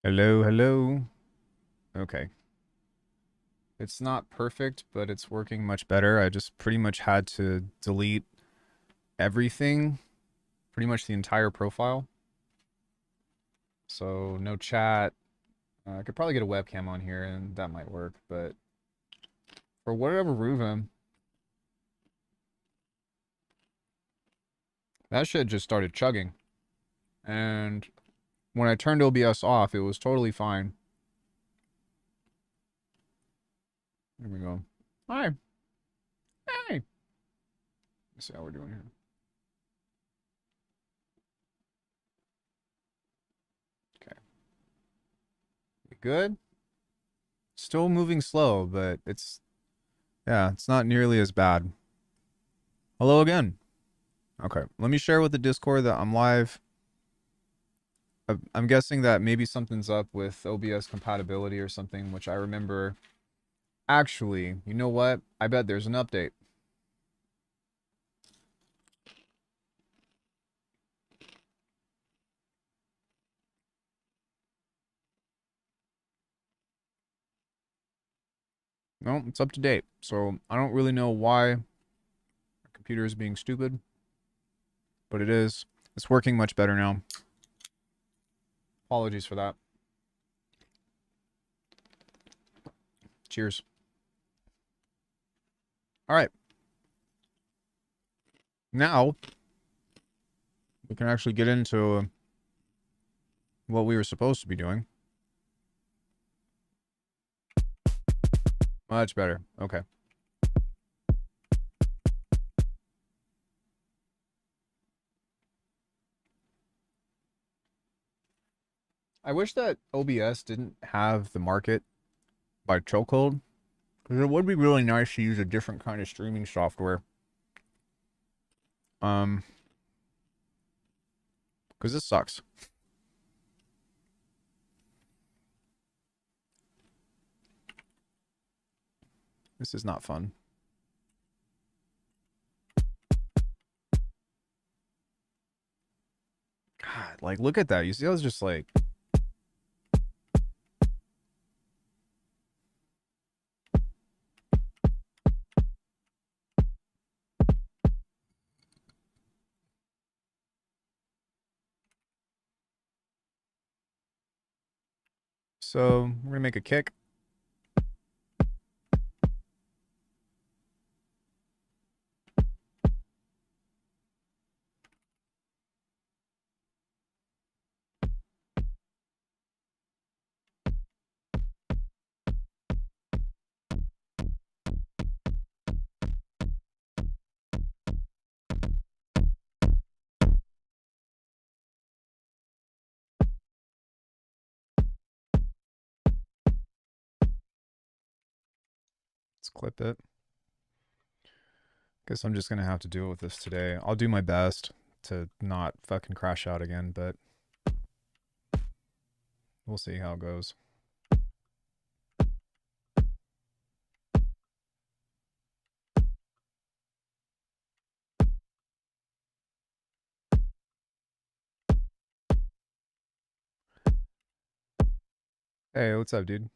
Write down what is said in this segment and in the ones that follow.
Hello, hello. Okay. It's not perfect, but it's working much better. I just pretty much had to delete everything, pretty much the entire profile. So no chat. I could probably get a webcam on here and that might work, but for whatever reason, that shit just started chugging. And when I turned OBS off, it was totally fine. Here we go. Hi. Hey. Let's see how we're doing here. Okay. We good? Still moving slow, but it's not nearly as bad. Hello again. Okay, let me share with the Discord that I'm live. I'm guessing that maybe something's up with OBS compatibility or something, which I remember. Actually, you know what? I bet there's an update. No, it's up to date. So I don't really know why my computer is being stupid, but it is. It's working much better now. Apologies for that. Cheers. All right. Now we can actually get into what we were supposed to be doing. Much better. Okay. I wish that OBS didn't have the market by chokehold, because it would be really nice to use a different kind of streaming software. Um, because this sucks. This is not fun. God, like, look at that. You see, I was just like, so we're gonna make a kick. Let's clip it. Guess I'm just gonna have to deal with this today. I'll do my best to not fucking crash out again, but we'll see how it goes. Hey, what's up, dude?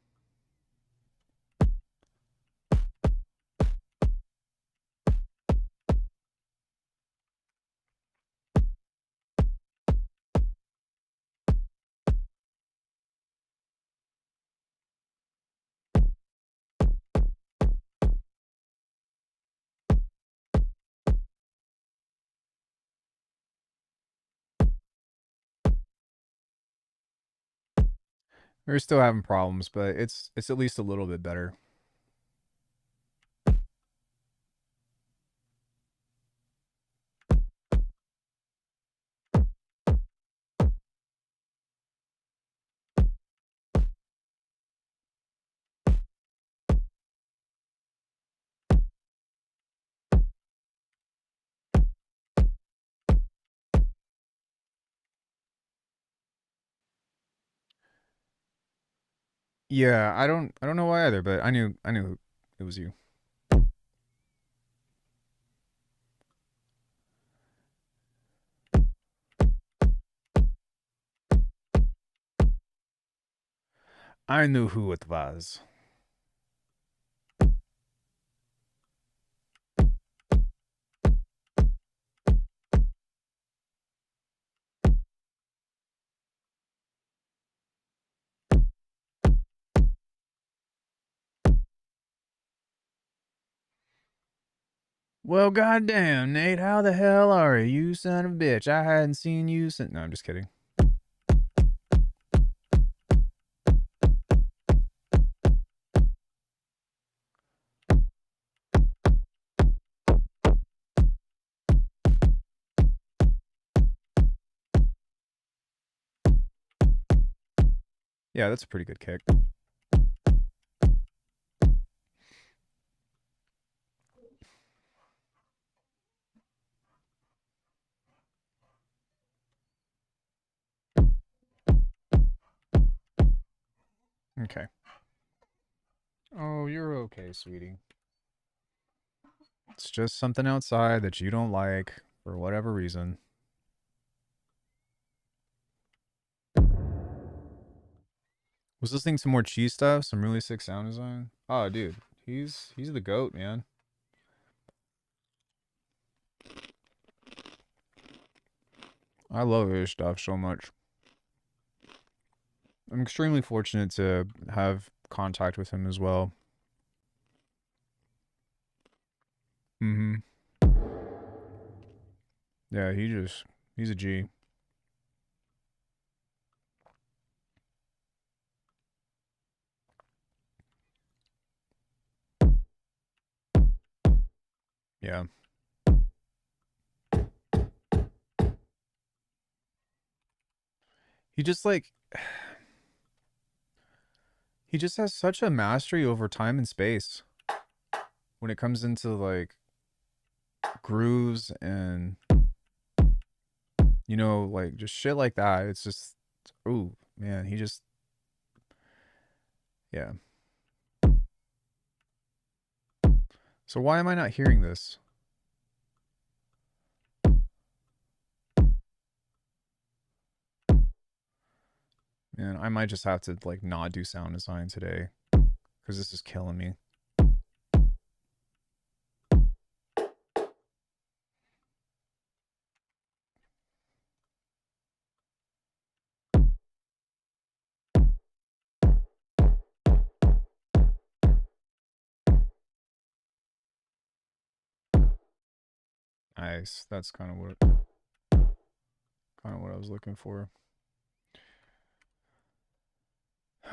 We're still having problems, but it's at least a little bit better. Yeah, I don't know why either, but I knew it was you. I knew who it was. Well, goddamn, Nate, how the hell are you, son of a bitch? I hadn't seen you since. No, I'm just kidding. Yeah, that's a pretty good kick. Okay. Oh, you're okay, sweetie. It's just something outside that you don't like for whatever reason. Was listening to more cheese stuff, some really sick sound design. Oh, dude, he's the goat, man. I love his stuff so much. I'm extremely fortunate to have contact with him as well. Mm-hmm. Yeah, he's a G. Yeah. He just like he just has such a mastery over time and space when it comes into like grooves and like just shit like that. It's just ooh, man, he just yeah. So why am I not hearing this? Man, I might just have to like not do sound design today because this is killing me. Nice. That's kind of what I was looking for.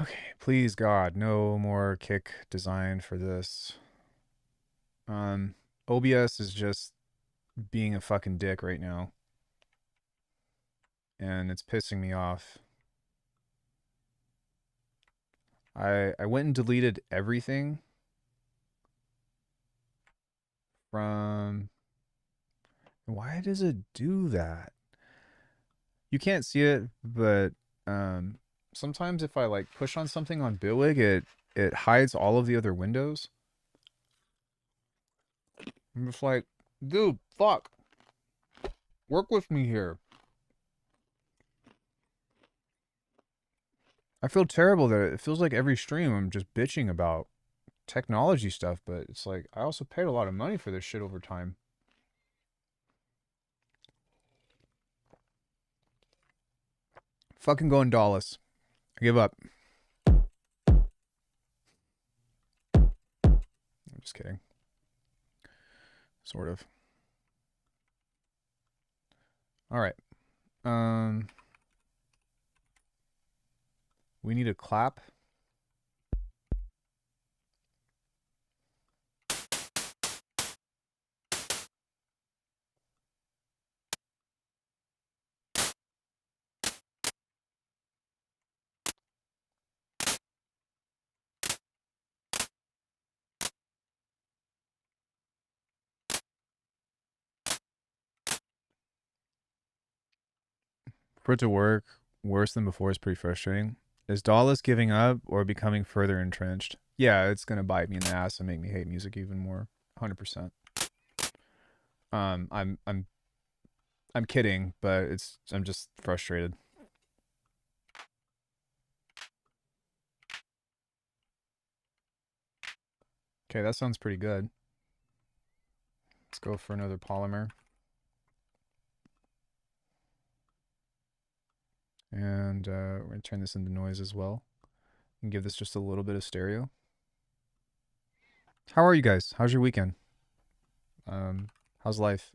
Okay, please God, no more kick design for this. Um, OBS is just being a fucking dick right now, and it's pissing me off. I went and deleted everything from. Why does it do that? You can't see it, but um, sometimes if I like push on something on Bitwig, it hides all of the other windows. I'm just like, dude, fuck, work with me here. I feel terrible that it feels like every stream I'm just bitching about technology stuff, but it's like I also paid a lot of money for this shit over time. Fucking going Dallas. I give up. I'm just kidding. Sort of. All right. Um, we need a clap. For it to work worse than before is pretty frustrating. Is Dallas giving up or becoming further entrenched? Yeah, it's gonna bite me in the ass and make me hate music even more. 100%. I'm kidding, but I'm just frustrated. Okay, that sounds pretty good. Let's go for another polymer. And we're going to turn this into noise as well. And give this just a little bit of stereo. How are you guys? How's your weekend? How's life?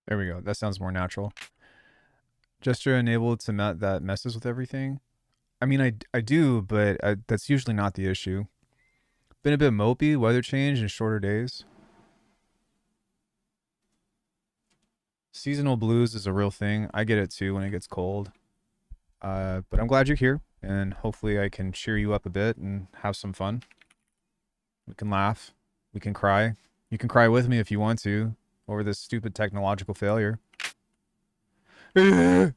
There we go. That sounds more natural. Gesture enabled to that messes with everything. I mean, I do, but that's usually not the issue. Been a bit mopey, weather change, and shorter days. Seasonal blues is a real thing. I get it too when it gets cold. But I'm glad you're here, and hopefully I can cheer you up a bit and have some fun. We can laugh. We can cry. You can cry with me if you want to over this stupid technological failure. Some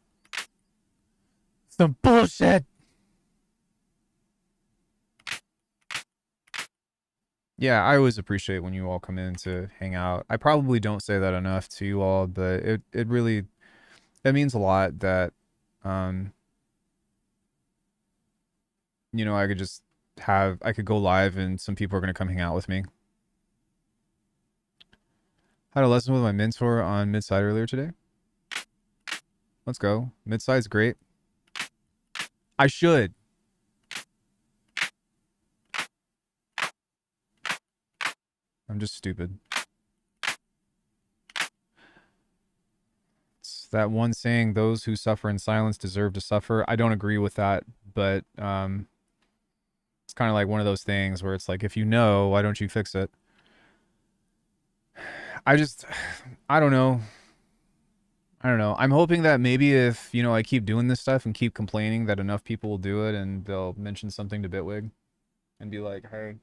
bullshit! Yeah, I always appreciate when you all come in to hang out. I probably don't say that enough to you all, but it really, it means a lot that, you know, I could go live and some people are going to come hang out with me. Had a lesson with my mentor on mid-side earlier today. Let's go. Mid-side's great. I should. I'm just stupid. It's that one saying, those who suffer in silence deserve to suffer. I don't agree with that, but it's kind of like one of those things where it's like, if you know, why don't you fix it? I don't know. I don't know. I'm hoping that maybe if, you know, I keep doing this stuff and keep complaining that enough people will do it and they'll mention something to Bitwig and be like, hey,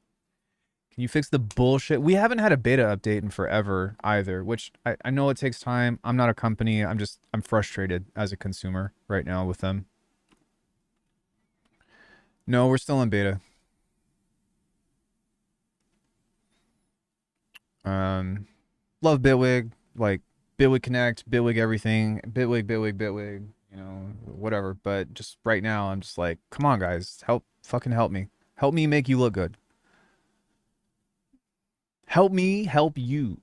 can you fix the bullshit? We haven't had a beta update in forever either, which I know it takes time. I'm not a company. I'm frustrated as a consumer right now with them. No, we're still in beta. Love Bitwig, like Bitwig Connect, Bitwig everything, Bitwig, you know, whatever. But just right now, I'm just like, come on, guys, fucking help me. Help me make you look good. Help me help you.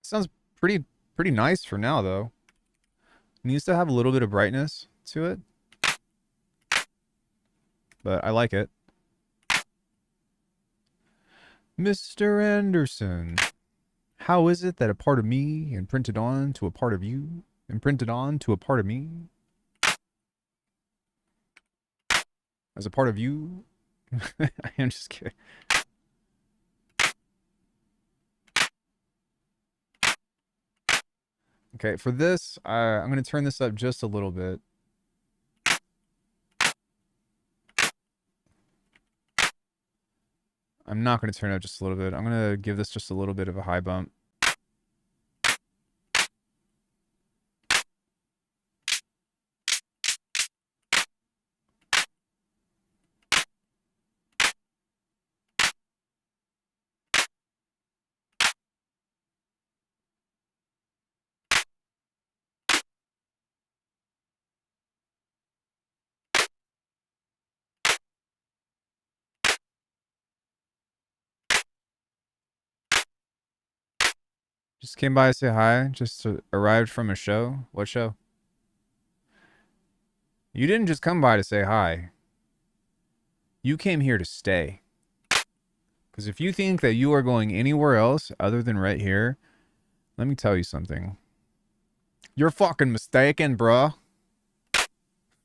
Sounds pretty nice for now, though. It needs to have a little bit of brightness to it, but I like it. Mr. Anderson, how is it that a part of me imprinted on to a part of you, imprinted on to a part of me, as a part of you? I'm just kidding. Okay, for this, I'm going to turn this up just a little bit. I'm not going to turn it up just a little bit. I'm going to give this just a little bit of a high bump. Just came by to say hi. Just arrived from a show. What show? You didn't just come by to say hi. You came here to stay. Because if you think that you are going anywhere else other than right here, let me tell you something. You're fucking mistaken, bruh.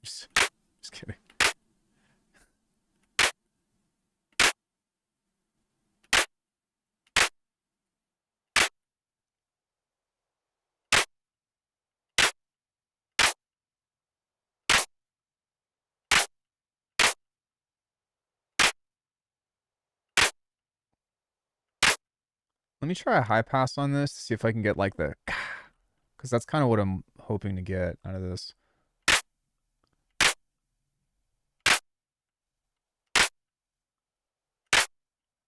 Just kidding. Let me try a high pass on this to see if I can get like the, because that's kind of what I'm hoping to get out of this.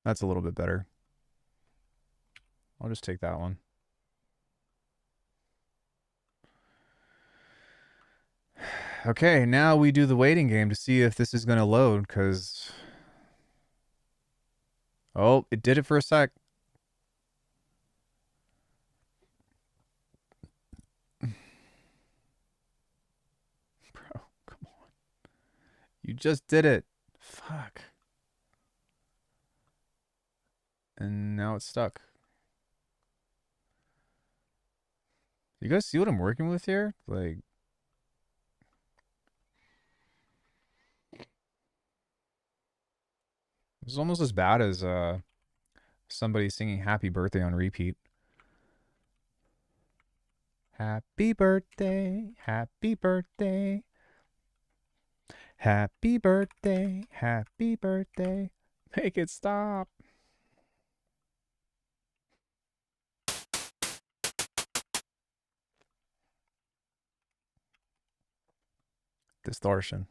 That's a little bit better. I'll just take that one. Okay, now we do the waiting game to see if this is going to load, because... Oh, it did it for a sec. Bro, come on. You just did it. Fuck. And now it's stuck. You guys see what I'm working with here? Like... This is almost as bad as somebody singing Happy Birthday on repeat. Happy birthday, happy birthday. Happy birthday, happy birthday. Make it stop. Distortion.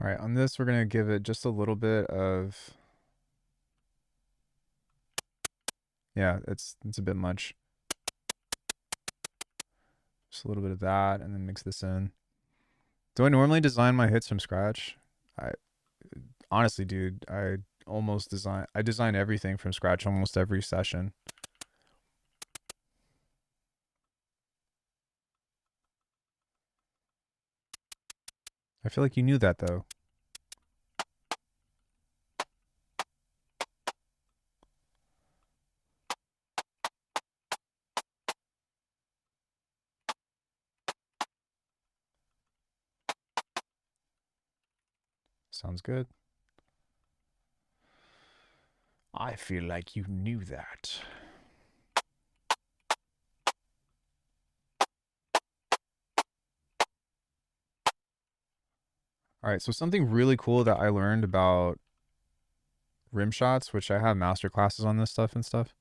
All right, on this, we're going to give it just a little bit of... Yeah, it's a bit much. Just a little bit of that, and then mix this in. Do I normally design my hits from scratch? Honestly, dude, I design everything from scratch almost every session. I feel like you knew that, though. Sounds good. I feel like you knew that. All right, so something really cool that I learned about rim shots, which I have master classes on this stuff and stuff.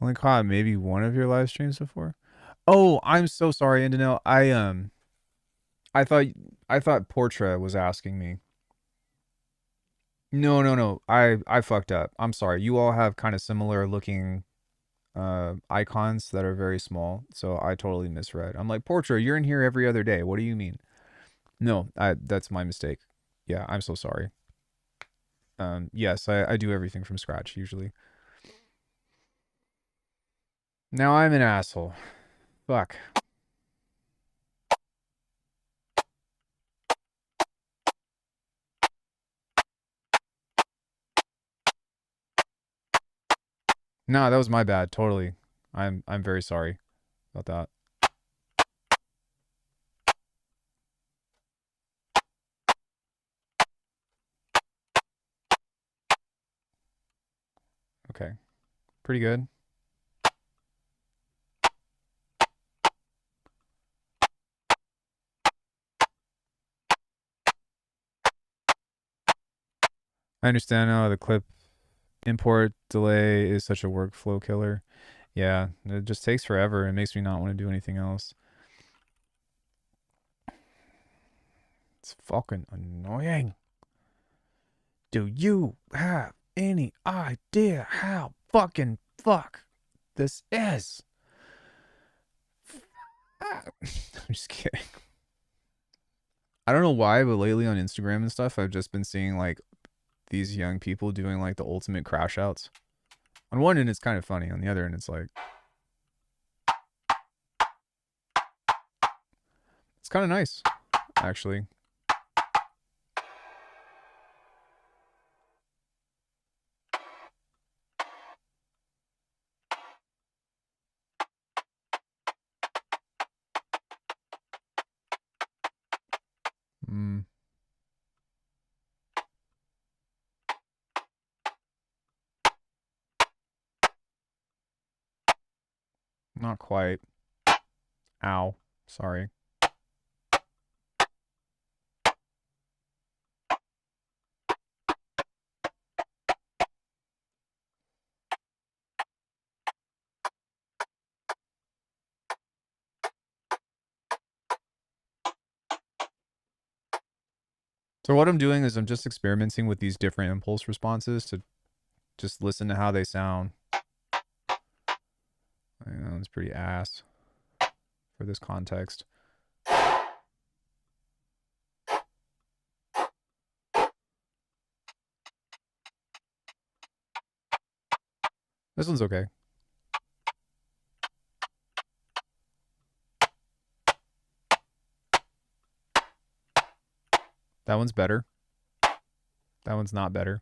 Only caught maybe one of your live streams before. Oh, I'm so sorry, Indino. I thought Portra was asking me. No. I fucked up. I'm sorry. You all have kind of similar looking icons that are very small, so I totally misread. I'm like, Portra, you're in here every other day. What do you mean? No, that's my mistake. Yeah, I'm so sorry. Yes, I do everything from scratch usually. Now I'm an asshole. Fuck. No, that was my bad. Totally. I'm very sorry about that. Okay. Pretty good. I understand now the clip import delay is such a workflow killer. Yeah, it just takes forever. It makes me not want to do anything else. It's fucking annoying. Do you have any idea how fucking fuck this is? I'm just kidding. I don't know why, but lately on Instagram and stuff, I've just been seeing like these young people doing like the ultimate crash outs. On one end, it's kind of funny. On the other end, it's like, it's kind of nice, actually. Not quite. Ow. Sorry. So what I'm doing is I'm just experimenting with these different impulse responses to just listen to how they sound. I know it's pretty ass for this context. This one's okay. That one's better. That one's not better.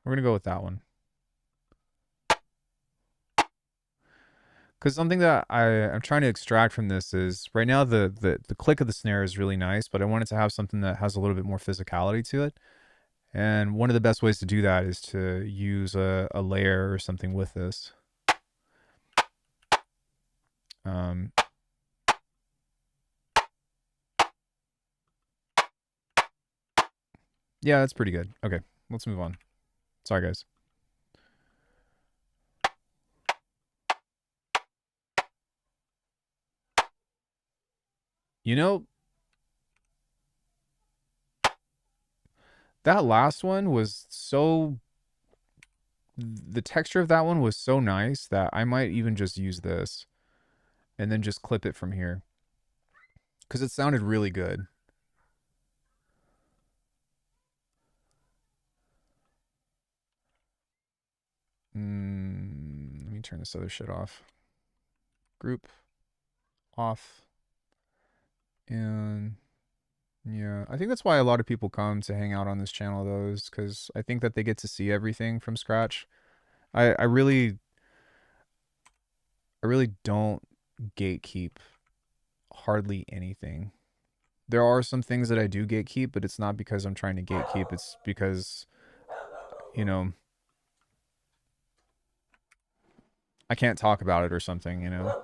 We're going to go with that one. Because something that I'm trying to extract from this is right now the click of the snare is really nice, but I wanted to have something that has a little bit more physicality to it. And one of the best ways to do that is to use a layer or something with this. Yeah, that's pretty good. Okay, let's move on. Sorry, guys. You know, that last one was so... The texture of that one was so nice that I might even just use this and then just clip it from here. Because it sounded really good. Let me turn this other shit off. Group. Off. And... yeah, I think that's why a lot of people come to hang out on this channel, though, is because I think that they get to see everything from scratch. I really don't gatekeep hardly anything. There are some things that I do gatekeep, but it's not because I'm trying to gatekeep. It's because, you know, I can't talk about it or something, you know?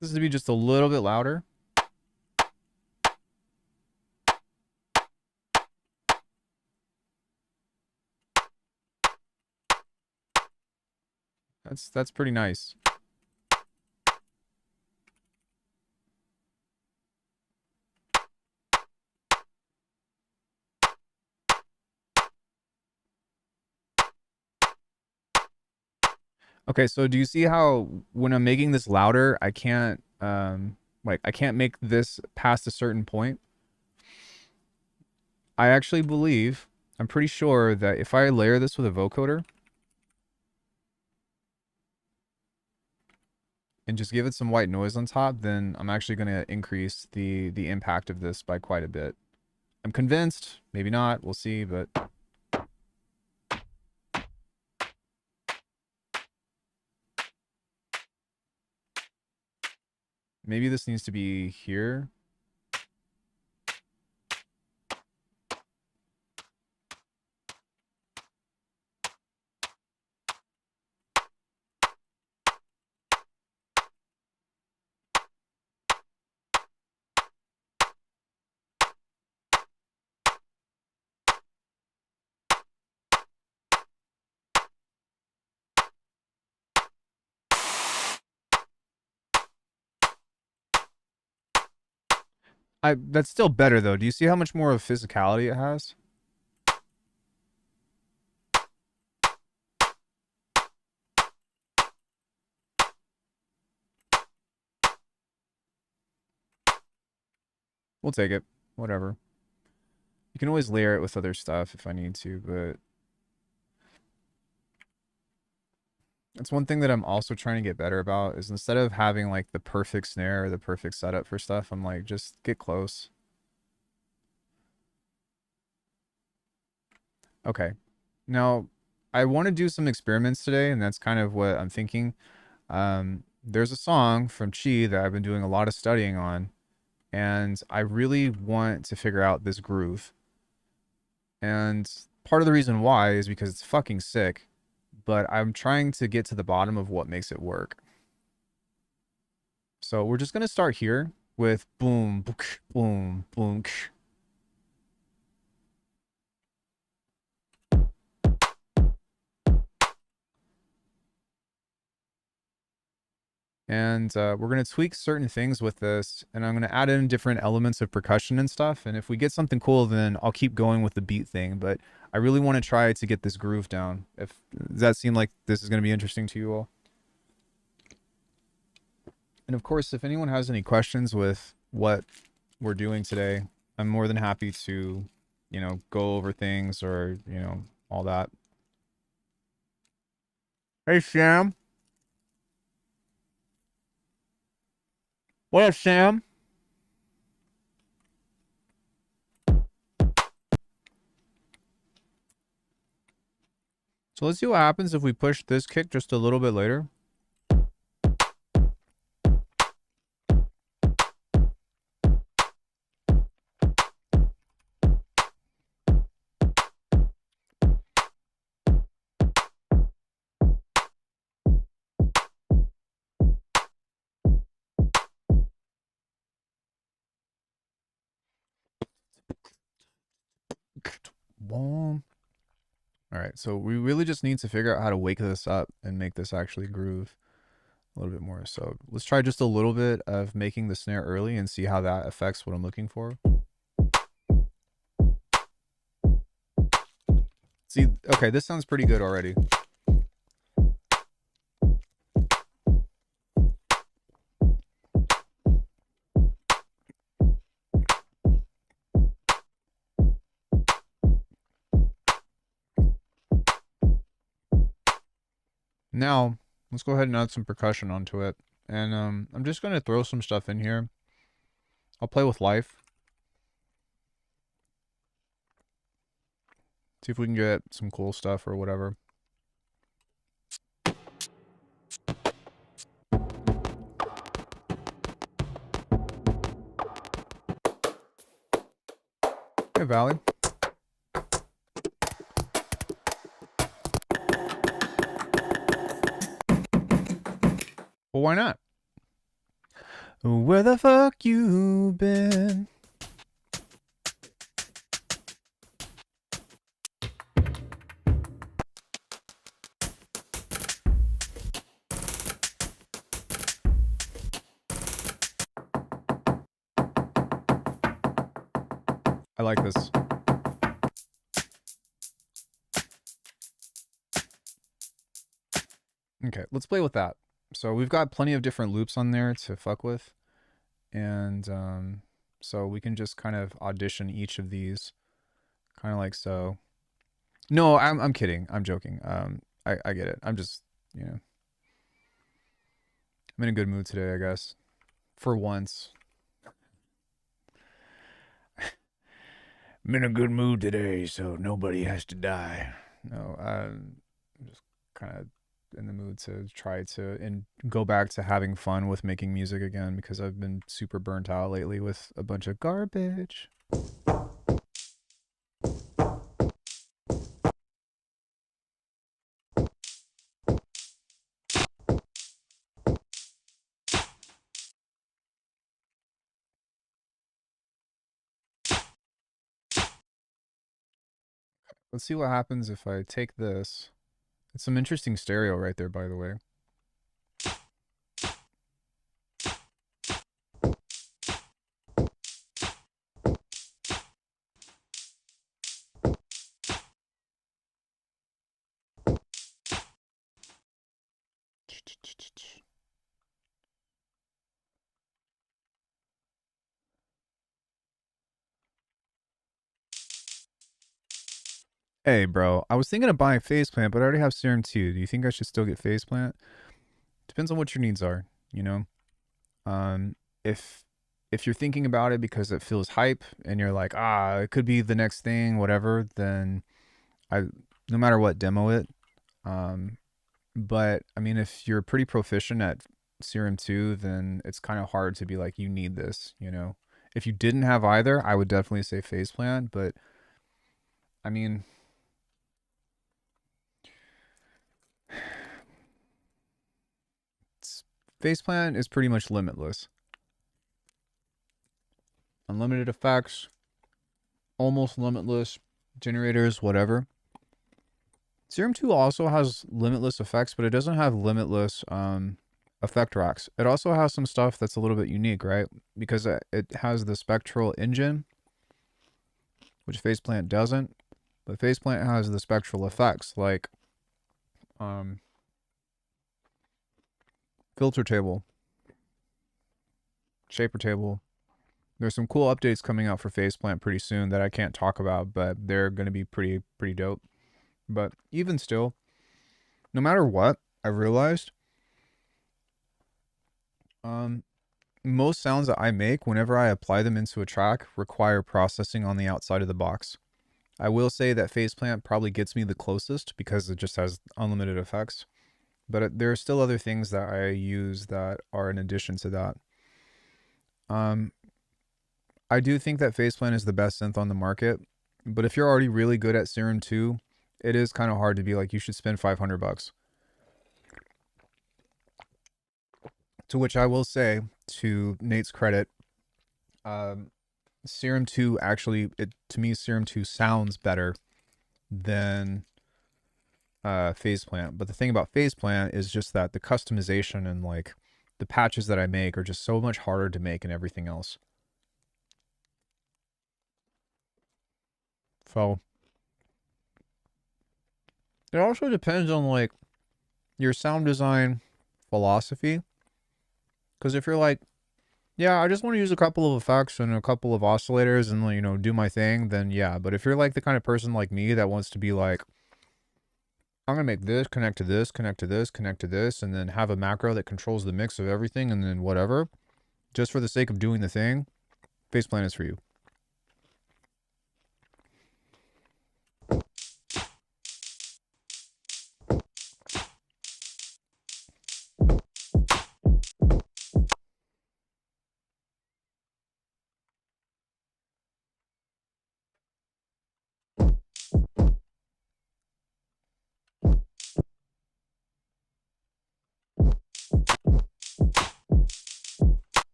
This is to be just a little bit louder. That's pretty nice. Okay, so do you see how when I'm making this louder, I can't like I can't make this past a certain point? I actually believe, I'm pretty sure that if I layer this with a vocoder and just give it some white noise on top, then I'm actually going to increase the impact of this by quite a bit. I'm convinced, maybe not, we'll see, but maybe this needs to be here. That's still better though. Do you see how much more of physicality it has? We'll take it. Whatever. You can always layer it with other stuff if I need to, but it's one thing that I'm also trying to get better about is instead of having like the perfect snare or the perfect setup for stuff, I'm like, just get close. Okay. Now, I want to do some experiments today, and that's kind of what I'm thinking. There's a song from Chi that I've been doing a lot of studying on, and I really want to figure out this groove. And part of the reason why is because it's fucking sick, but I'm trying to get to the bottom of what makes it work. So we're just going to start here with boom, boom, boom. And we're going to tweak certain things with this, and I'm going to add in different elements of percussion and stuff. And if we get something cool, then I'll keep going with the beat thing. But I really want to try to get this groove down. Does that seem like this is going to be interesting to you all? And of course, if anyone has any questions with what we're doing today, I'm more than happy to, go over things or, all that. Hey, Sam. What up, Sam? So let's see what happens if we push this kick just a little bit later. Boom. All right, so we really just need to figure out how to wake this up and make this actually groove a little bit more. So let's try just a little bit of making the snare early and see how that affects what I'm looking for. See, okay, this sounds pretty good already. Now, let's go ahead and add some percussion onto it. And I'm just going to throw some stuff in here. I'll play with life. See if we can get some cool stuff or whatever. Hey, Valley. Well, why not? Where the fuck you been? I like this. Okay, let's play with that. So we've got plenty of different loops on there to fuck with. And so we can just kind of audition each of these. Kind of like so. No, I'm kidding. I'm joking. I get it. I'm just, I'm in a good mood today, I guess. For once. I'm in a good mood today, so nobody has to die. No, I'm just kind of in the mood to try to and go back to having fun with making music again because I've been super burnt out lately with a bunch of garbage. Let's see what happens if I take this. It's some interesting stereo right there, by the way. Hey, bro, I was thinking of buying Faceplant, but I already have Serum 2. Do you think I should still get Faceplant? Depends on what your needs are, you know? Um, if if you're thinking about it because it feels hype and you're like, it could be the next thing, whatever, then I no matter what, demo it. Um, but I mean, if you're pretty proficient at Serum 2, then it's kind of hard to be like, you need this, you know? If you didn't have either, I would definitely say Faceplant, but I mean, Faceplant is pretty much limitless. Unlimited effects, almost limitless generators, whatever. Serum 2 also has limitless effects, but it doesn't have limitless effect racks. It also has some stuff that's a little bit unique, right? Because it has the spectral engine, which Faceplant doesn't. But Faceplant has the spectral effects, like filter table, shaper table. There's some cool updates coming out for Faceplant pretty soon that I can't talk about, but they're going to be pretty dope. But even still, no matter what, I realized most sounds that I make, whenever I apply them into a track, require processing on the outside of the box. I will say that Faceplant probably gets me the closest because it just has unlimited effects. But there are still other things that I use that are in addition to that. I do think that Faceplant is the best synth on the market. But if you're already really good at Serum 2, it is kind of hard to be like, you should spend $500. To which I will say, to Nate's credit, Serum 2 actually, to me, Serum 2 sounds better than Faceplant. But the thing about Faceplant is just that the customization and like the patches that I make are just so much harder to make and everything else. So it also depends on like your sound design philosophy. Because if you're like, yeah, I just want to use a couple of effects and a couple of oscillators and, you know, do my thing, then yeah. But if you're like the kind of person like me that wants to be like, I'm going to make this, connect to this, connect to this, connect to this, and then have a macro that controls the mix of everything and then whatever, just for the sake of doing the thing, Faceplant is for you.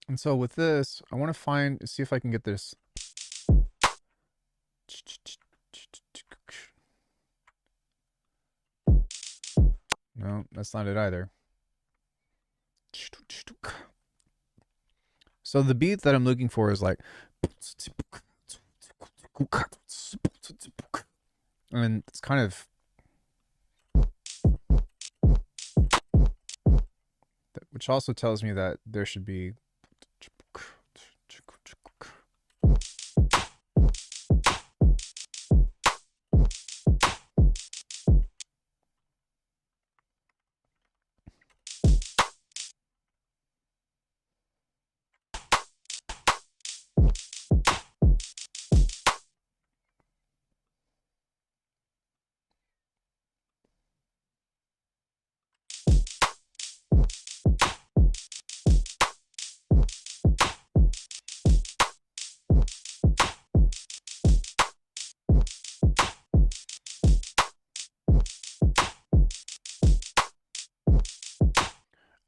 And so with this, I want to see if I can get this. No, that's not it either. So the beat that I'm looking for is like, and it's kind of, which also tells me that there should be.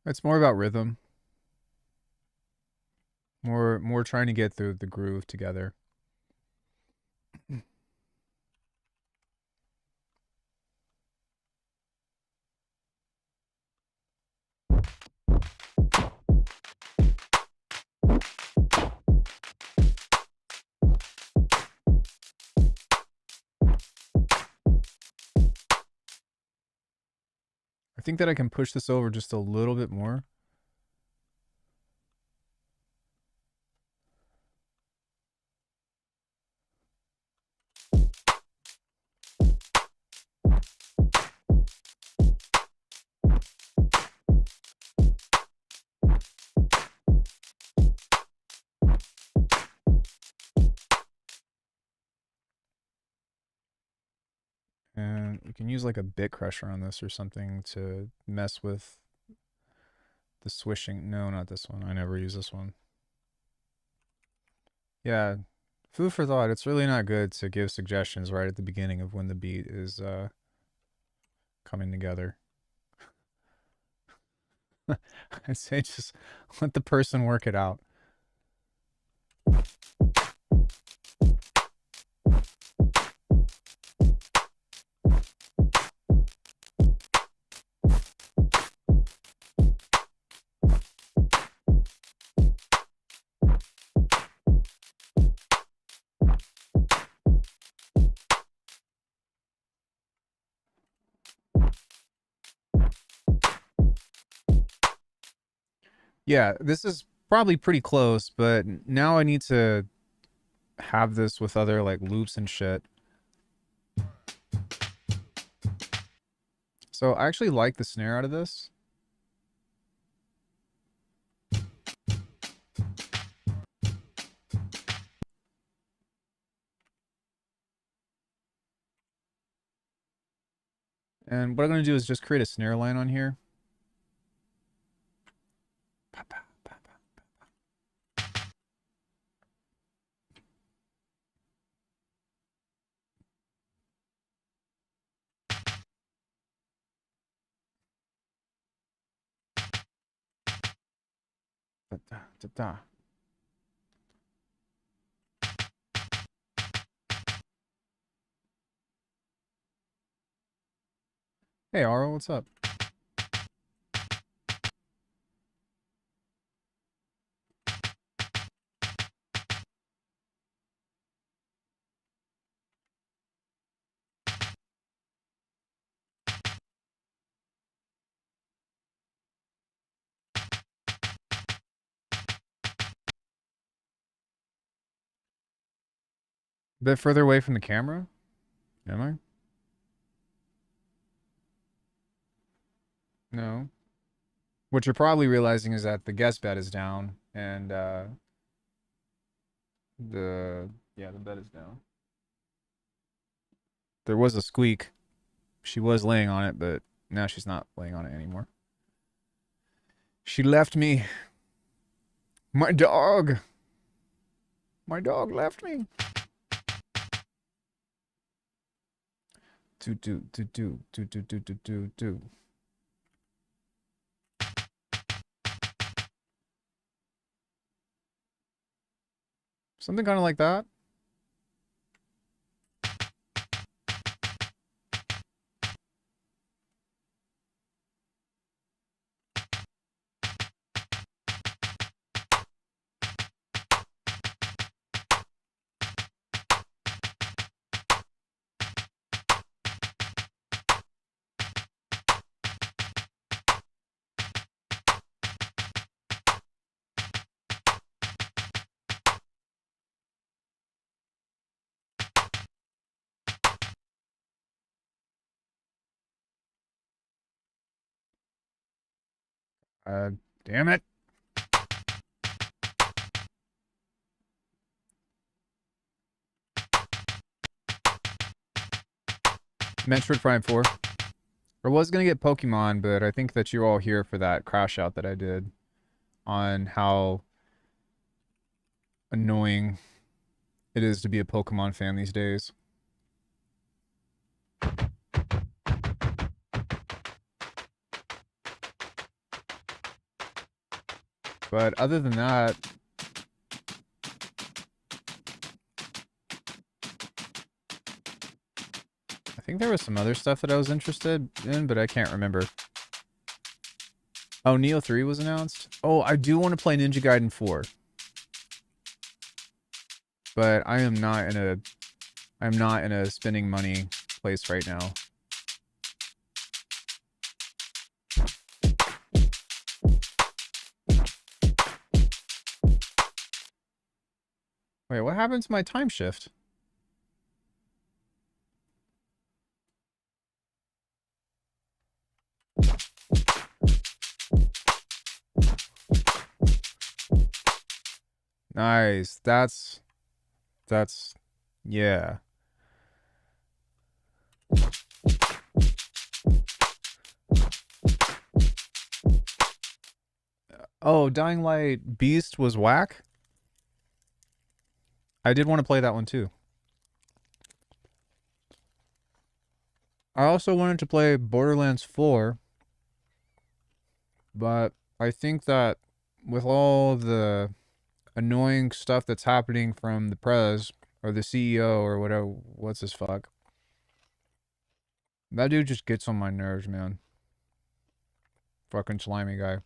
It's more about rhythm. More trying to get the groove together. I think that I can push this over just a little bit more. can use like a bit crusher on this or something to mess with the swishing. No, not this one. I never use this one. Yeah, food for thought. It's really not good to give suggestions right at the beginning of when the beat is coming together. I say just let the person work it out. Yeah, this is probably pretty close, but now I need to have this with other like loops and shit. So I actually like the snare out of this. And what I'm going to do is just create a snare line on here. Hey, Aro, what's up? A bit further away from the camera? Am I? No. What you're probably realizing is that the guest bed is down and the bed is down. There was a squeak. She was laying on it, but now she's not laying on it anymore. She left me. My dog. My dog left me. Do. Something kind of like that. Damn it. Metroid Prime 4. I was going to get Pokemon, but I think that you're all here for that crash out that I did on how annoying it is to be a Pokemon fan these days. But other than that, I think there was some other stuff that I was interested in, but I can't remember. Oh, Neo 3 was announced. Oh, I do want to play Ninja Gaiden 4. But I'm not in a spending money place right now. Wait, what happened to my time shift? Nice. That's yeah. Oh, Dying Light Beast was whack. I did want to play that one too. I also wanted to play Borderlands 4, but I think that with all the annoying stuff that's happening from the Prez or the CEO or whatever, what's his fuck? That dude just gets on my nerves, man. Fucking slimy guy.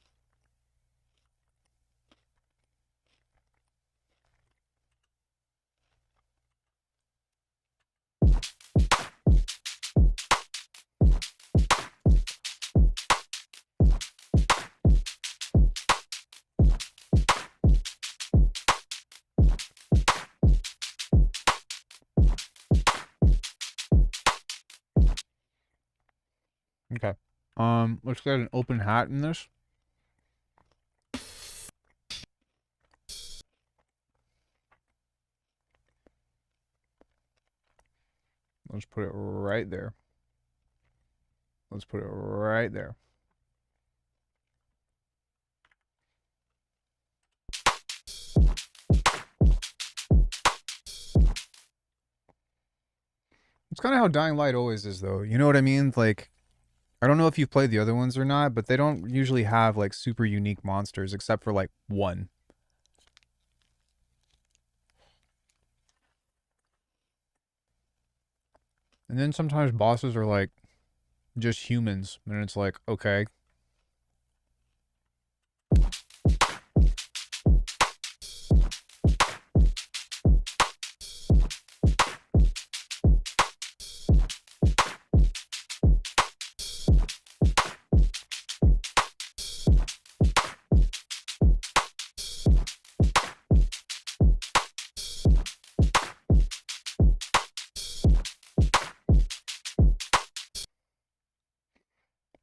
Okay. Let's get an open hat in this. Let's put it right there. Let's put it right there. It's kind of how Dying Light always is, though. You know what I mean? Like, I don't know if you've played the other ones or not, but they don't usually have like super unique monsters except for like one. And then sometimes bosses are like just humans, and it's like, okay.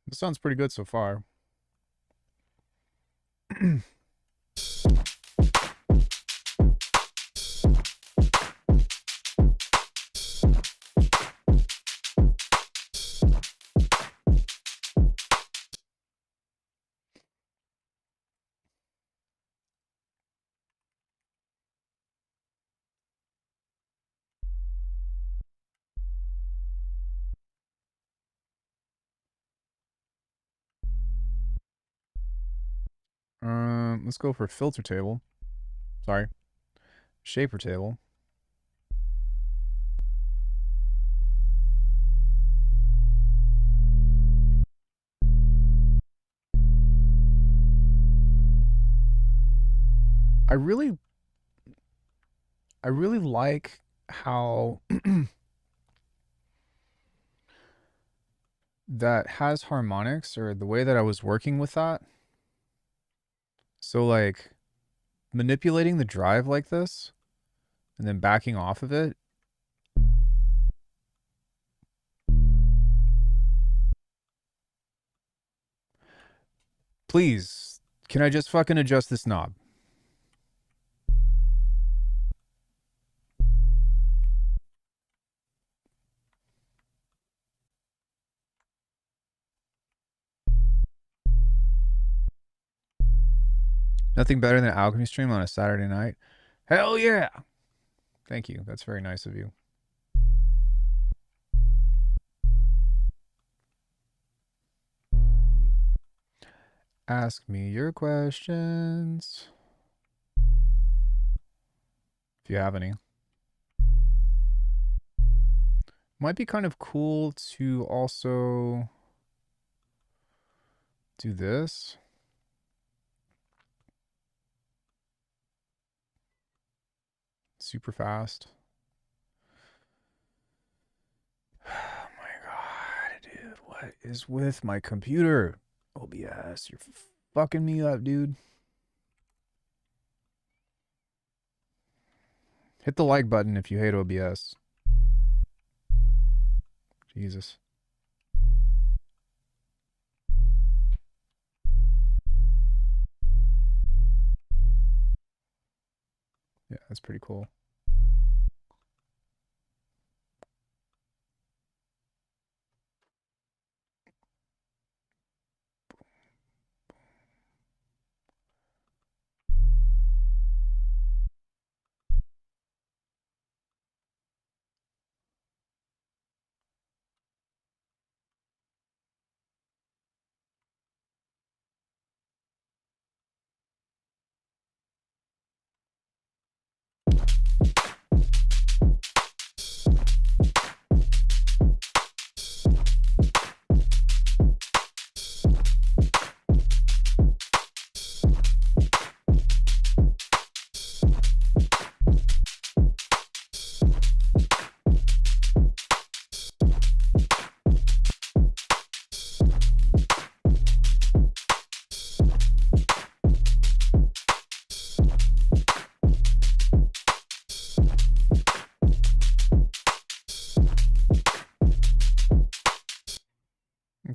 This sounds pretty good so far. Let's go for filter table. Sorry, shaper table. I really, I really like how that has harmonics or the way that I was working with that. So like manipulating the drive like this and then backing off of it. Please, can I just fucking adjust this knob? Nothing better than an Alchemy stream on a Saturday night. Hell yeah. Thank you. That's very nice of you. Ask me your questions. If you have any. Might be kind of cool to also do this. Super fast. Oh my god, dude. What is with my computer? OBS, you're fucking me up, dude. Hit the like button if you hate OBS. Jesus. Yeah, that's pretty cool.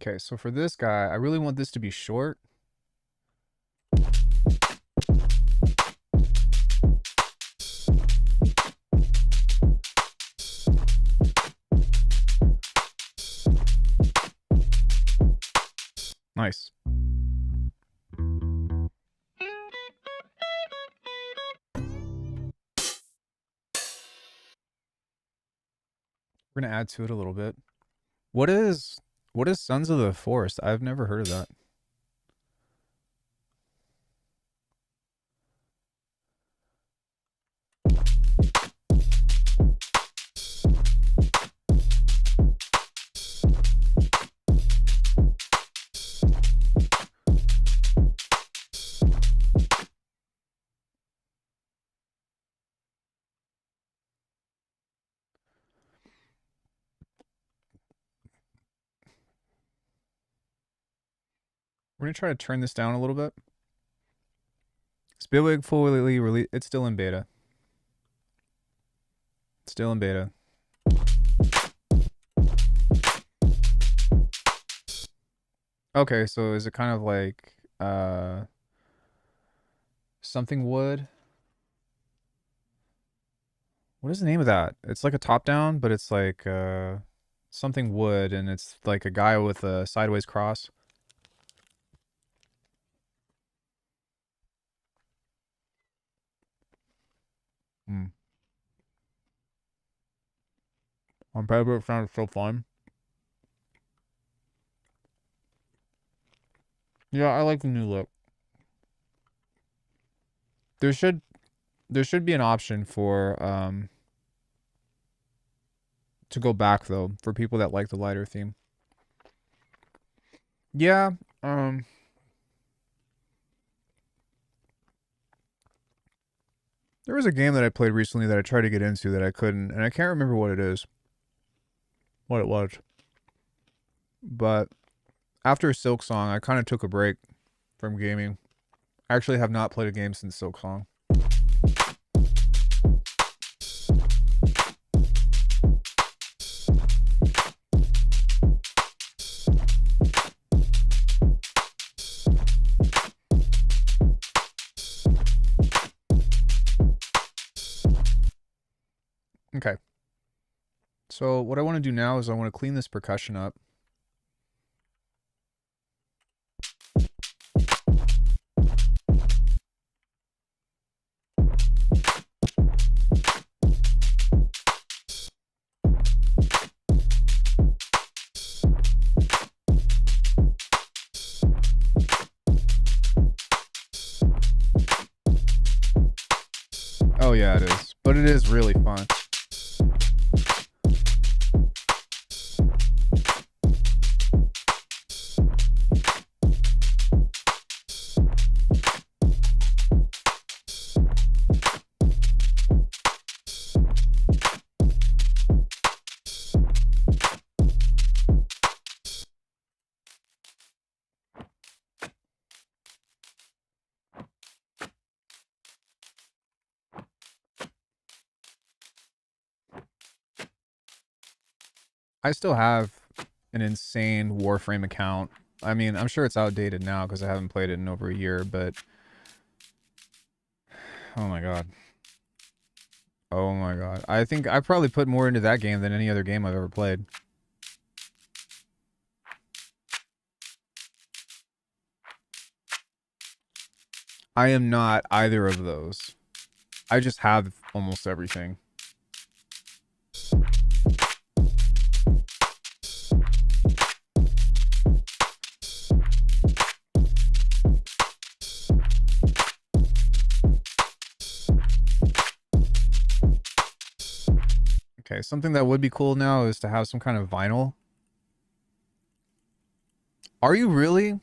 Okay, so for this guy, I really want this to be short. Nice. We're gonna add to it a little bit. What is Sons of the Forest? I've never heard of that. We're gonna try to turn this down a little bit. Spielwig fully released. It's still in beta. Still in beta. Okay, so is it kind of like something wood? What is the name of that? It's like a top down, but it's like something wood, and it's like a guy with a sideways cross. Hmm. On paper, it sounds so fun. Yeah, I like the new look. There should be an option for to go back though for people that like the lighter theme. Yeah, there was a game that I played recently that I tried to get into that I couldn't, and I can't remember what it is. What it was. But after Silk Song, I kind of took a break from gaming. I actually have not played a game since Silk Song. Okay. So what I want to do now is I want to clean this percussion up. Oh yeah, it is. But it is really fun. I still have an insane Warframe account. I mean, I'm sure it's outdated now because I haven't played it in over a year, but oh my god. Oh my god. I think I probably put more into that game than any other game I've ever played. I am not either of those. I just have almost everything. Okay, something that would be cool now is to have some kind of vinyl. Are you really?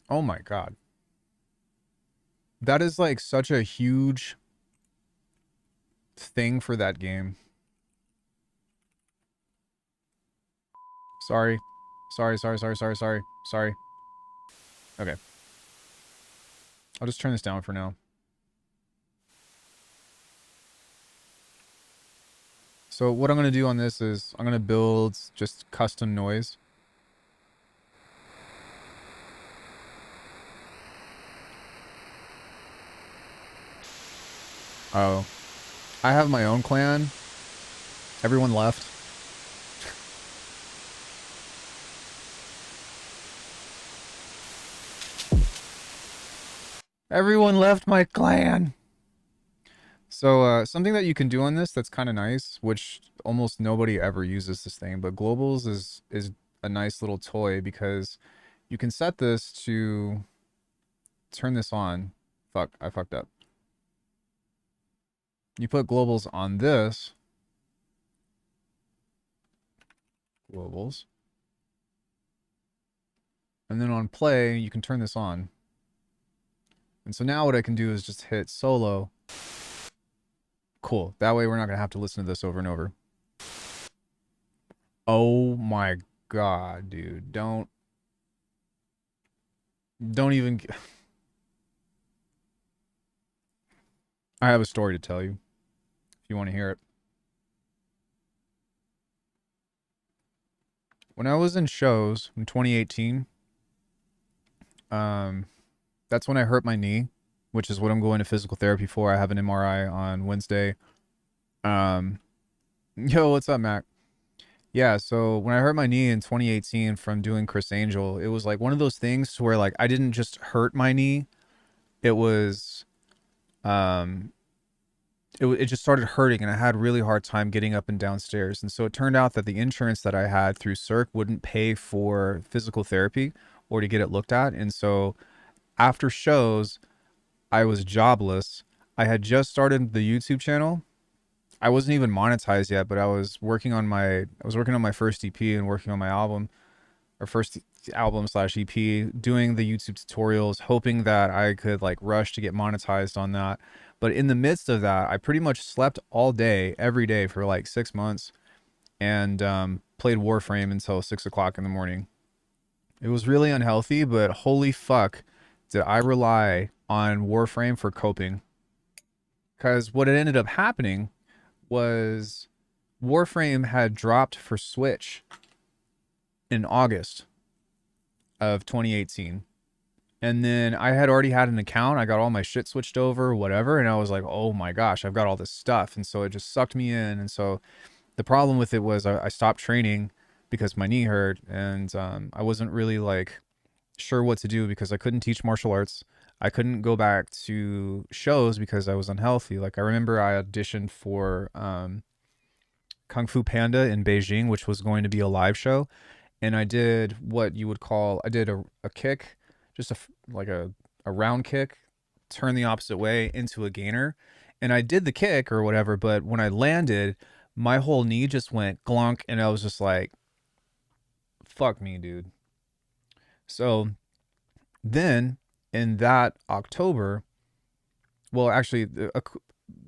Oh my god. That is like such a huge thing for that game. Sorry. Sorry. Okay. I'll just turn this down for now. So what I'm going to do on this is I'm going to build just custom noise. Oh, I have my own clan. Everyone left. Everyone left my clan. So something that you can do on this that's kind of nice, which almost nobody ever uses this thing, but globals is a nice little toy because you can set this to turn this on. Fuck, I fucked up. You put globals on this. Globals. And then on play, you can turn this on. And so now what I can do is just hit solo. Cool. That way we're not going to have to listen to this over and over. Oh my god, dude. Don't even... I have a story to tell you if you want to hear it. When I was in shows in 2018, that's when I hurt my knee, which is what I'm going to physical therapy for. I have an MRI on Wednesday. Yo, what's up, Mac? Yeah, so when I hurt my knee in 2018 from doing Chris Angel, it was like one of those things where like I didn't just hurt my knee. It was um it just started hurting and I had a really hard time getting up and downstairs. And so it turned out that the insurance that I had through Cirque wouldn't pay for physical therapy or to get it looked at. And so after shows, I was jobless. I had just started the YouTube channel. I wasn't even monetized yet, but I was working on my first EP and working on my album or first album slash EP, doing the YouTube tutorials, hoping that I could like rush to get monetized on that. But in the midst of that, I pretty much slept all day, every day for like 6 months and played Warframe until 6 o'clock in the morning. It was really unhealthy, but holy fuck, did I rely on Warframe for coping. Because what had ended up happening was Warframe had dropped for Switch in August of 2018. And then I had already had an account. I got all my shit switched over, whatever. And I was like, oh my gosh, I've got all this stuff. And so it just sucked me in. And so the problem with it was I stopped training because my knee hurt. And I wasn't really like sure what to do because I couldn't teach martial arts. I couldn't go back to shows because I was unhealthy. Like I remember I auditioned for Kung Fu Panda in Beijing, which was going to be a live show. And I did what you would call, I did a kick, just like a round kick, turn the opposite way into a gainer. And I did the kick or whatever, but when I landed, my whole knee just went glunk and I was just like, fuck me, dude. So then in that October, well, actually,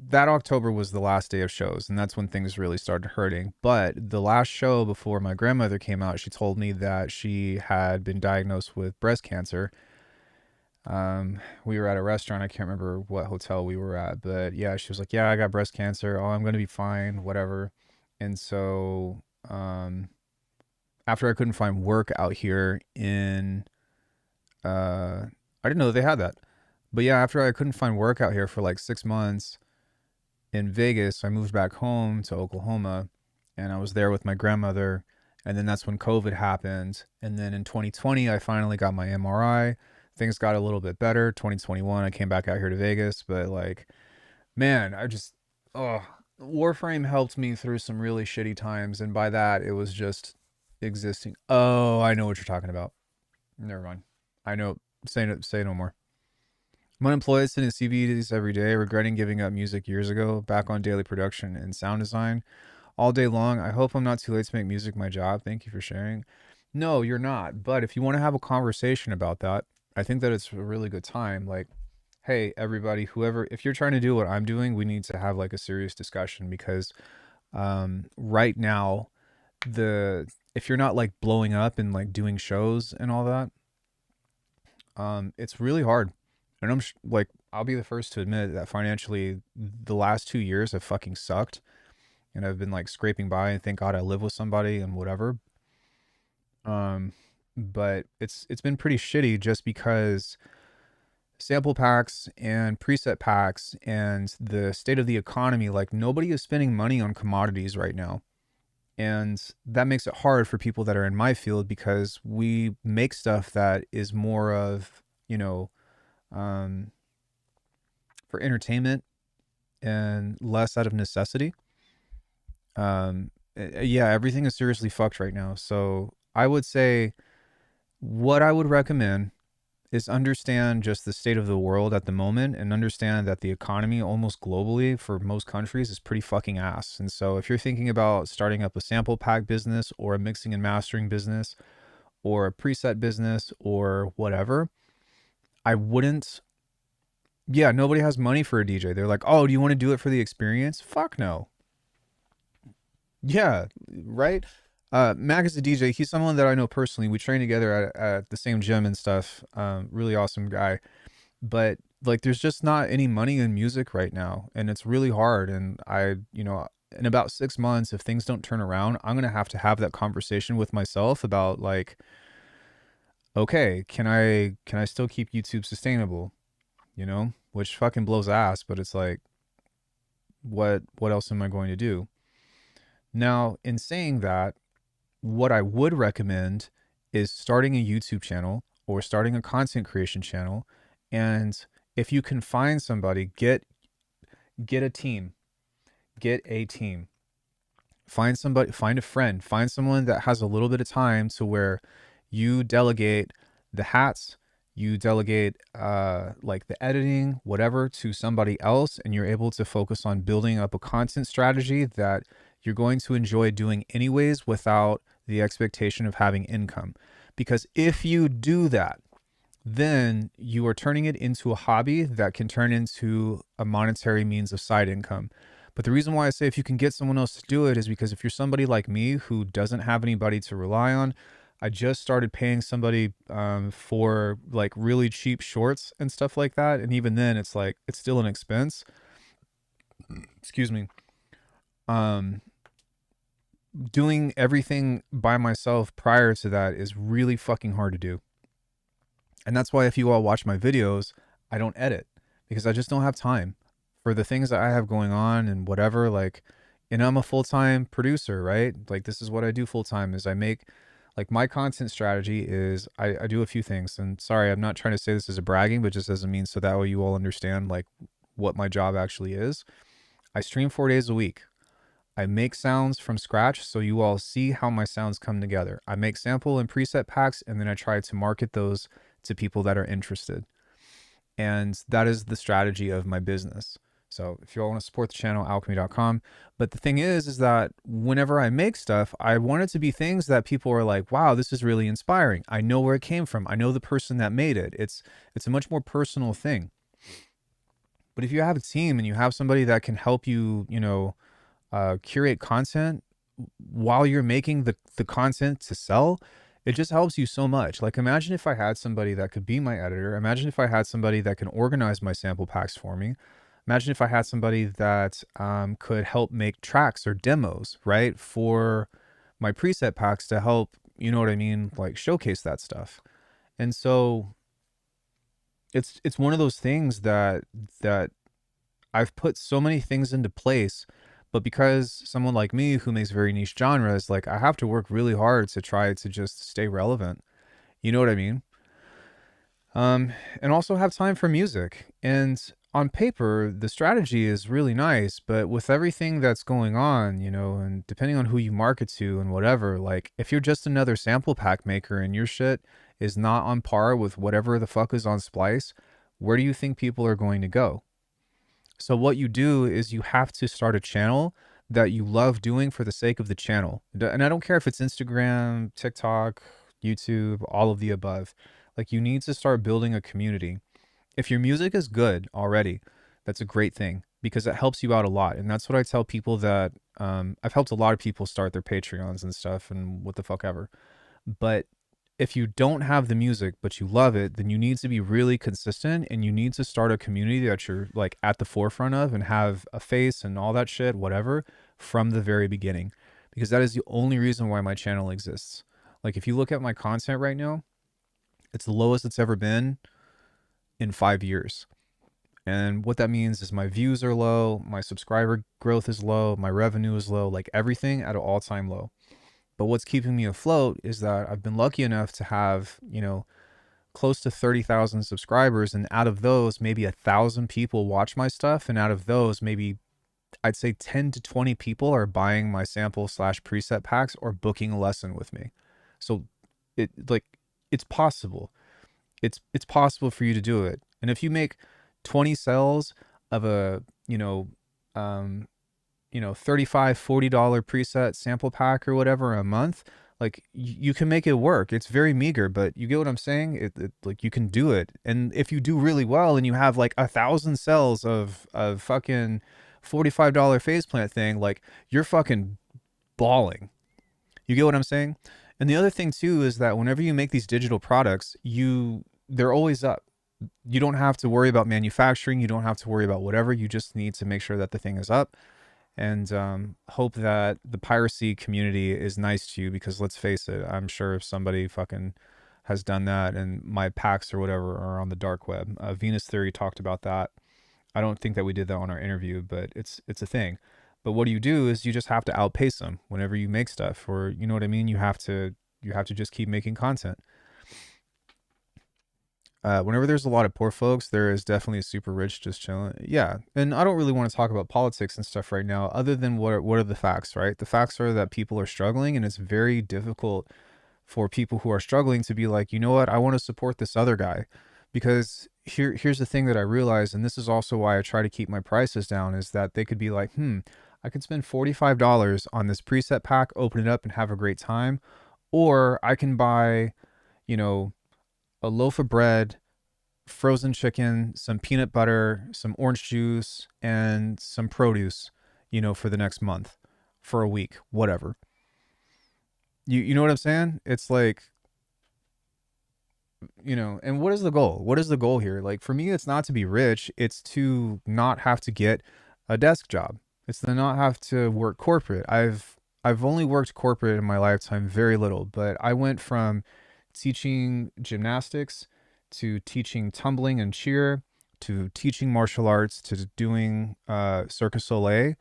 that October was the last day of shows, and that's when things really started hurting. But the last show before my grandmother came out, she told me that she had been diagnosed with breast cancer. We were at a restaurant. I can't remember what hotel we were at, but yeah, she was like, "Yeah, I got breast cancer. Oh, I'm gonna be fine, whatever." And so, after I couldn't find work out here in, I didn't know they had that. But yeah, after I couldn't find work out here for like 6 months in Vegas, I moved back home to Oklahoma and I was there with my grandmother. And then that's when COVID happened. And then in 2020, I finally got my MRI. Things got a little bit better. 2021, I came back out here to Vegas. But like, man, oh, Warframe helped me through some really shitty times. And by that, it was just existing. Oh, I know what you're talking about. Never mind. I know. Say no more. I'm unemployed, sending CVs every day, regretting giving up music years ago, back on daily production and sound design all day long. I hope I'm not too late to make music my job. Thank you for sharing. No, you're not. But if you want to have a conversation about that, I think that it's a really good time. Like, hey, everybody, whoever, if you're trying to do what I'm doing, we need to have like a serious discussion because right now, if you're not like blowing up and like doing shows and all that, it's really hard. And like, I'll be the first to admit that financially, the last 2 years have fucking sucked. And I've been like scraping by and thank God I live with somebody and whatever. But it's been pretty shitty just because sample packs and preset packs and the state of the economy, like nobody is spending money on commodities right now. And that makes it hard for people that are in my field because we make stuff that is more of, um, for entertainment and less out of necessity. Yeah, everything is seriously fucked right now. So I would say what I would recommend is understand just the state of the world at the moment and understand that the economy almost globally for most countries is pretty fucking ass. And so if you're thinking about starting up a sample pack business or a mixing and mastering business or a preset business or whatever, I wouldn't. Yeah, nobody has money for a DJ. They're like, oh, do you want to do it for the experience? Fuck no. Yeah, right. Mac is a DJ. He's someone that I know personally. We train together at the same gym and stuff. Really awesome guy. But like, there's just not any money in music right now, and it's really hard. And in about 6 months, if things don't turn around, I'm gonna have to have that conversation with myself about like, okay, can I still keep YouTube sustainable? Which fucking blows ass, but it's like, what else am I going to do? Now, in saying that, what I would recommend is starting a YouTube channel or starting a content creation channel. And if you can find somebody, get a team, get a team. Find somebody, find a friend, find someone that has a little bit of time to where you delegate the hats, you delegate like the editing, whatever, to somebody else, and you're able to focus on building up a content strategy that you're going to enjoy doing anyways without the expectation of having income. Because if you do that, then you are turning it into a hobby that can turn into a monetary means of side income. But the reason why I say if you can get someone else to do it is because if you're somebody like me who doesn't have anybody to rely on, I just started paying somebody for like really cheap shorts and stuff like that. And even then, it's like, it's still an expense. Excuse me. Um, Doing everything by myself prior to that is really fucking hard to do. And that's why if you all watch my videos, I don't edit because I just don't have time for the things that I have going on and whatever. Like, and I'm a full-time producer, right? Like, this is what I do full-time is I make, like, my content strategy is I do a few things. And sorry, I'm not trying to say this as a bragging, but just as a means so that way you all understand like what my job actually is. I stream 4 days a week. I make sounds from scratch so you all see how my sounds come together. I make sample and preset packs and then I try to market those to people that are interested. And that is the strategy of my business. So if you all want to support the channel, alckemy.com. But the thing is that whenever I make stuff, I want it to be things that people are like, wow, this is really inspiring. I know where it came from. I know the person that made it. It's a much more personal thing. But if you have a team and you have somebody that can help you, curate content while you're making the content to sell, it just helps you so much. Like, imagine if I had somebody that could be my editor. Imagine if I had somebody that can organize my sample packs for me. Imagine if I had somebody that could help make tracks or demos, right, for my preset packs to help, you know what I mean, like showcase that stuff. And so it's one of those things that I've put so many things into place, but because someone like me who makes very niche genres, like I have to work really hard to try to just stay relevant. You know what I mean? And also have time for music. And on paper, the strategy is really nice, but with everything that's going on, and depending on who you market to and whatever, like if you're just another sample pack maker and your shit is not on par with whatever the fuck is on Splice, where do you think people are going to go? So what you do is you have to start a channel that you love doing for the sake of the channel. And I don't care if it's Instagram, TikTok, YouTube, all of the above. Like, you need to start building a community. If your music is good already, that's a great thing because it helps you out a lot. And that's what I tell people that I've helped a lot of people start their Patreons and stuff and what the fuck ever. But if you don't have the music but you love it, then you need to be really consistent and you need to start a community that you're like at the forefront of and have a face and all that shit, whatever, from the very beginning. Because that is the only reason why my channel exists. Like, if you look at my content right now, it's the lowest it's ever been in 5 years. And what that means is my views are low, my subscriber growth is low, my revenue is low, like everything at an all-time low. But what's keeping me afloat is that I've been lucky enough to have, close to 30,000 subscribers. And out of those, maybe 1,000 people watch my stuff. And out of those, maybe I'd say 10 to 20 people are buying my sample slash preset packs or booking a lesson with me. So it like it's possible. It's possible for you to do it. And if you make 20 sales of a, um, $35, $40 preset sample pack or whatever a month, like you can make it work. It's very meager, but you get what I'm saying? Like you can do it. And if you do really well and you have like 1,000 sales of fucking $45 phase plant thing, like you're fucking balling. You get what I'm saying? And the other thing too is that whenever you make these digital products, they're always up. You don't have to worry about manufacturing. You don't have to worry about whatever. You just need to make sure that the thing is up, and hope that the piracy community is nice to you, because let's face it, I'm sure if somebody fucking has done that and my packs or whatever are on the dark web. Venus Theory talked about that. I don't think that we did that on our interview, but it's a thing. But what you do is you just have to outpace them whenever you make stuff, or you know what I mean. You have to just keep making content. Whenever there's a lot of poor folks, there is definitely a super rich just chilling. Yeah, and I don't really want to talk about politics and stuff right now, other than what are the facts, right? The facts are that people are struggling, and it's very difficult for people who are struggling to be like, you know what, I want to support this other guy, because here's the thing that I realize, and this is also why I try to keep my prices down, is that they could be like, I could spend $45 on this preset pack, open it up, and have a great time, or I can buy, you know, a loaf of bread, frozen chicken, some peanut butter, some orange juice, and some produce, for the next month, for a week, whatever. You know what I'm saying? It's like, and what is the goal? What is the goal here? Like for me, it's not to be rich, it's to not have to get a desk job. It's to not have to work corporate. I've only worked corporate in my lifetime very little, but I went from teaching gymnastics to teaching tumbling and cheer to teaching martial arts to doing Cirque du Soleil,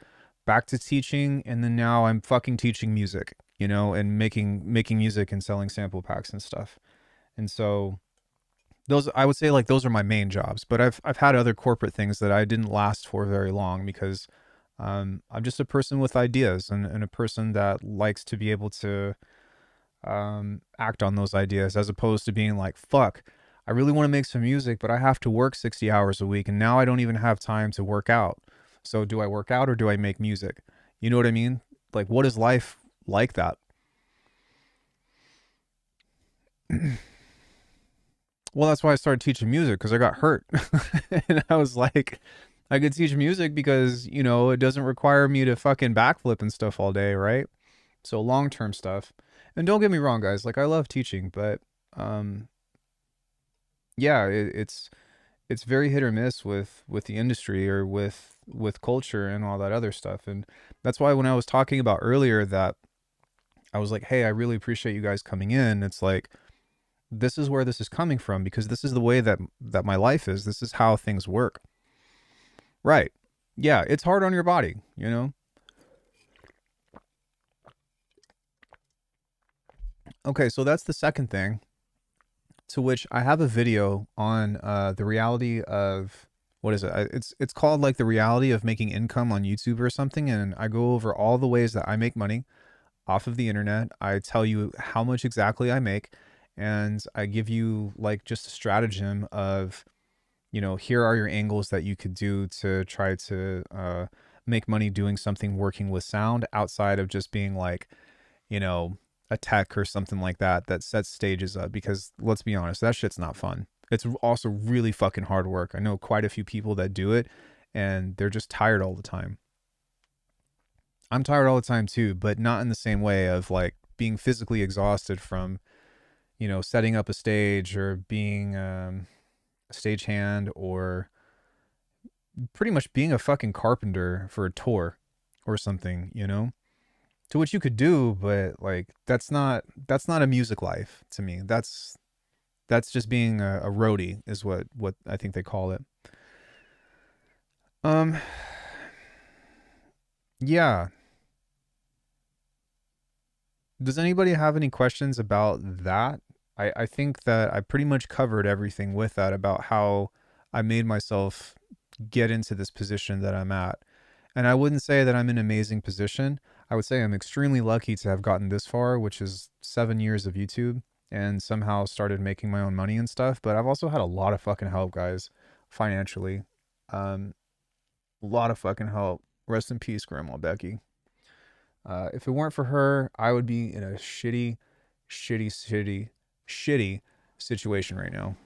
back to teaching, and then now I'm fucking teaching music, and making music and selling sample packs and stuff. And so those, I would say, like, those are my main jobs, but I've had other corporate things that I didn't last for very long, because I'm just a person with ideas, and a person that likes to be able to act on those ideas, as opposed to being like, fuck, I really want to make some music, but I have to work 60 hours a week, and now I don't even have time to work out. So do I work out or do I make music? You know what I mean? Like, what is life like that? Well, that's why I started teaching music, because I got hurt. And I was like, I could teach music because, it doesn't require me to fucking backflip and stuff all day, right? So long-term stuff. And don't get me wrong, guys, like I love teaching, but um yeah, it's very hit or miss with the industry, or with culture and all that other stuff. And that's why when I was talking about earlier that I was like, hey, I really appreciate you guys coming in, it's like, this is where this is coming from, because this is the way that my life is. This is how things work. Right. Yeah, it's hard on your body. Okay, so that's the second thing, to which I have a video on the reality of, what is it? It's called like the reality of making income on YouTube or something, and I go over all the ways that I make money off of the internet. I tell you how much exactly I make, and I give you like just a stratagem of, here are your angles that you could do to try to make money doing something working with sound, outside of just being like, you know, a tech or something like that sets stages up. Because let's be honest, that shit's not fun. It's also really fucking hard work. I know quite a few people that do it, and they're just tired all the time. I'm tired all the time too, but not in the same way of like being physically exhausted from, setting up a stage, or being a stagehand, or pretty much being a fucking carpenter for a tour or something. To which you could do, but like that's not a music life to me. That's just being a roadie is what I think they call it. Um, yeah. Does anybody have any questions about that? I think that I pretty much covered everything with that about how I made myself get into this position that I'm at. And I wouldn't say that I'm in an amazing position. I would say I'm extremely lucky to have gotten this far, which is 7 years of YouTube and somehow started making my own money and stuff. But I've also had a lot of fucking help, guys, financially. Um, a lot of fucking help. Rest in peace, Grandma Becky. If it weren't for her, I would be in a shitty situation right now.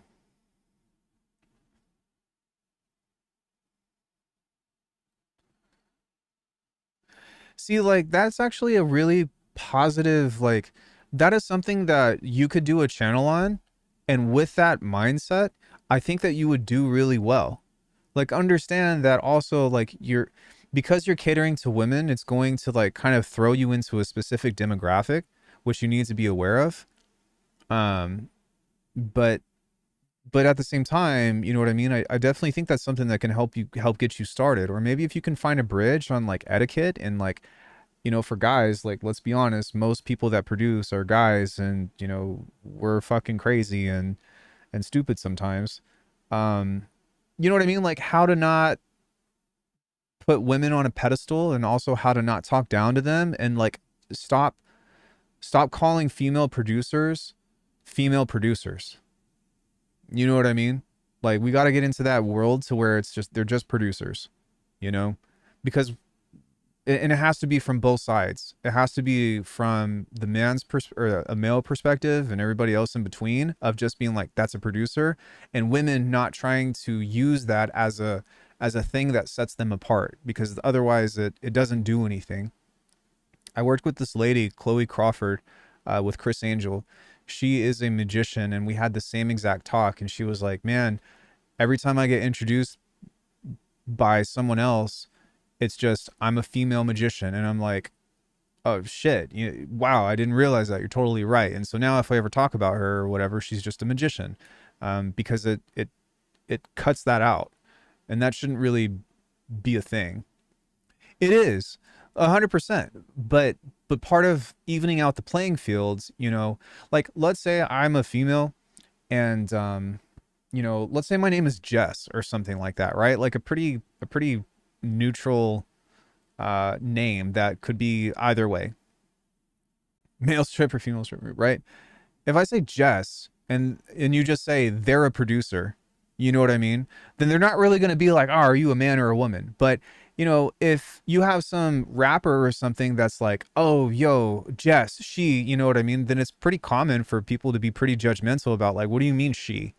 See, like, that's actually a really positive, like, that is something that you could do a channel on. And with that mindset, I think that you would do really well. Like, understand that also, like, because you're catering to women, it's going to, like, kind of throw you into a specific demographic, which you need to be aware of. Um, but at the same time, you know what I mean? I definitely think that's something that can help get you started. Or maybe if you can find a bridge on like etiquette and like, for guys, like, let's be honest, most people that produce are guys, and we're fucking crazy and stupid sometimes. Um, you know what I mean? Like how to not put women on a pedestal, and also how to not talk down to them, and like stop calling female producers. You know what I mean? Like we got to get into that world to where it's just they're just producers, you know? Because and it has to be from both sides. It has to be from the or a male perspective and everybody else in between, of just being like that's a producer, and women not trying to use that as a thing that sets them apart, because otherwise it doesn't do anything. I worked with this lady, Chloe Crawford, with Chris Angel. She is a magician, and we had the same exact talk. And she was like, "Man, every time I get introduced by someone else, it's just I'm a female magician," and I'm like, "Oh shit! Wow, I didn't realize that. You're totally right." And so now, if I ever talk about her or whatever, she's just a magician, because it cuts that out, and that shouldn't really be a thing. It is 100%, but part of evening out the playing fields, like let's say I'm a female, and let's say my name is Jess or something like that, right? Like a pretty neutral name that could be either way, male stripper, female stripper, right? If I say Jess and you just say they're a producer, you know what I mean? Then they're not really going to be like, "Oh, are you a man or a woman?" But if you have some rapper or something that's like, "Oh, yo, Jess, she," you know what I mean? Then it's pretty common for people to be pretty judgmental about like, "What do you mean she?"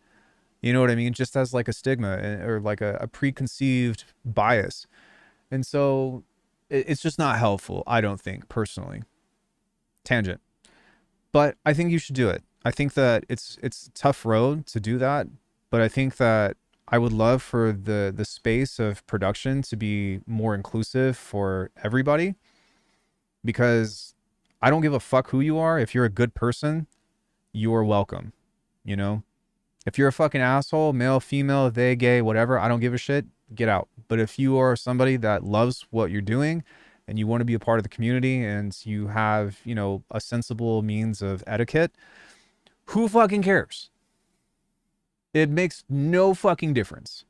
You know what I mean? Just as like a stigma, or like a preconceived bias. And so it's just not helpful, I don't think, personally. Tangent. But I think you should do it. I think that it's a tough road to do that, but I think that I would love for the space of production to be more inclusive for everybody, because I don't give a fuck who you are. If you're a good person, you're welcome. You know, if you're a fucking asshole, male, female, they, gay, whatever, I don't give a shit. Get out. But if you are somebody that loves what you're doing and you want to be a part of the community, and you have, a sensible means of etiquette, who fucking cares? It makes no fucking difference.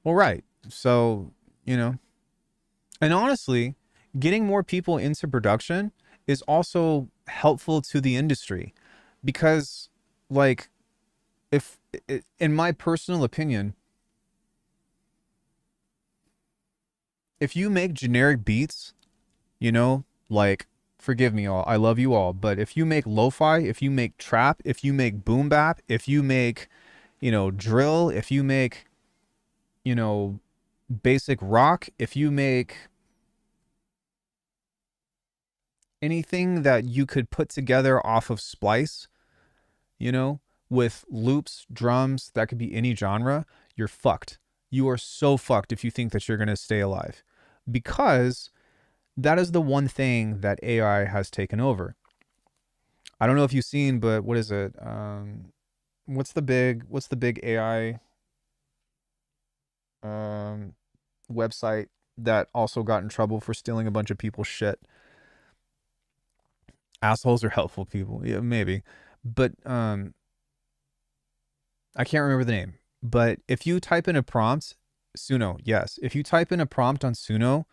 Well, right. So, you know, and honestly, getting more people into production is also helpful to the industry, because, like, if, in my personal opinion, if you make generic beats, like, forgive me all, I love you all, but if you make lo-fi, if you make trap, if you make boom bap, if you make, drill, if you make, you know, basic rock, if you make anything that you could put together off of splice, you know, with loops, drums, that could be any genre, you're fucked. You are so fucked if you think that you're going to stay alive. Because That is the one thing that AI has taken over. I don't know if you've seen, but what is it? What's the big AI um, website that also got in trouble for stealing a bunch of people's shit? Assholes are helpful people. Yeah, maybe. But I can't remember the name. But if you type in a prompt, Suno, yes. If you type in a prompt on Suno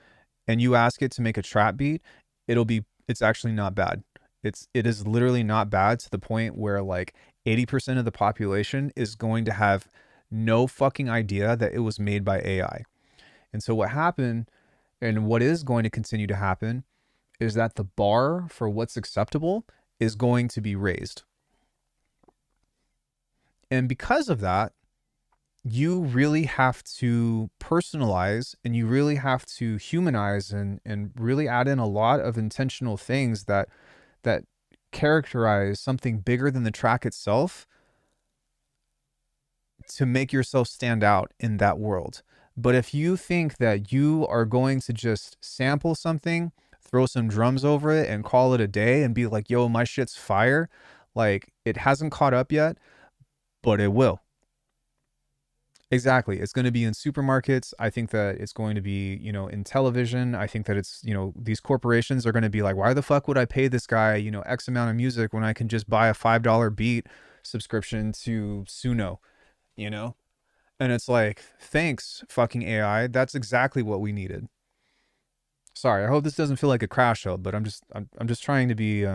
and you ask it to make a trap beat, it's actually not bad. It is literally not bad to the point where like 80% of the population is going to have no fucking idea that it was made by AI. And so what happened and what is going to continue to happen is that the bar for what's acceptable is going to be raised. And because of that, you really have to personalize and you really have to humanize and really add in a lot of intentional things that characterize something bigger than the track itself to make yourself stand out in that world. But if you think that you are going to just sample something, throw some drums over it and call it a day and be like, yo, my shit's fire, like it hasn't caught up yet, but it will. Exactly. It's going to be in supermarkets. I think that it's going to be, in television. I think that it's, these corporations are going to be like, why the fuck would I pay this guy, X amount of music when I can just buy a $5 beat subscription to Suno, you know? And it's like, thanks, fucking AI. That's exactly what we needed. Sorry, I hope this doesn't feel like a crash show, but I'm just trying to be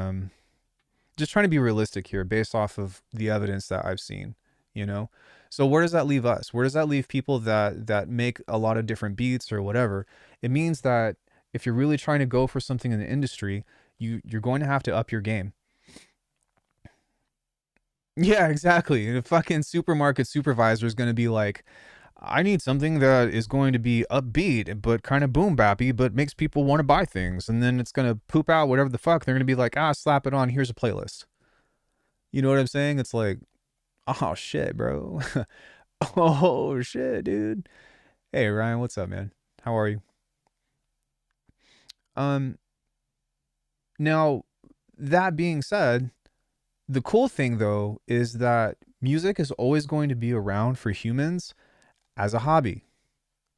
realistic here based off of the evidence that I've seen, you know? So where does that leave us? Where does that leave people that make a lot of different beats or whatever? It means that if you're really trying to go for something in the industry, you're going to have to up your game. Yeah, exactly. The fucking supermarket supervisor is going to be like, I need something that is going to be upbeat but kind of boom bappy but makes people want to buy things, and then it's going to poop out whatever the fuck. They're going to be like, slap it on, here's a playlist. You know what I'm saying? It's like, oh shit, bro. Oh shit, dude. Hey Ryan, what's up, man? How are you? Um Now, that being said, the cool thing though is that music is always going to be around for humans as a hobby.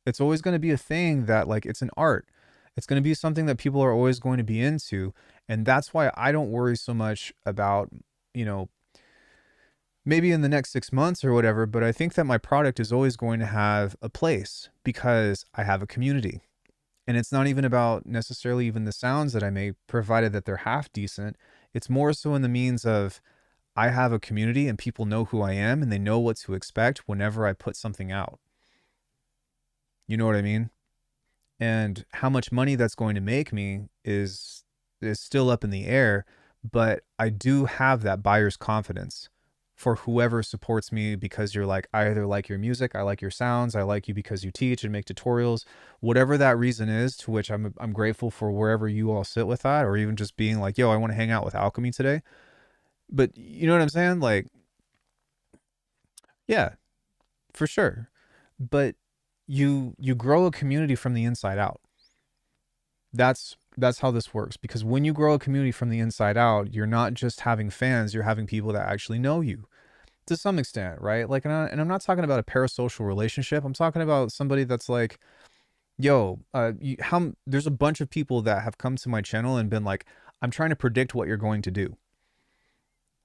It's always going to be a thing that, like, it's an art. It's going to be something that people are always going to be into, and that's why I don't worry so much about, you know, maybe in the next 6 months or whatever, but I think that my product is always going to have a place because I have a community. And it's not even about necessarily even the sounds that I make, provided that they're half decent. It's more so in the means of I have a community and people know who I am and they know what to expect whenever I put something out. You know what I mean? And how much money that's going to make me is still up in the air, but I do have that buyer's confidence for whoever supports me because you're like, I either like your music, I like your sounds, I like you because you teach and make tutorials, whatever that reason is, to which I'm grateful for wherever you all sit with that, or even just being like, yo, I want to hang out with Alchemy today. But you know what I'm saying? Like, yeah, for sure. But you grow a community from the inside out. That's how this works, because when you grow a community from the inside out, you're not just having fans, you're having people that actually know you to some extent, right? Like, and I'm not talking about a parasocial relationship. I'm talking about somebody that's like, yo, there's a bunch of people that have come to my channel and been like, I'm trying to predict what you're going to do.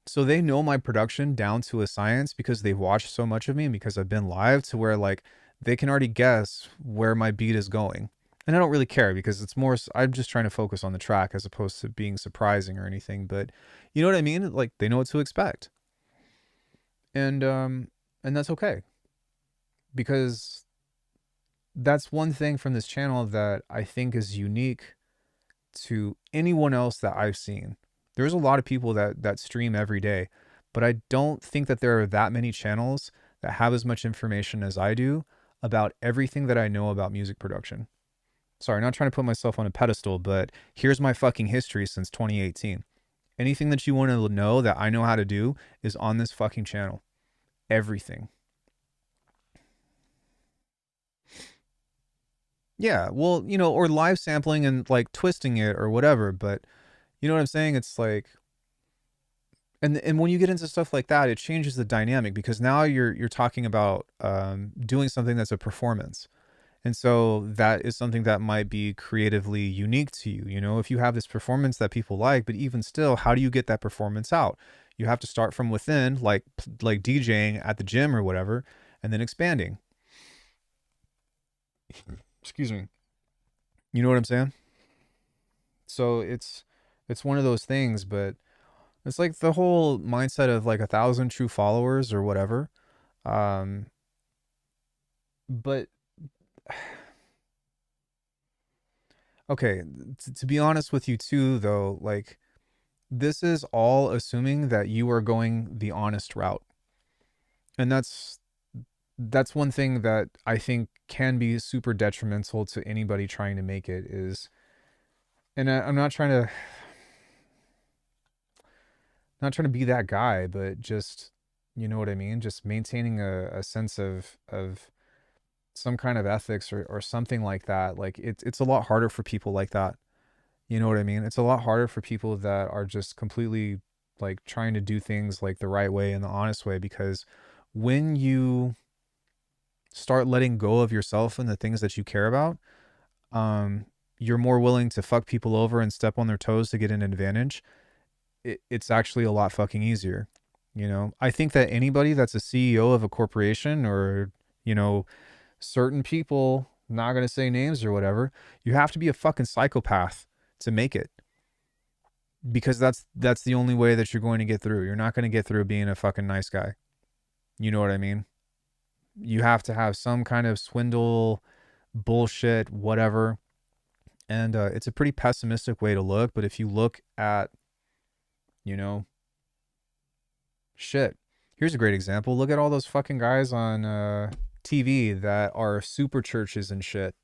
So they know my production down to a science because they've watched so much of me and because I've been live, to where like they can already guess where my beat is going. And I don't really care because it's more, I'm just trying to focus on the track as opposed to being surprising or anything. But you know what I mean? Like, they know what to expect. And that's okay, because that's one thing from this channel that I think is unique to anyone else that I've seen. There's a lot of people that stream every day, but I don't think that there are that many channels that have as much information as I do about everything that I know about music production. Sorry, not trying to put myself on a pedestal, but here's my fucking history since 2018. Anything that you want to know that I know how to do is on this fucking channel. Everything. Yeah, well, or live sampling and like twisting it or whatever, but you know what I'm saying? It's like, and when you get into stuff like that, it changes the dynamic because now you're talking about doing something that's a performance. And so that is something that might be creatively unique to you. If you have this performance that people like, but even still, how do you get that performance out? You have to start from within, like DJing at the gym or whatever, and then expanding. Excuse me. You know what I'm saying? So it's one of those things, but it's like the whole mindset of like 1,000 true followers or whatever. Um, but okay, to be honest with you too, though, like this is all assuming that you are going the honest route. And that's one thing that I think can be super detrimental to anybody trying to make it is, and I'm not trying to be that guy, but just, you know what I mean? Just maintaining a sense of some kind of ethics or something like that. Like it's a lot harder for people like that. You know what I mean? It's a lot harder for people that are just completely like trying to do things like the right way and the honest way, because when you start letting go of yourself and the things that you care about, um, you're more willing to fuck people over and step on their toes to get an advantage. It's actually a lot fucking easier. I think that anybody that's a CEO of a corporation or, you know, certain people, not going to say names or whatever, you have to be a fucking psychopath to make it, because that's the only way that you're going to get through. You're not going to get through being a fucking nice guy. You know what I mean? You have to have some kind of swindle, bullshit, whatever. And it's a pretty pessimistic way to look. But if you look at, you know, shit, here's a great example. Look at all those fucking guys on TV that are super churches and shit.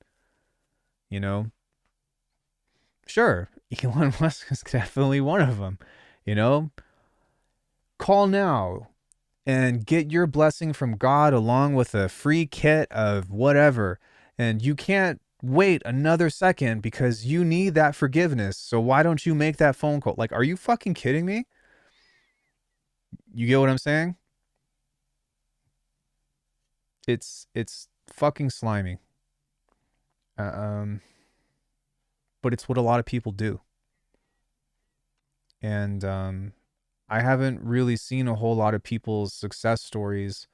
You know, sure, Elon Musk is definitely one of them. You know, call now and get your blessing from God along with a free kit of whatever. And you can't wait another second because you need that forgiveness. So why don't you make that phone call? Like, are you fucking kidding me? You get what I'm saying? It's fucking slimy. Uh, um, but it's what a lot of people do. And I haven't really seen a whole lot of people's success stories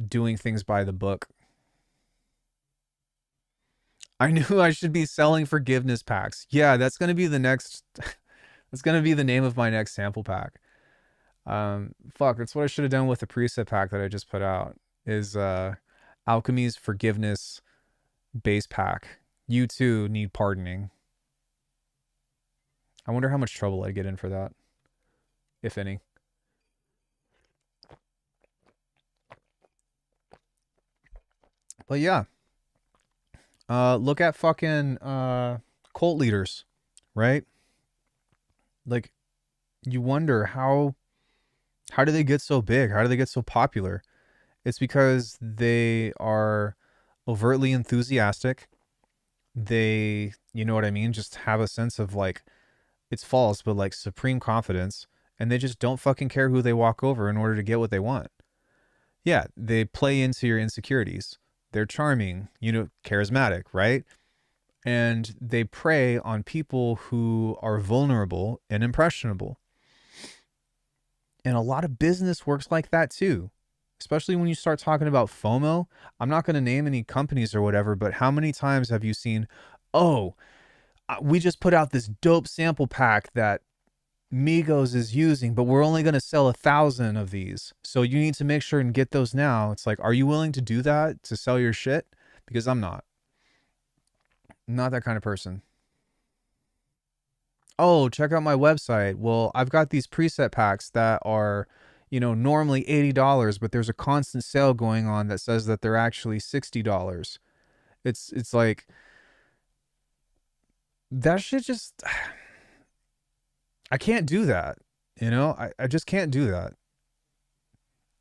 doing things by the book. I knew I should be selling forgiveness packs. Yeah, that's going to be the next that's going to be the name of my next sample pack. Fuck, that's what I should have done with the preset pack that I just put out. Is Alchemy's forgiveness base pack. You too need pardoning. I wonder how much trouble I'd get in for that, if any. But yeah, look at fucking cult leaders, right? Like, you wonder how do they get so big? How do they get so popular? It's because they are overtly enthusiastic. They, you know what I mean, just have a sense of like, it's false, but like supreme confidence, and they just don't fucking care who they walk over in order to get what they want. Yeah, they play into your insecurities. They're charming, charismatic, right? And they prey on people who are vulnerable and impressionable. And a lot of business works like that too, especially when you start talking about FOMO. I'm not going to name any companies or whatever, but how many times have you seen, oh, we just put out this dope sample pack that Migos is using, but we're only going to sell 1,000 of these. So you need to make sure and get those now. It's like, are you willing to do that to sell your shit? Because I'm not. I'm not that kind of person. Oh, check out my website. Well, I've got these preset packs that are, normally $80, but there's a constant sale going on that says that they're actually $60. It's like that shit just I can't do that. I just can't do that.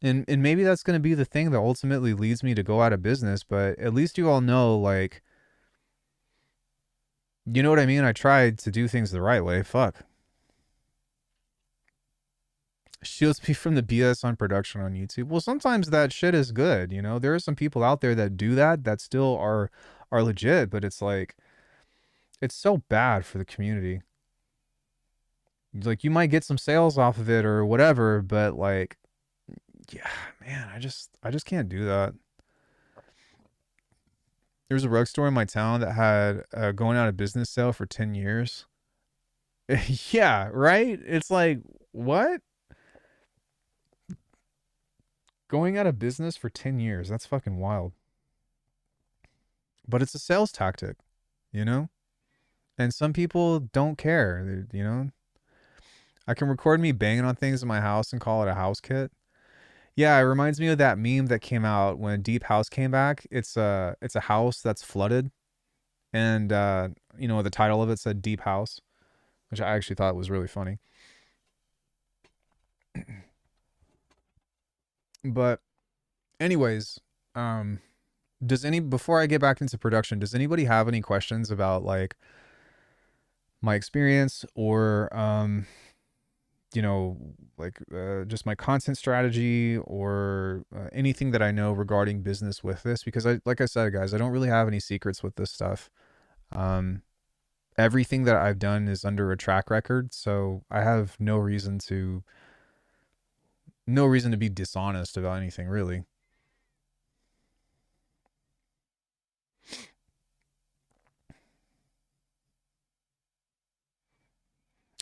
And maybe that's going to be the thing that ultimately leads me to go out of business, but at least you all know, like, You know what I mean? I tried to do things the right way. Fuck. Shields me from the BS on production on YouTube. Well, sometimes that shit is good, you know? There are some people out there that do that still are legit, but it's like it's so bad for the community. Like you might get some sales off of it or whatever, but like yeah, man, I just can't do that. There's a rug store in my town that had a going out of business sale for 10 years. Yeah, right? It's like, what? Going out of business for 10 years. That's fucking wild. But it's a sales tactic, you know? And some people don't care, you know? I can record me banging on things in my house and call it a house kit. Yeah, it reminds me of that meme that came out when Deep House came back. It's a house that's flooded and you know, the title of it said Deep House, which I actually thought was really funny. But anyways, um does any before I get back into production, does anybody have any questions about like my experience or you know, like just my content strategy or anything that I know regarding business with this? Because like I said, guys, I don't really have any secrets with this stuff. Um, Everything that I've done is under a track record, so I have no reason to be dishonest about anything, really.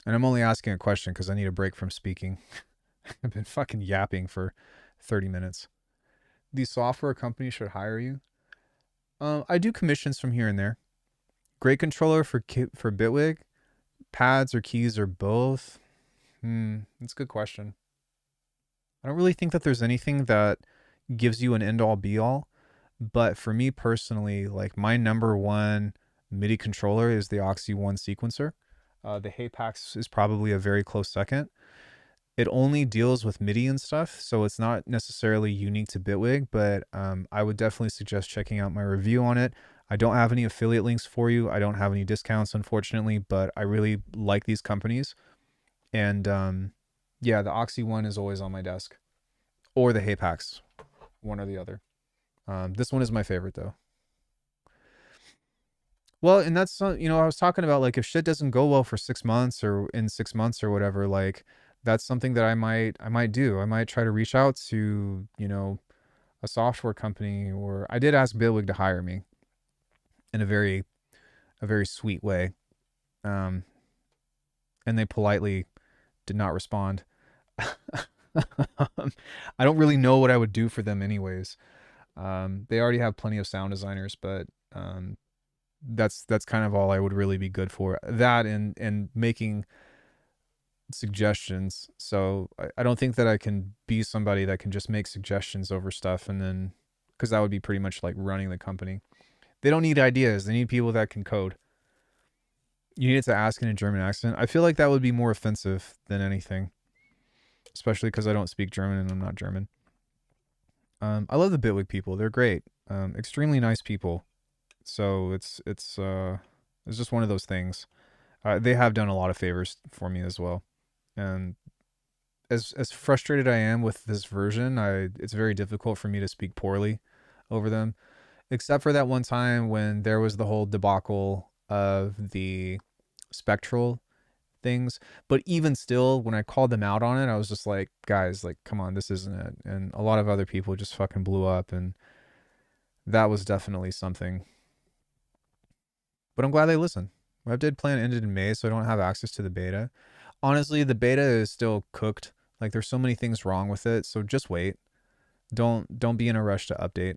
And I'm only asking a question because I need a break from speaking. I've been fucking yapping for 30 minutes. These software companies should hire you. I do commissions from here and there. Great controller for Bitwig, pads or keys or both. That's a good question. I don't really think that there's anything that gives you an end all be all, but for me personally, like my number one MIDI controller is the Oxy One sequencer. The Hapax is probably a very close second. It only deals with MIDI and stuff, so it's not necessarily unique to Bitwig, but I would definitely suggest checking out my review on it. I don't have any affiliate links for you. I don't have any discounts, unfortunately, but I really like these companies. And yeah, the Oxy One is always on my desk, or the Hapax, one or the other. This one is my favorite, though. Well, and that's you know, I was talking about like if shit doesn't go well for 6 months or in 6 months or whatever, like that's something that I might do. I might try to reach out to, you know, a software company, or I did ask Billwig to hire me in a very sweet way. Um, and they politely did not respond. I don't really know what I would do for them anyways. They already have plenty of sound designers, but that's kind of all I would really be good for. That and making suggestions. So I don't think that I can be somebody that can just make suggestions over stuff and then because that would be pretty much like running the company. They don't need ideas. They need people that can code. You need to ask in a German accent. I feel like that would be more offensive than anything, especially because I don't speak German and I'm not German. I love the Bitwig people. They're great. Extremely nice people. So it's just one of those things. They have done a lot of favors for me as well. And as frustrated I am with this version, it's very difficult for me to speak poorly over them, except for that one time when there was the whole debacle of the spectral things. But even still, when I called them out on it, I was just like, guys, like, come on, this isn't it. And a lot of other people just fucking blew up, and that was definitely something. But I'm glad they listened. My updated plan ended in May, so I don't have access to the beta. Honestly, the beta is still cooked. Like there's so many things wrong with it, so just wait. Don't be in a rush to update.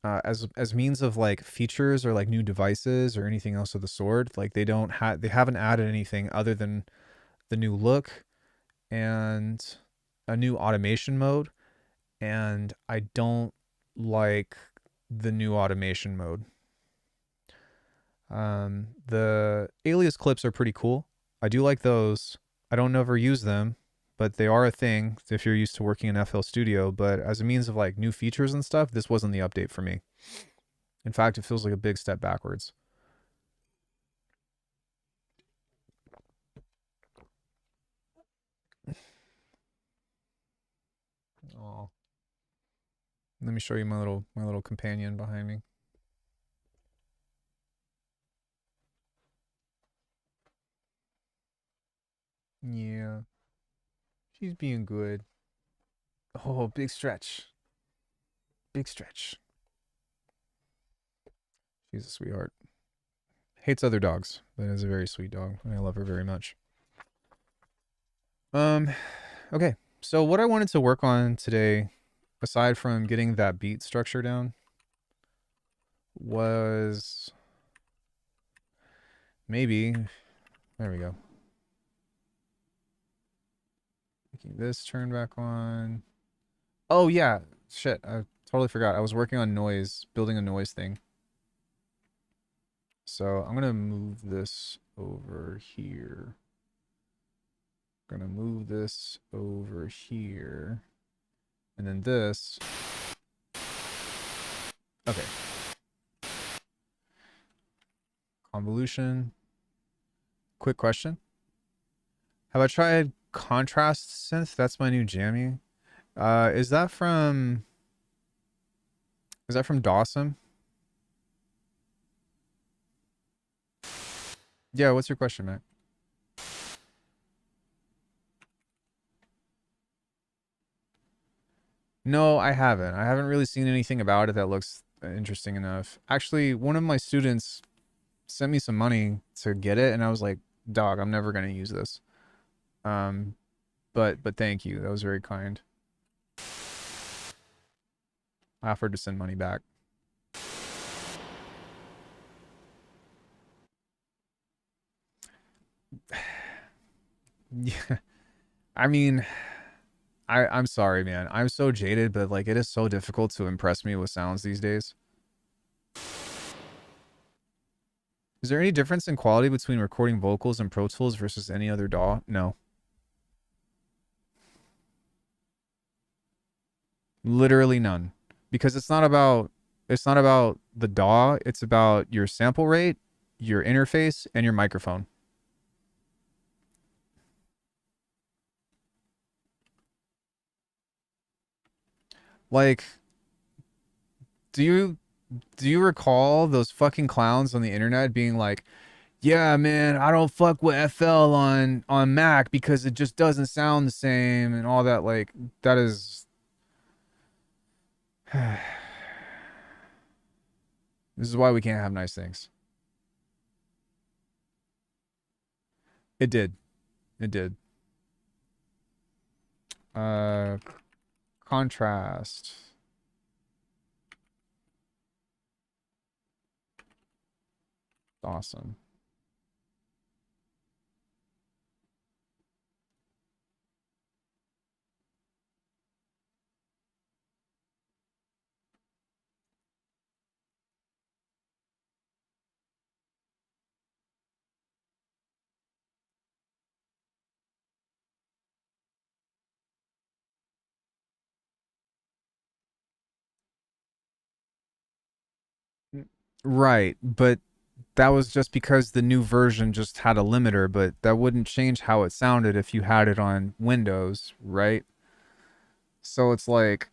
As means of like features or like new devices or anything else of the sort, like they haven't added anything other than the new look and a new automation mode, and I don't like the new automation mode. The alias clips are pretty cool. I do like those. I don't ever use them, but they are a thing if you're used to working in FL Studio. But as a means of like new features and stuff, this wasn't the update for me. In fact, it feels like a big step backwards. Let me show you my little companion behind me. Yeah, she's being good. Oh, big stretch. Big stretch. She's a sweetheart. Hates other dogs, but is a very sweet dog. I love her very much. Um, okay. So what I wanted to work on today, aside from getting that beat structure down, was maybe, there we go. Making this turn back on. Oh yeah, shit, I totally forgot. I was working on noise, building a noise thing. So I'm gonna move this over here. Gonna move this over here. And then this. Okay. Convolution. Quick question. Have I tried contrast synth? That's my new jammy. Is that from Dawson? Yeah, what's your question, Matt? No, I haven't. I haven't really seen anything about it that looks interesting enough. Actually, one of my students sent me some money to get it, and I was like, "Dog, I'm never gonna use this." Um, but thank you. That was very kind. I offered to send money back. Yeah, I mean, I'm sorry, man. I'm so jaded, but like it is so difficult to impress me with sounds these days. Is there any difference in quality between recording vocals in Pro Tools versus any other DAW? No. Literally none. Because it's not about the DAW, it's about your sample rate, your interface, and your microphone. Like, do you recall those fucking clowns on the internet being like, "Yeah, man, I don't fuck with FL on Mac because it just doesn't sound the same," and all that? Like, that is this is why we can't have nice things. It did. It did. Uh Contrast. Awesome. Right, but that was just because the new version just had a limiter, but that wouldn't change how it sounded if you had it on Windows, right? So it's like,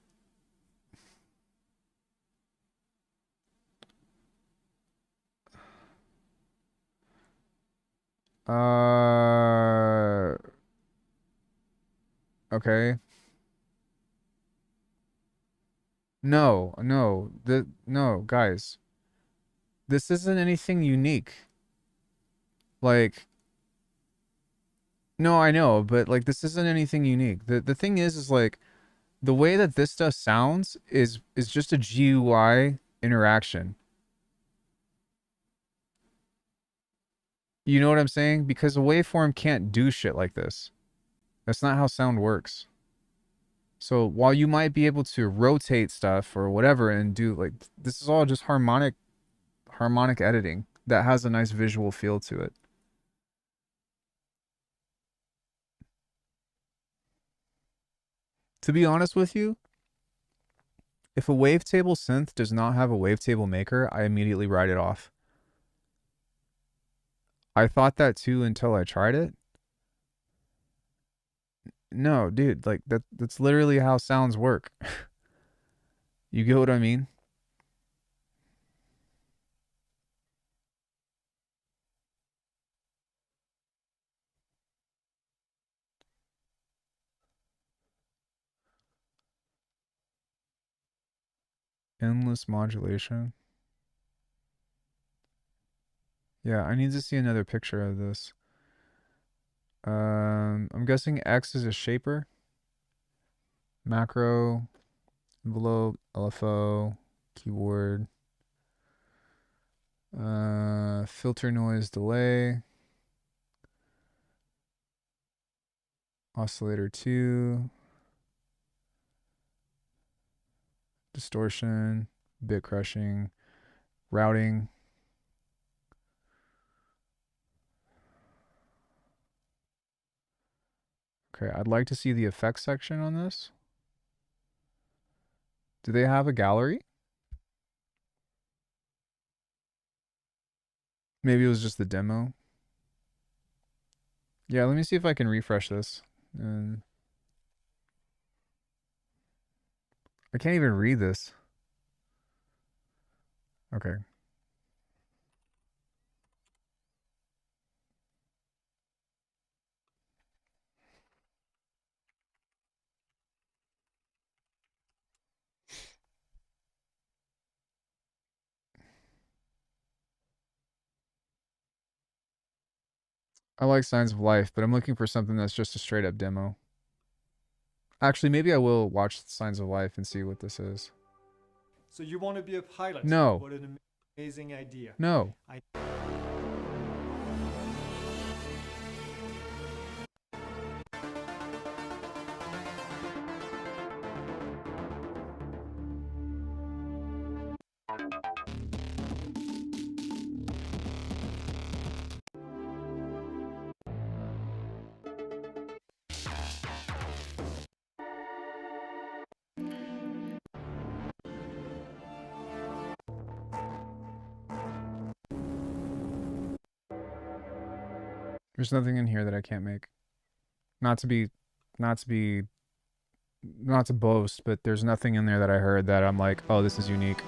uh, okay. No, guys. This isn't anything unique. Like, no, I know, but like this isn't anything unique. The thing is like the way that this stuff sounds is just a GUI interaction. You know what I'm saying? Because a waveform can't do shit like this. That's not how sound works. So while you might be able to rotate stuff or whatever and do like this is all just harmonic editing that has a nice visual feel to it. To be honest with you, if a wavetable synth does not have a wavetable maker, I immediately write it off. I thought that too until I tried it. No, dude, like that's literally how sounds work. You get what I mean? Endless modulation. Yeah, I need to see another picture of this. I'm guessing X is a shaper. Macro, envelope, LFO, keyboard, filter noise delay, oscillator 2, distortion, bit crushing, routing. Okay, I'd like to see the effects section on this. Do they have a gallery? Maybe it was just the demo. Yeah, let me see if I can refresh this. And I can't even read this. Okay. I like Signs of Life, but I'm looking for something that's just a straight up demo. Actually, maybe I will watch Signs of Life and see what this is. So you want to be a pilot? No. What an amazing idea. No. There's nothing in here that I can't make. Not to boast, but there's nothing in there that I heard that I'm like, oh, this is unique.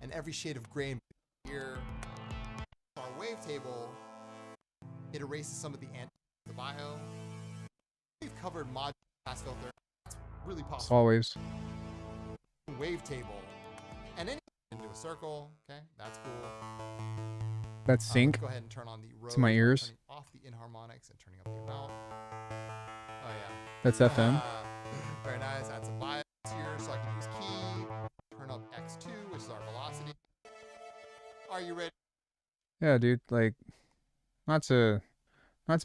And every shade of gray here, our wavetable, it erases some of the bio. We've covered mod pass filter. That's really possible. Saw waves. Wavetable, and then into a circle. Okay, that's cool. That's sync. Let's go ahead and turn on the road to my ears. Turning off the inharmonics and turning up the amount. Oh yeah. That's FM. Very nice. Add some bias here so I can use key. Turn up X2, which is our velocity. Are you ready? Yeah, dude. Like, not to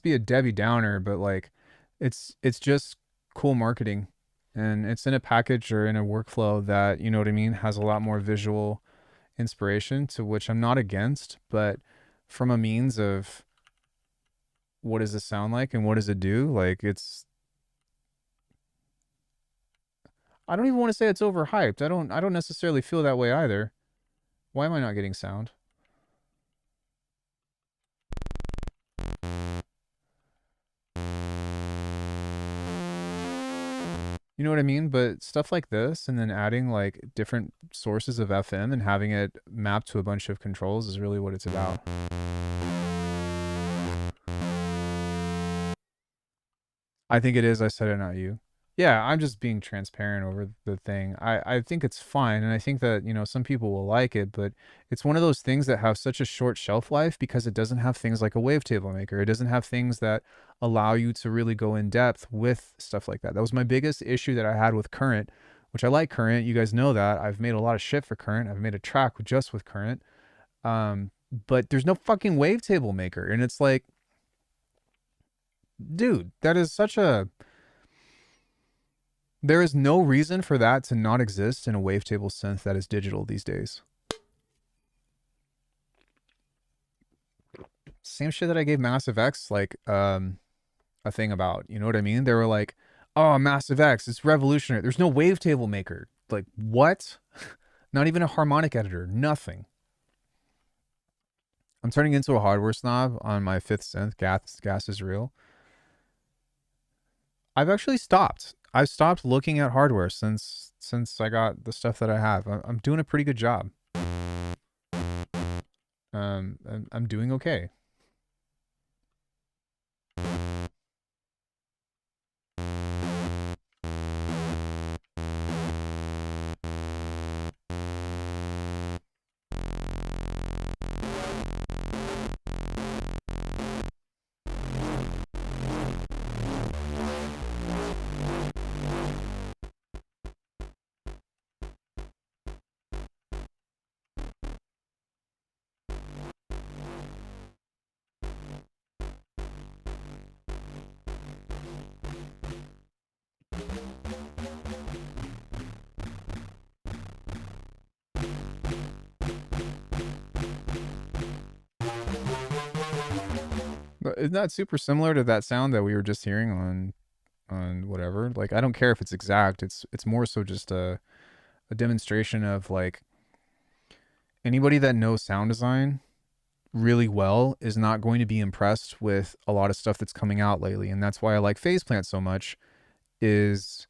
be a Debbie Downer, but like, it's just cool marketing, and it's in a package or in a workflow that, you know what I mean, has a lot more visual inspiration, to which I'm not against, but from a means of what does it sound like and what does it do, like, I don't even want to say it's overhyped. I don't necessarily feel that way either. Why am I not getting sound? You know what I mean? But stuff like this, and then adding like different sources of FM and having it mapped to a bunch of controls, is really what it's about. I think it is. I said it, not you. Yeah, I'm just being transparent over the thing. I think it's fine, and I think that, you know, some people will like it, but it's one of those things that have such a short shelf life because it doesn't have things like a wavetable maker. It doesn't have things that allow you to really go in depth with stuff like that. That was my biggest issue that I had with Current, which I like Current. You guys know that. I've made a lot of shit for Current. I've made a track just with Current. But there's no fucking wavetable maker, and it's like, dude, that is such a... There is no reason for that to not exist in a wavetable synth that is digital these days. Same shit that I gave Massive X like a thing about. You know what I mean? They were like, "Oh, Massive X, it's revolutionary. There's no wavetable maker." Like, what? Not even a harmonic editor. Nothing. I'm turning into a hardware snob on my fifth synth. Gas is real. I've actually stopped. I've stopped looking at hardware since I got the stuff that I have. I'm doing a pretty good job. I'm doing okay. But isn't that super similar to that sound that we were just hearing on whatever? Like, I don't care if it's exact. It's more so just a demonstration of like anybody that knows sound design really well is not going to be impressed with a lot of stuff that's coming out lately. And that's why I like Phase Plant so much is,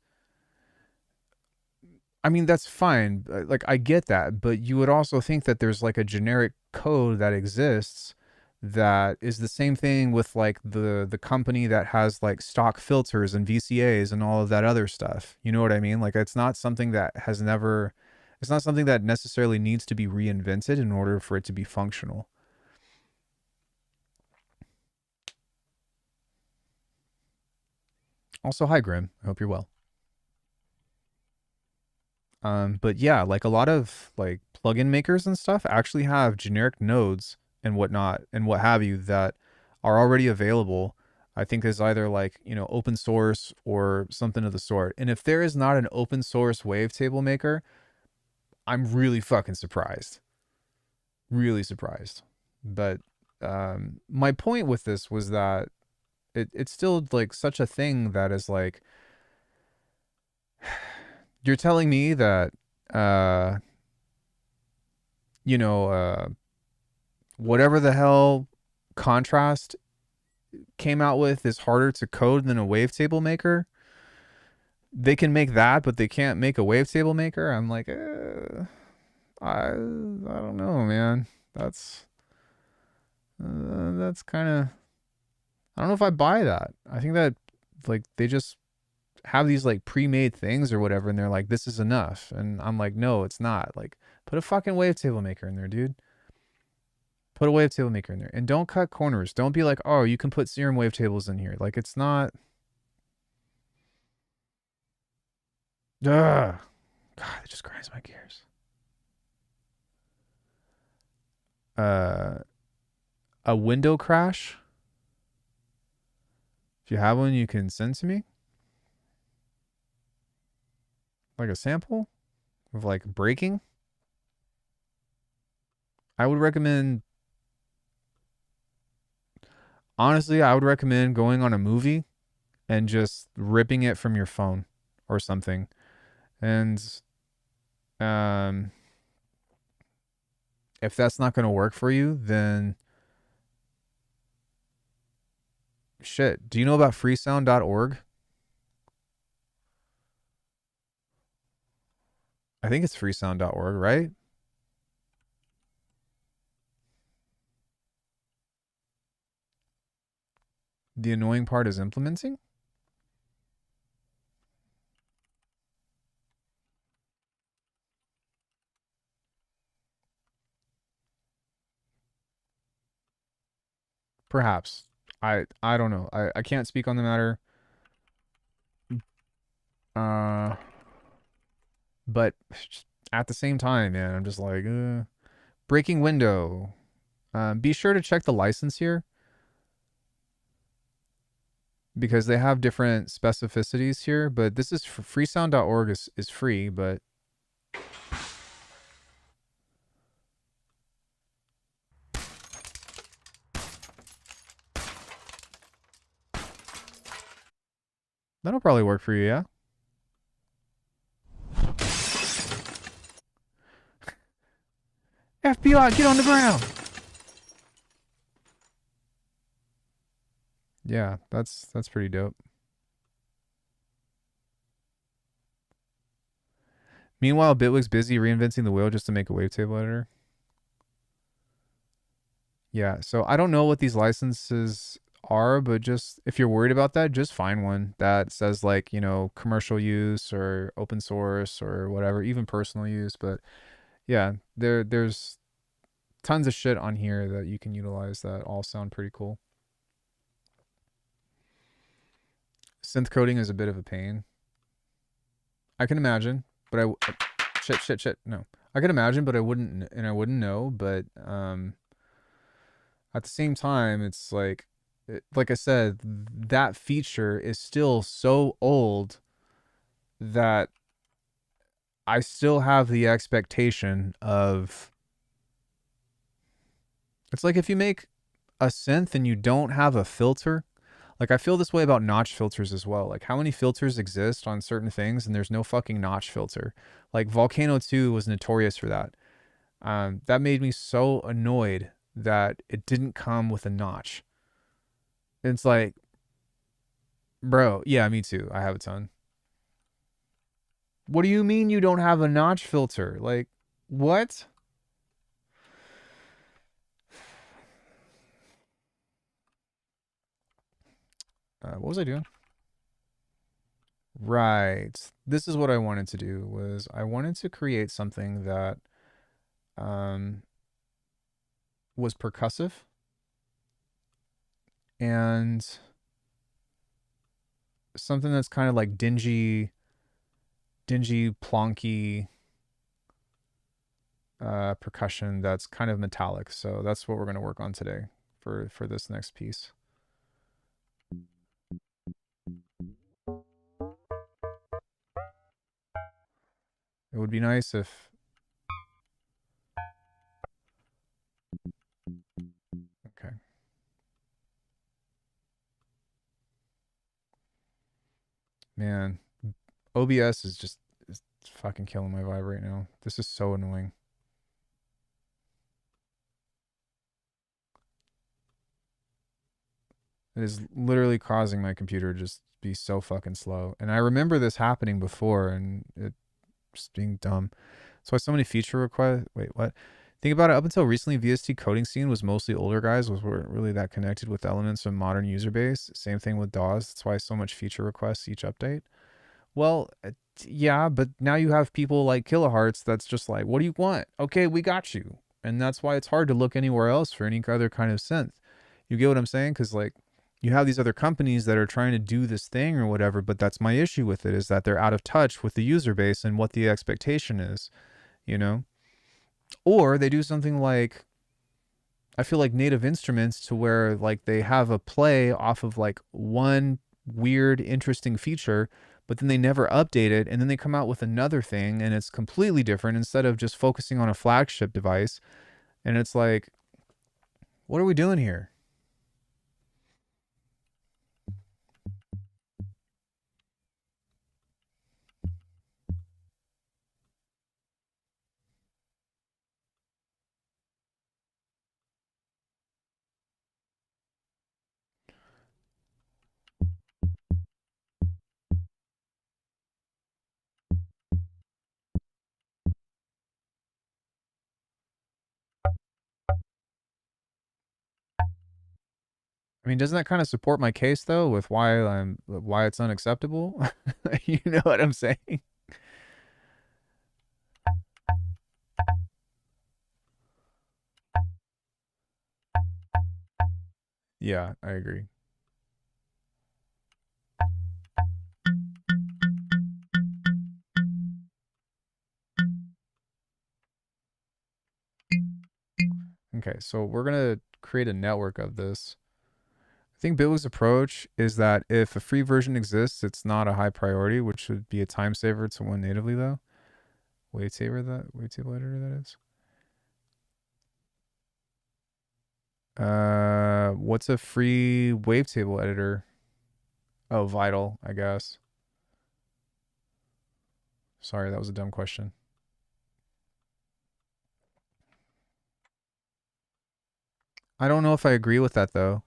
I mean, that's fine. Like, I get that, but you would also think that there's like a generic code that exists that is the same thing with like the company that has like stock filters and VCAs and all of that other stuff. You know what I mean? Like, it's not something that has never, it's not something that necessarily needs to be reinvented in order for it to be functional. Also, hi Grim. I hope you're well. But yeah, like a lot of like plugin makers and stuff actually have generic nodes and whatnot and what have you that are already available. I think is either like, you know, open source or something of the sort. And if there is not an open source wavetable maker, I'm really fucking surprised. Really surprised. But my point with this was that it's still like such a thing that is like, you're telling me that you know, whatever the hell Contrast came out with is harder to code than a wavetable maker. They can make that, but they can't make a wavetable maker. I'm like, I don't know, man. That's kind of, I don't know if I buy that. I think that like they just have these like pre-made things or whatever, and they're like, this is enough. And I'm like, no, it's not. Like, put a fucking wavetable maker in there, dude. Put a wavetable maker in there. And don't cut corners. Don't be like, oh, you can put Serum wavetables in here. Like, it's not. Ugh. God, it just grinds my gears. A window crash. If you have one, you can send to me. Like a sample of like breaking. I would recommend. Honestly, I would recommend going on a movie and just ripping it from your phone or something. And if that's not going to work for you, then shit. Do you know about freesound.org? I think it's freesound.org, right? The annoying part is implementing. Perhaps. I don't know. I can't speak on the matter. But at the same time, man, I'm just like, breaking window. Be sure to check the license here because they have different specificities here. But this is freesound.org is free, but that'll probably work for you, yeah? FBI, get on the ground. Yeah, that's pretty dope. Meanwhile, Bitwig's busy reinventing the wheel just to make a wavetable editor. Yeah, so I don't know what these licenses are, but just if you're worried about that, just find one that says like, you know, commercial use or open source or whatever, even personal use. But yeah, there's tons of shit on here that you can utilize that all sound pretty cool. Synth coding is a bit of a pain. I can imagine, but shit. No, I can imagine, but I wouldn't know. But at the same time, it's like, like I said, that feature is still so old that I still have the expectation of. It's like if you make a synth and you don't have a filter. Like I feel this way about notch filters as well. Like how many filters exist on certain things and there's no fucking notch filter. Like Volcano 2 was notorious for that. That made me so annoyed that it didn't come with a notch. It's like, bro, yeah, me too. I have a ton. What do you mean you don't have a notch filter? Like, what? What was I doing? Right. This is what I wanted to do was I wanted to create something that um, was percussive and something that's kind of like dingy, plonky percussion that's kind of metallic. So that's what we're going to work on today for this next piece. It would be nice if. Okay. Man, OBS is fucking killing my vibe right now. This is so annoying. It is literally causing my computer to just be so fucking slow. And I remember this happening before and it just being dumb. That's why so many feature requests. Wait, what? Think about it. Up until recently, VST coding scene was mostly older guys, weren't really that connected with elements of modern user base. Same thing with DAWs. That's why so much feature requests each update. Well, yeah, but now you have people like Kilohertz that's just like, what do you want? Okay, we got you. And that's why it's hard to look anywhere else for any other kind of synth. You get what I'm saying? Because like you have these other companies that are trying to do this thing or whatever, but that's my issue with it is that they're out of touch with the user base and what the expectation is, you know? Or they do something like I feel like Native Instruments to where like they have a play off of like one weird interesting feature, but then they never update it and then they come out with another thing and it's completely different instead of just focusing on a flagship device. And it's like, what are we doing here? I mean, doesn't that kind of support my case though with why it's unacceptable? You know what I'm saying? Yeah, I agree. Okay, so we're gonna create a network of this. I think Bitwig's approach is that if a free version exists, it's not a high priority, which would be a time saver to one natively though. Wavetable editor that is. What's a free wavetable editor? Oh, Vital, I guess. Sorry, that was a dumb question. I don't know if I agree with that though.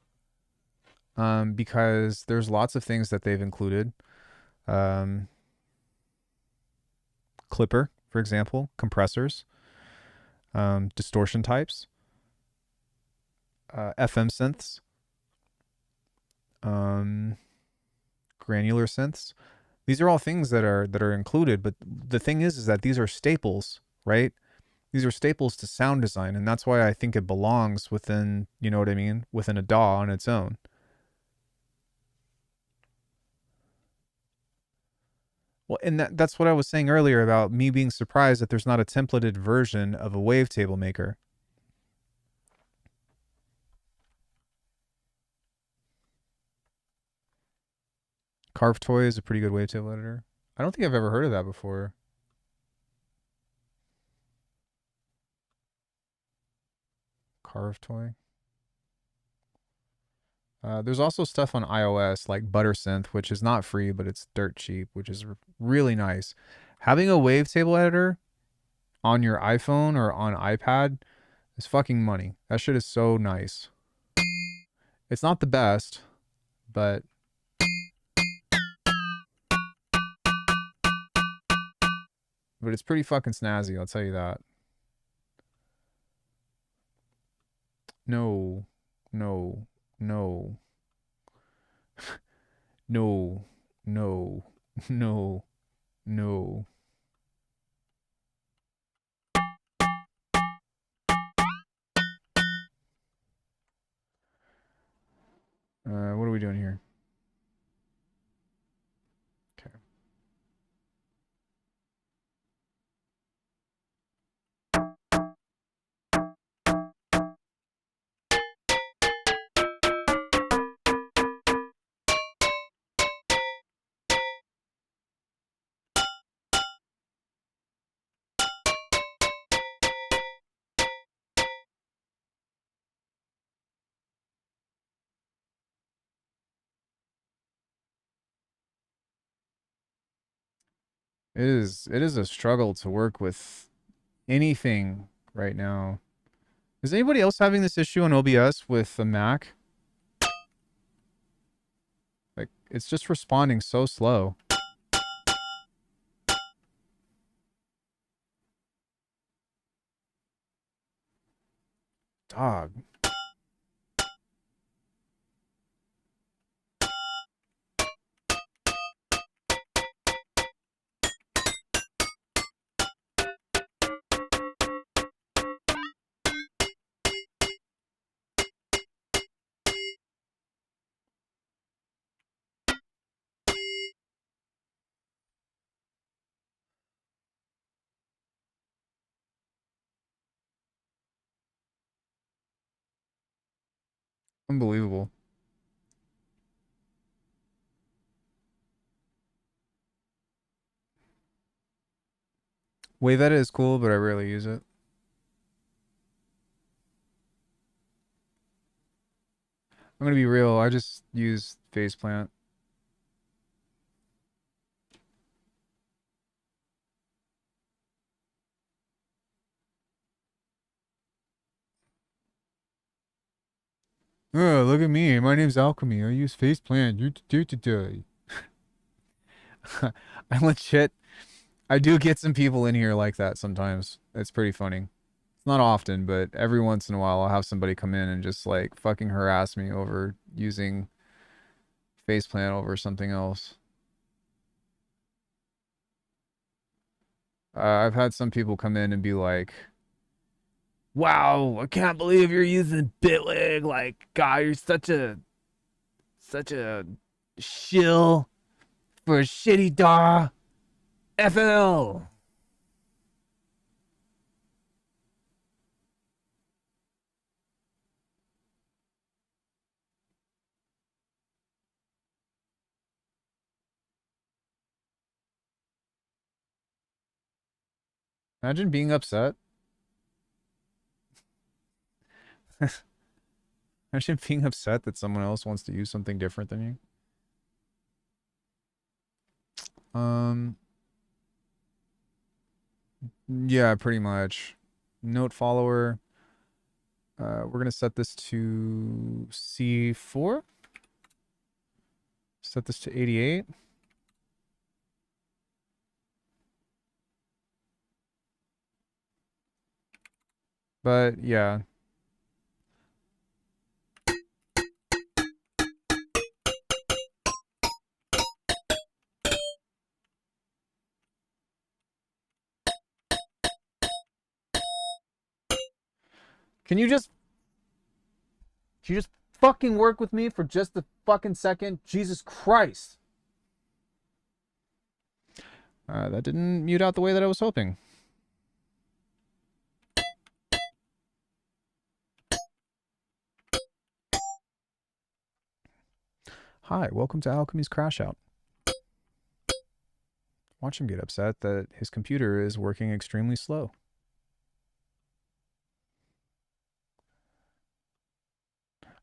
Because there's lots of things that they've included. Clipper, for example, compressors, distortion types, FM synths, um, granular synths. These are all things that are included, but the thing is that these are staples, right? These are staples to sound design, and that's why I think it belongs within, you know what I mean, within a DAW on its own. Well, and that's what I was saying earlier about me being surprised that there's not a templated version of a wavetable maker. Carve Toy is a pretty good wavetable editor. I don't think I've ever heard of that before. Carve Toy. There's also stuff on iOS like ButterSynth, which is not free, but it's dirt cheap, which is really nice. Having a wavetable editor on your iPhone or on iPad is fucking money. That shit is so nice. It's not the best, but it's pretty fucking snazzy, I'll tell you that. No, no, no, no, no, no, no. What are we doing here? Okay. It is a struggle to work with anything right now. Is anybody else having this issue on OBS with the Mac? Like, it's just responding so slow. Dog. Unbelievable. Wave Edit is cool, but I rarely use it. I'm gonna be real. I just use Faceplant. Oh, look at me. My name's Alckemy. I use Faceplant. I legit. I do get some people in here like that sometimes. It's pretty funny. It's not often, but every once in a while I'll have somebody come in and just like fucking harass me over using Faceplant over something else. I've had some people come in and be like, "Wow, I can't believe you're using Bitwig. Like, God, you're such a shill for a shitty DAW. FL." Imagine being upset. Imagine being upset that someone else wants to use something different than you. Yeah, pretty much. Note follower. We're gonna set this to C4. Set this to 88. But yeah. Can you just fucking work with me for just a fucking second? Jesus Christ. That didn't mute out the way that I was hoping. Hi, welcome to Alchemy's Crash Out. Watch him get upset that his computer is working extremely slow.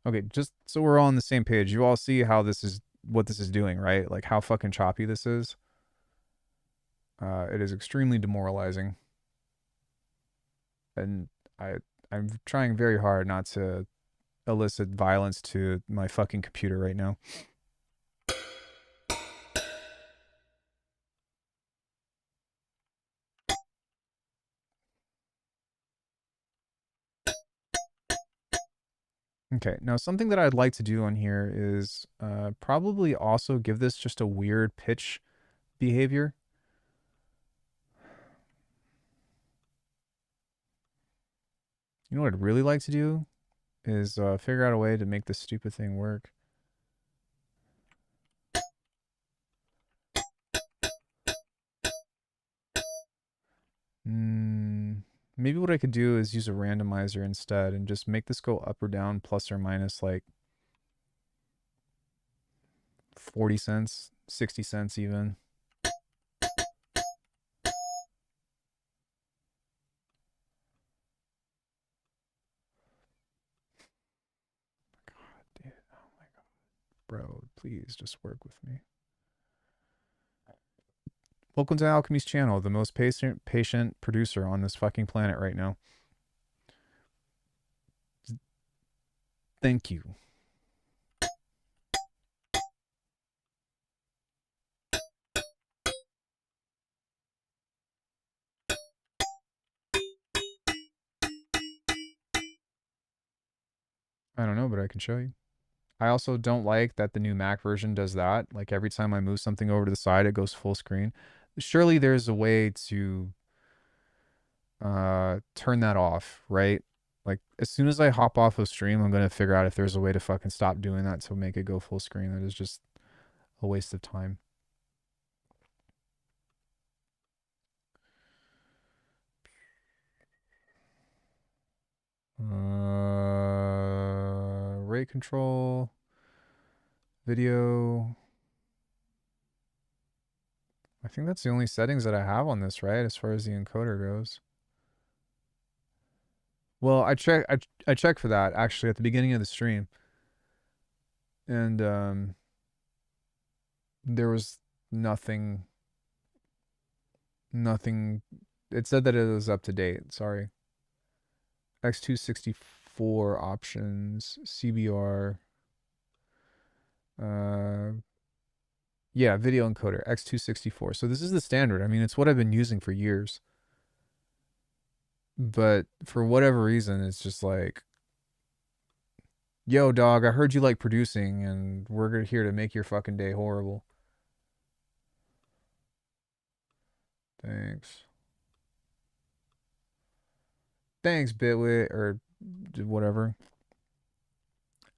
Okay, just so we're all on the same page, you all see how this is, what this is doing, right? Like how fucking choppy this is. It is extremely demoralizing. And I'm trying very hard not to elicit violence to my fucking computer right now. Okay, now something that I'd like to do on here is probably also give this just a weird pitch behavior. You know what I'd really like to do is figure out a way to make this stupid thing work. Maybe what I could do is use a randomizer instead and just make this go up or down plus or minus like 40 cents, 60 cents even. God, dude. Oh my God. Bro, please just work with me. Welcome to Alchemy's channel, the most patient producer on this fucking planet right now. Thank you. I don't know, but I can show you. I also don't like that the new Mac version does that. Like every time I move something over to the side, it goes full screen. Surely there's a way to turn that off, right? Like as soon as I hop off of stream, I'm gonna figure out if there's a way to fucking stop doing that to make it go full screen. That is just a waste of time. Rate control, video. I think that's the only settings that I have on this, right? As far as the encoder goes. Well, I checked for that actually at the beginning of the stream. And there was nothing it said that it was up to date. Sorry. X264 options, CBR. Yeah, video encoder, X264. So this is the standard. I mean, it's what I've been using for years. But for whatever reason, it's just like, yo, dog, I heard you like producing, and we're here to make your fucking day horrible. Thanks. Thanks, Bitwit, or whatever.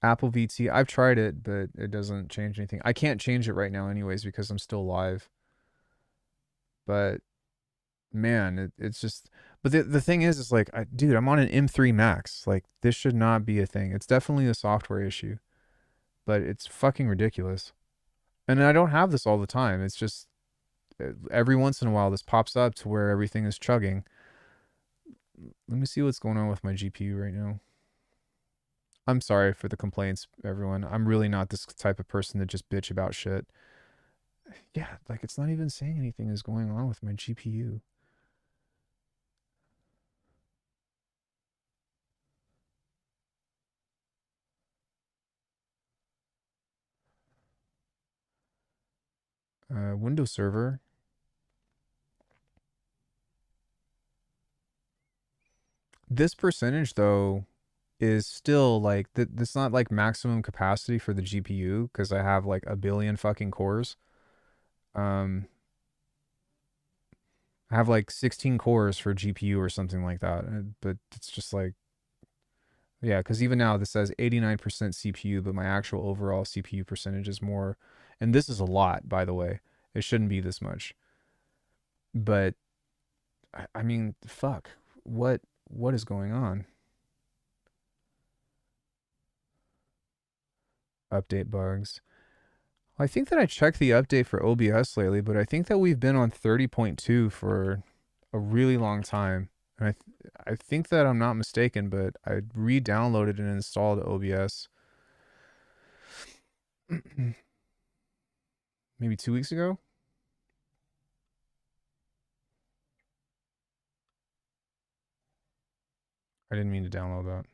Apple VT. I've tried it, but it doesn't change anything. I can't change it right now anyways because I'm still live. But man, it's just, but the thing is like, dude, I'm on an M3 Max. Like this should not be a thing. It's definitely a software issue, but it's fucking ridiculous. And I don't have this all the time. It's just every once in a while this pops up to where everything is chugging. Let me see what's going on with my GPU right now. I'm sorry for the complaints, everyone. I'm really not this type of person that just bitch about shit. Yeah, like it's not even saying anything is going on with my GPU. Windows Server. This percentage though is still like that's not like maximum capacity for the GPU because I have like a billion fucking cores. Um, I have like 16 cores for GPU or something like that. But it's just like, yeah, because even now this says 89% CPU, but my actual overall CPU percentage is more. And this is a lot, by the way. It shouldn't be this much. But I mean, fuck. What is going on? Update bugs. I think that I checked the update for OBS lately, but I think that we've been on 30.2 for a really long time. And I think that I'm not mistaken, but I re-downloaded and installed OBS maybe 2 weeks ago. I didn't mean to download that.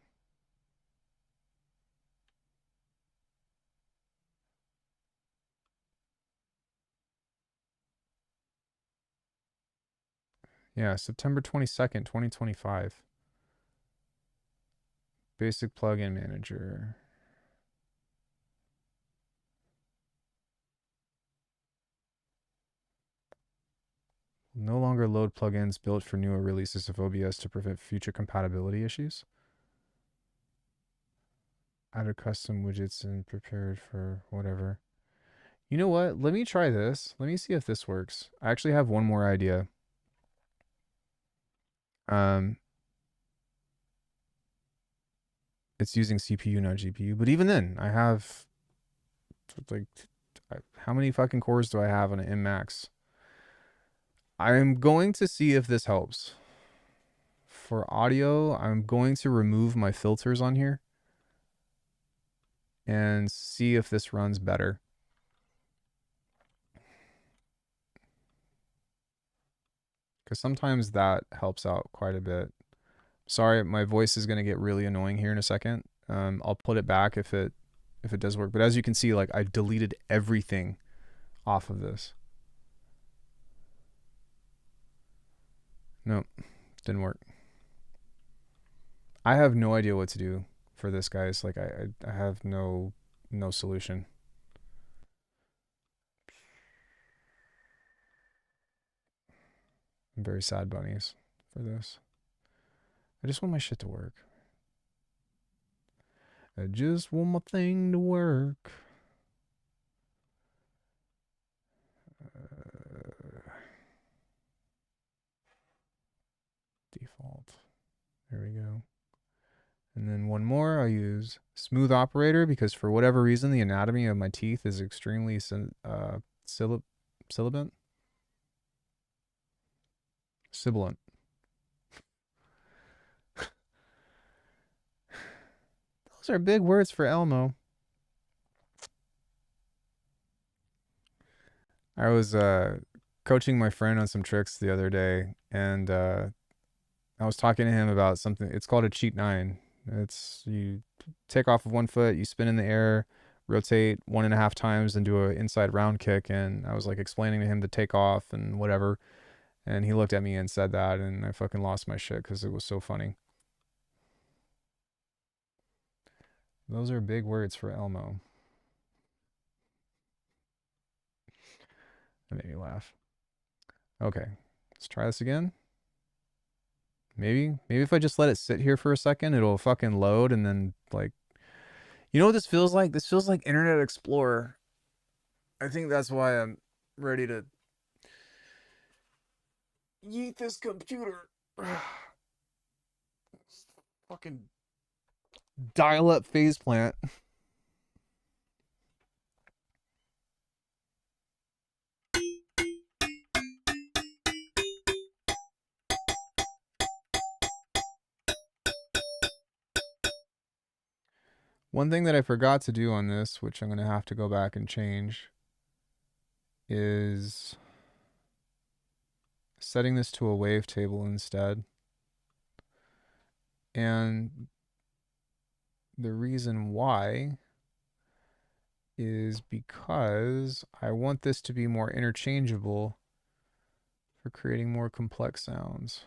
Yeah, September 22nd, 2025. Basic plugin manager. No longer load plugins built for newer releases of OBS to prevent future compatibility issues. Added custom widgets and prepared for whatever. You know what? Let me try this. Let me see if this works. I actually have one more idea. It's using CPU, not GPU. But even then, I have like, how many fucking cores do I have on an M Max? I'm going to see if this helps. For audio, I'm going to remove my filters on here and see if this runs better. Because sometimes that helps out quite a bit. Sorry, my voice is going to get really annoying here in a second. I'll put it back if it does work. But as you can see, like I've deleted everything off of this. Nope, didn't work. I have no idea what to do for this, guys. Like I have no solution. I'm very sad bunnies for this. I just want my shit to work. I just want my thing to work. Default. There we go. And then one more, I'll use smooth operator because for whatever reason, the anatomy of my teeth is extremely sibilant. Sibilant. Those are big words for Elmo. I was coaching my friend on some tricks the other day, and I was talking to him about something. It's called a cheat nine. It's you take off of one foot, you spin in the air, rotate 1.5 times, and do an inside round kick. And I was like explaining to him the take off and whatever. And he looked at me and said that, and I fucking lost my shit because it was so funny. Those are big words for Elmo. That made me laugh. Okay, let's try this again. Maybe if I just let it sit here for a second, it'll fucking load and then like, you know what this feels like? This feels like Internet Explorer. I think that's why I'm ready to yeet this computer. Fucking dial up phase plant. One thing that I forgot to do on this, which I'm going to have to go back and change, is setting this to a wavetable instead. And the reason why is because I want this to be more interchangeable for creating more complex sounds.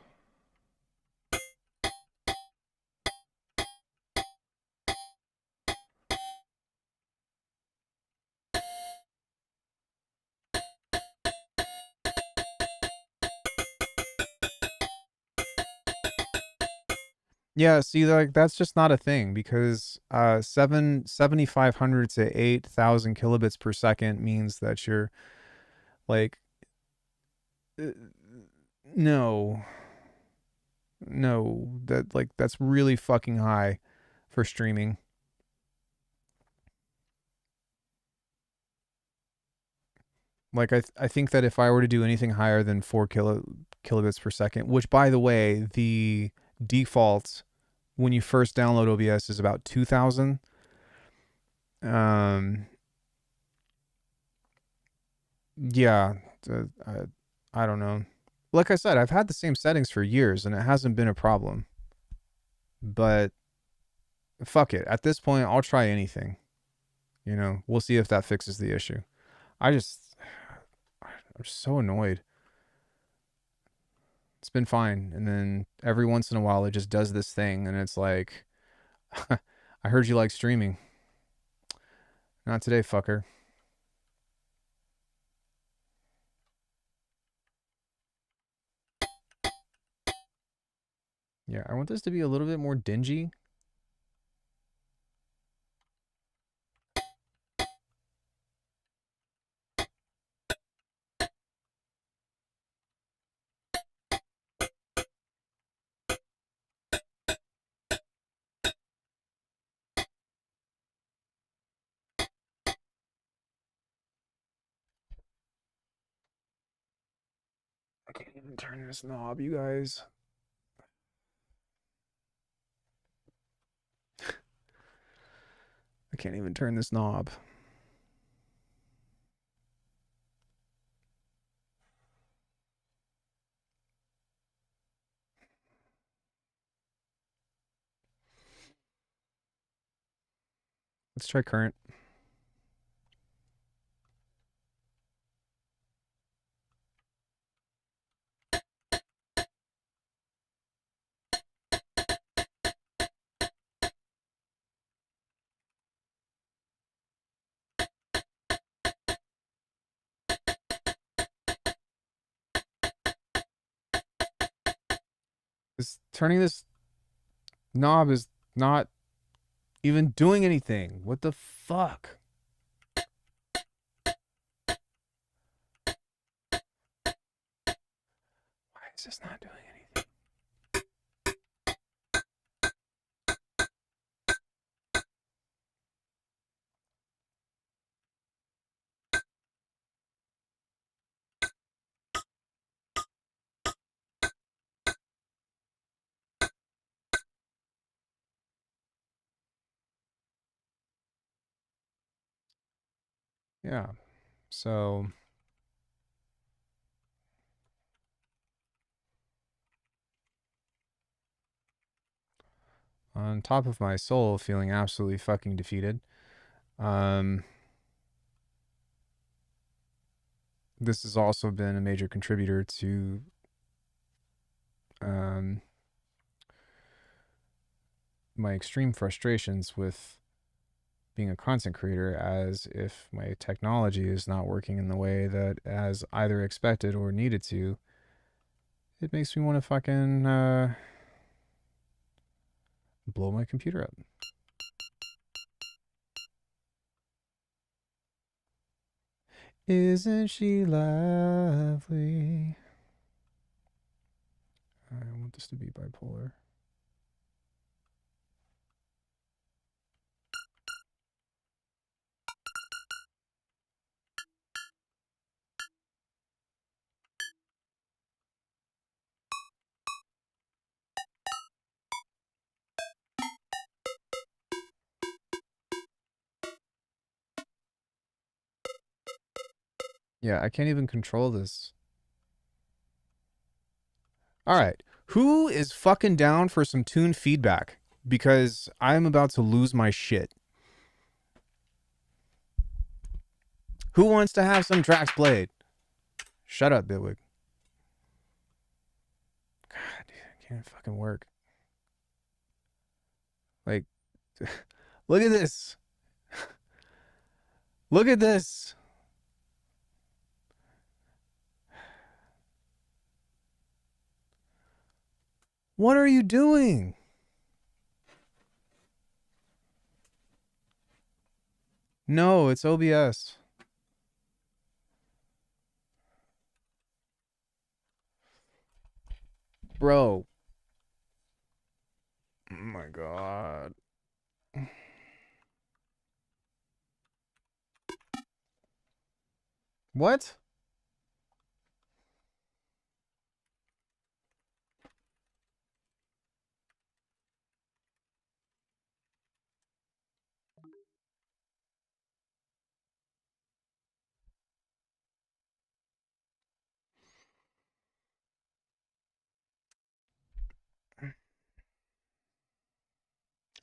Yeah, see, like that's just not a thing because 7,500 to 8,000 kilobits per second means that you're like uh, no, no, that like that's really fucking high for streaming. Like I think that if I were to do anything higher than kilobits per second, which by the way, the default when you first download OBS is about 2,000. Um, yeah, I don't know. Like I said, I've had the same settings for years and it hasn't been a problem. But fuck it. At this point, I'll try anything. You know, we'll see if that fixes the issue. I just, I'm so annoyed. It's been fine. And then every once in a while, it just does this thing. And it's like, I heard you like streaming. Not today, fucker. Yeah, I want this to be a little bit more dingy. I can't even turn this knob, you guys. I can't even turn this knob. Let's try current. Turning this knob is not even doing anything. What the fuck? Why is this not doing anything? Yeah. So on top of my soul feeling absolutely fucking defeated, um, this has also been a major contributor to um, my extreme frustrations with being a content creator, as if my technology is not working in the way that as either expected or needed to. It makes me want to fucking blow my computer up. Isn't she lovely? I want this to be bipolar. Yeah, I can't even control this. All right. Who is fucking down for some tune feedback? Because I'm about to lose my shit. Who wants to have some tracks played? Shut up, Bitwig. God, dude, I can't fucking work. Like, look at this. Look at this. What are you doing? No, it's OBS. Bro. Oh my god. What?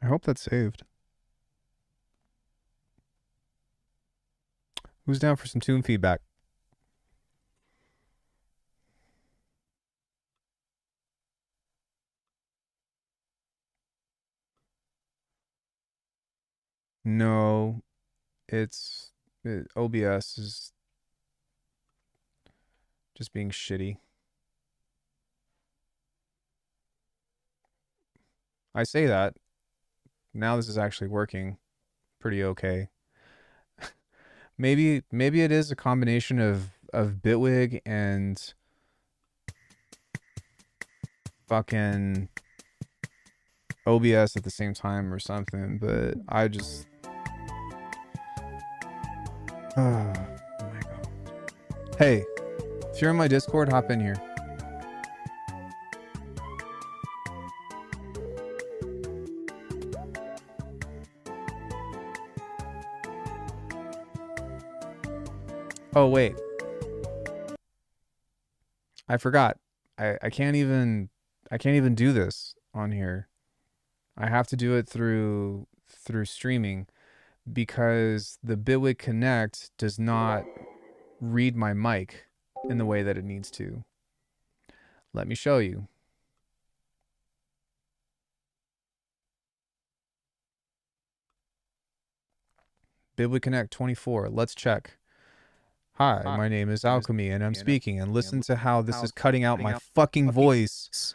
I hope that's saved. Who's down for some tune feedback? No, OBS is just being shitty. I say that. Now this is actually working pretty okay. Maybe it is a combination of Bitwig and fucking OBS at the same time or something, but I just oh my god. Hey, if you're in my Discord, hop in here. Oh wait. I forgot. I can't even do this on here. I have to do it through streaming because the Bitwig Connect does not read my mic in the way that it needs to. Let me show you. Bitwig Connect 24. Let's check. Hi, my name is Alckemy and I'm speaking, and listen to how this is cutting out my fucking voice.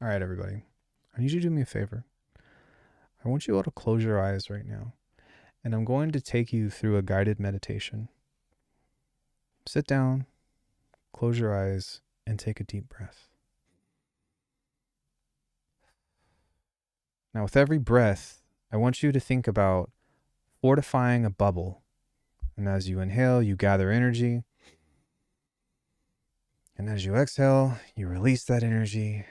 All right, everybody. I need you to do me a favor. I want you all to close your eyes right now, and I'm going to take you through a guided meditation. Sit down, close your eyes, and take a deep breath. Now, with every breath, I want you to think about fortifying a bubble. And as you inhale, you gather energy. And as you exhale, you release that energy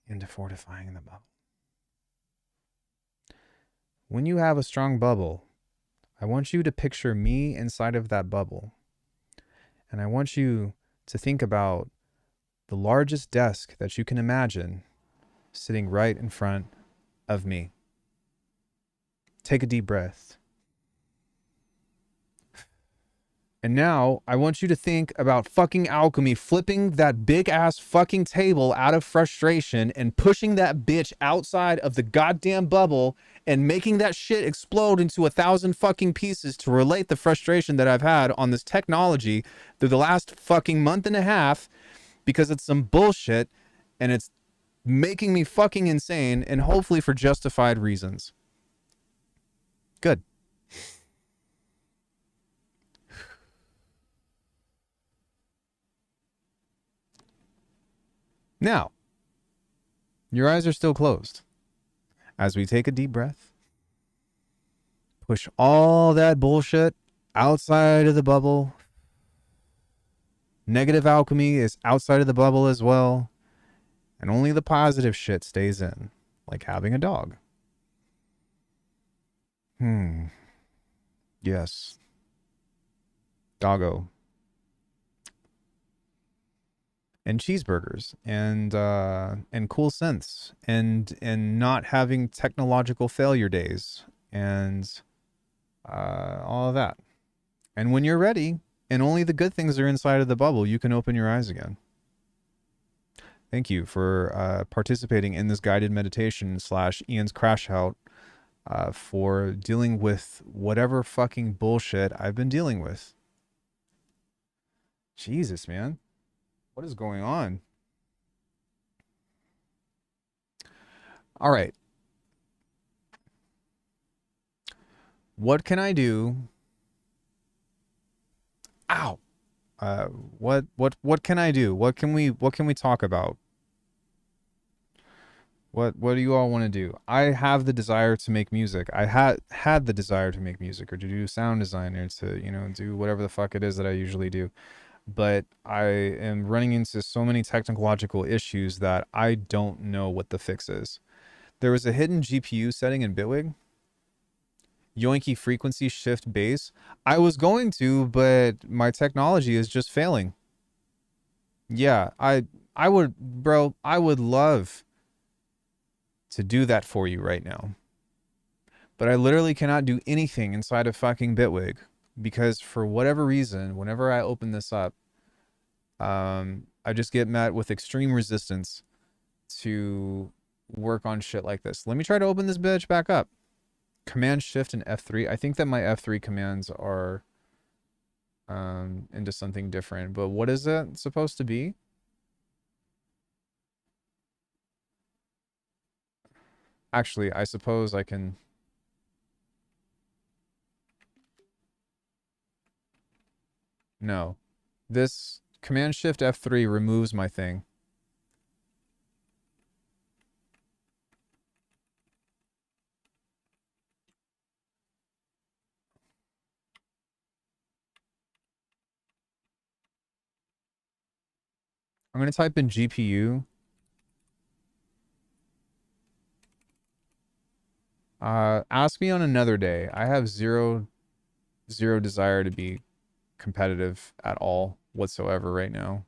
into fortifying the bubble. When you have a strong bubble, I want you to picture me inside of that bubble. And I want you to think about the largest desk that you can imagine sitting right in front of me. Take a deep breath. And now I want you to think about fucking Alckemy flipping that big ass fucking table out of frustration and pushing that bitch outside of the goddamn bubble and making that shit explode into 1,000 fucking pieces to relate the frustration that I've had on this technology through the last fucking month and a half because it's some bullshit and it's making me fucking insane, and hopefully for justified reasons. Good. Now, your eyes are still closed. As we take a deep breath, push all that bullshit outside of the bubble. Negative alchemy is outside of the bubble as well. And only the positive shit stays in, like having a dog. Yes. Doggo. And cheeseburgers and cool scents and not having technological failure days and all of that. And when you're ready and only the good things are inside of the bubble, you can open your eyes again. Thank you for participating in this guided meditation / Ian's crash out for dealing with whatever fucking bullshit I've been dealing with. Jesus, man. What is going on? All right. What can I do? Ow. Uh, what can I do? What can we talk about? What do you all want to do? I have the desire to make music. I had the desire to make music or to do sound design or to, do whatever the fuck it is that I usually do. But I am running into so many technological issues that I don't know what the fix is. There was a hidden GPU setting in Bitwig, Yoinky frequency shift bass. I was going to, but my technology is just failing. Yeah, I would, bro, I would love to do that for you right now. But I literally cannot do anything inside of fucking Bitwig because for whatever reason, whenever I open this up, I just get met with extreme resistance to work on shit like this. Let me try to open this bitch back up. Command Shift and F3. I think that my F3 commands are into something different, but what is it supposed to be? Actually, I suppose I can. No. This Command Shift F3 removes my thing. I'm going to type in GPU. Ask me on another day. I have zero desire to be competitive at all whatsoever right now.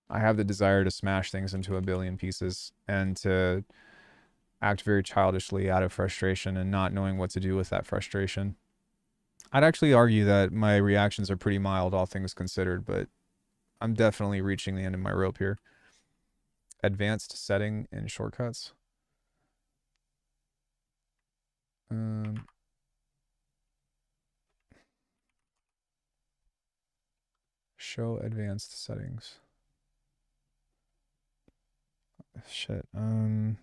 I have the desire to smash things into a billion pieces and to act very childishly out of frustration and not knowing what to do with that frustration. I'd actually argue that my reactions are pretty mild, all things considered, but I'm definitely reaching the end of my rope here. Advanced setting and shortcuts. Show advanced settings. Shit. Home.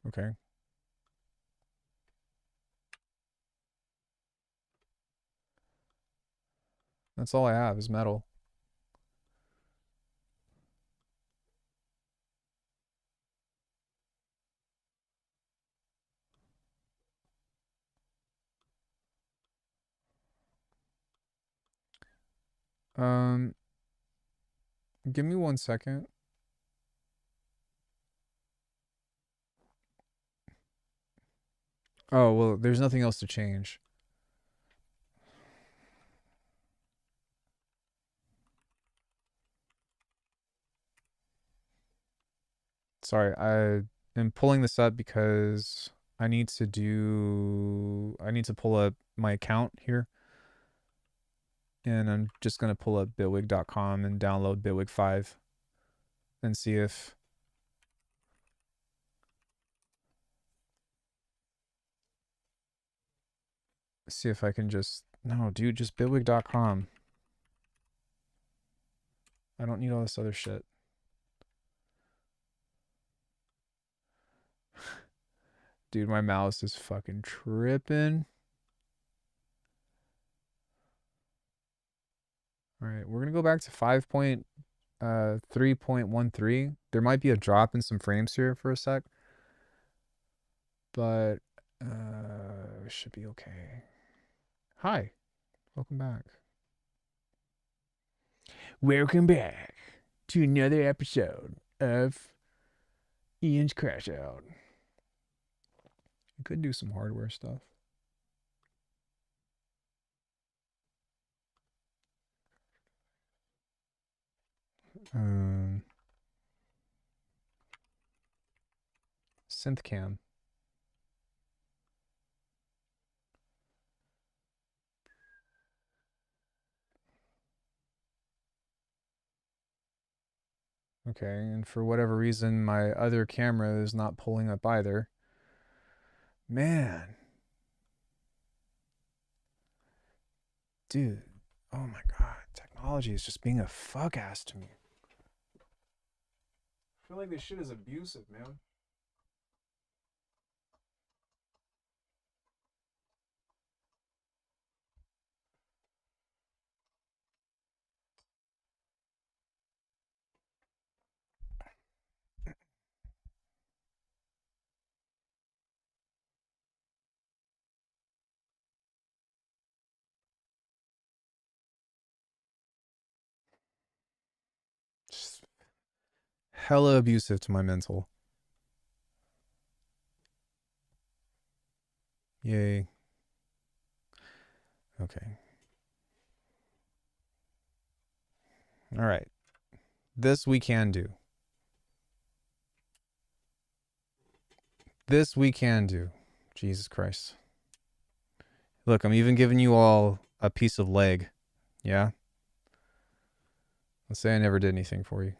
Okay. That's all I have is metal. Give me 1 second. Oh, well, there's nothing else to change. Sorry, I am pulling this up because I need to pull up my account here. And I'm just going to pull up bitwig.com and download Bitwig 5 and see if I can just, no, dude, just bitwig.com. I don't need all this other shit. Dude, my mouse is fucking tripping. All right, we're going to go back to 5.3.13. There might be a drop in some frames here for a sec, but it should be okay. Hi, welcome back. Welcome back to another episode of Ian's Crash Out. I could do some hardware stuff. SynthCam. Okay, and for whatever reason, my other camera is not pulling up either. Man. Dude. Oh my god, technology. technology is just being a fuck ass to me. I feel like this shit is abusive, man. Just hella abusive to my mental. Yay. Okay. All right. This we can do. This we can do. Jesus Christ. Look, I'm even giving you all a piece of leg. Yeah? Let's say I never did anything for you.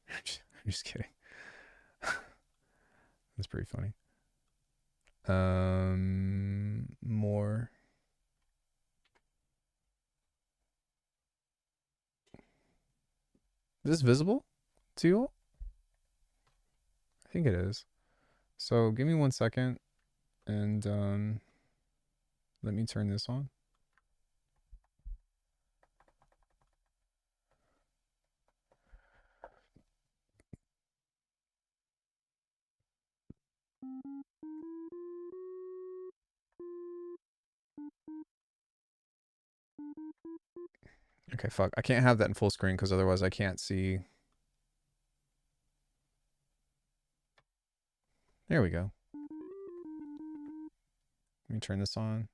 I'm just kidding. That's pretty funny. More. Is this visible to you all? I think it is. So give me 1 second and let me turn this on. Okay, fuck. I can't have that in full screen because otherwise I can't see. There we go. Let me turn this on.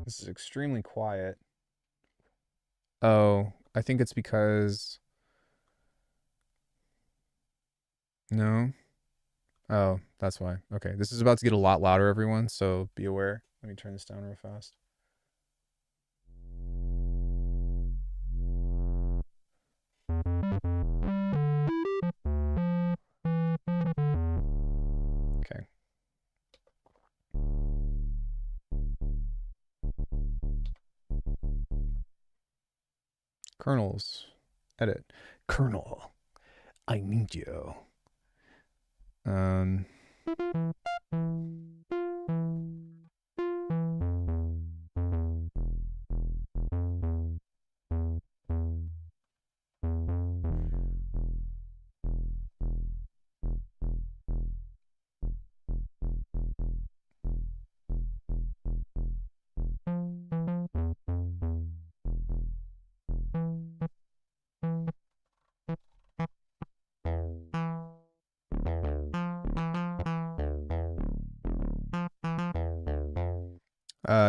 This is extremely quiet. Oh, I think it's because... No? Oh, that's why. Okay, this is about to get a lot louder, everyone, so be aware. Let me turn this down real fast. Okay. Kernels. Edit. Kernel. I need you. Um...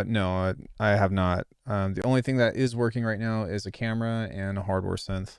No, I have not. The only thing that is working right now is a camera and a hardware synth.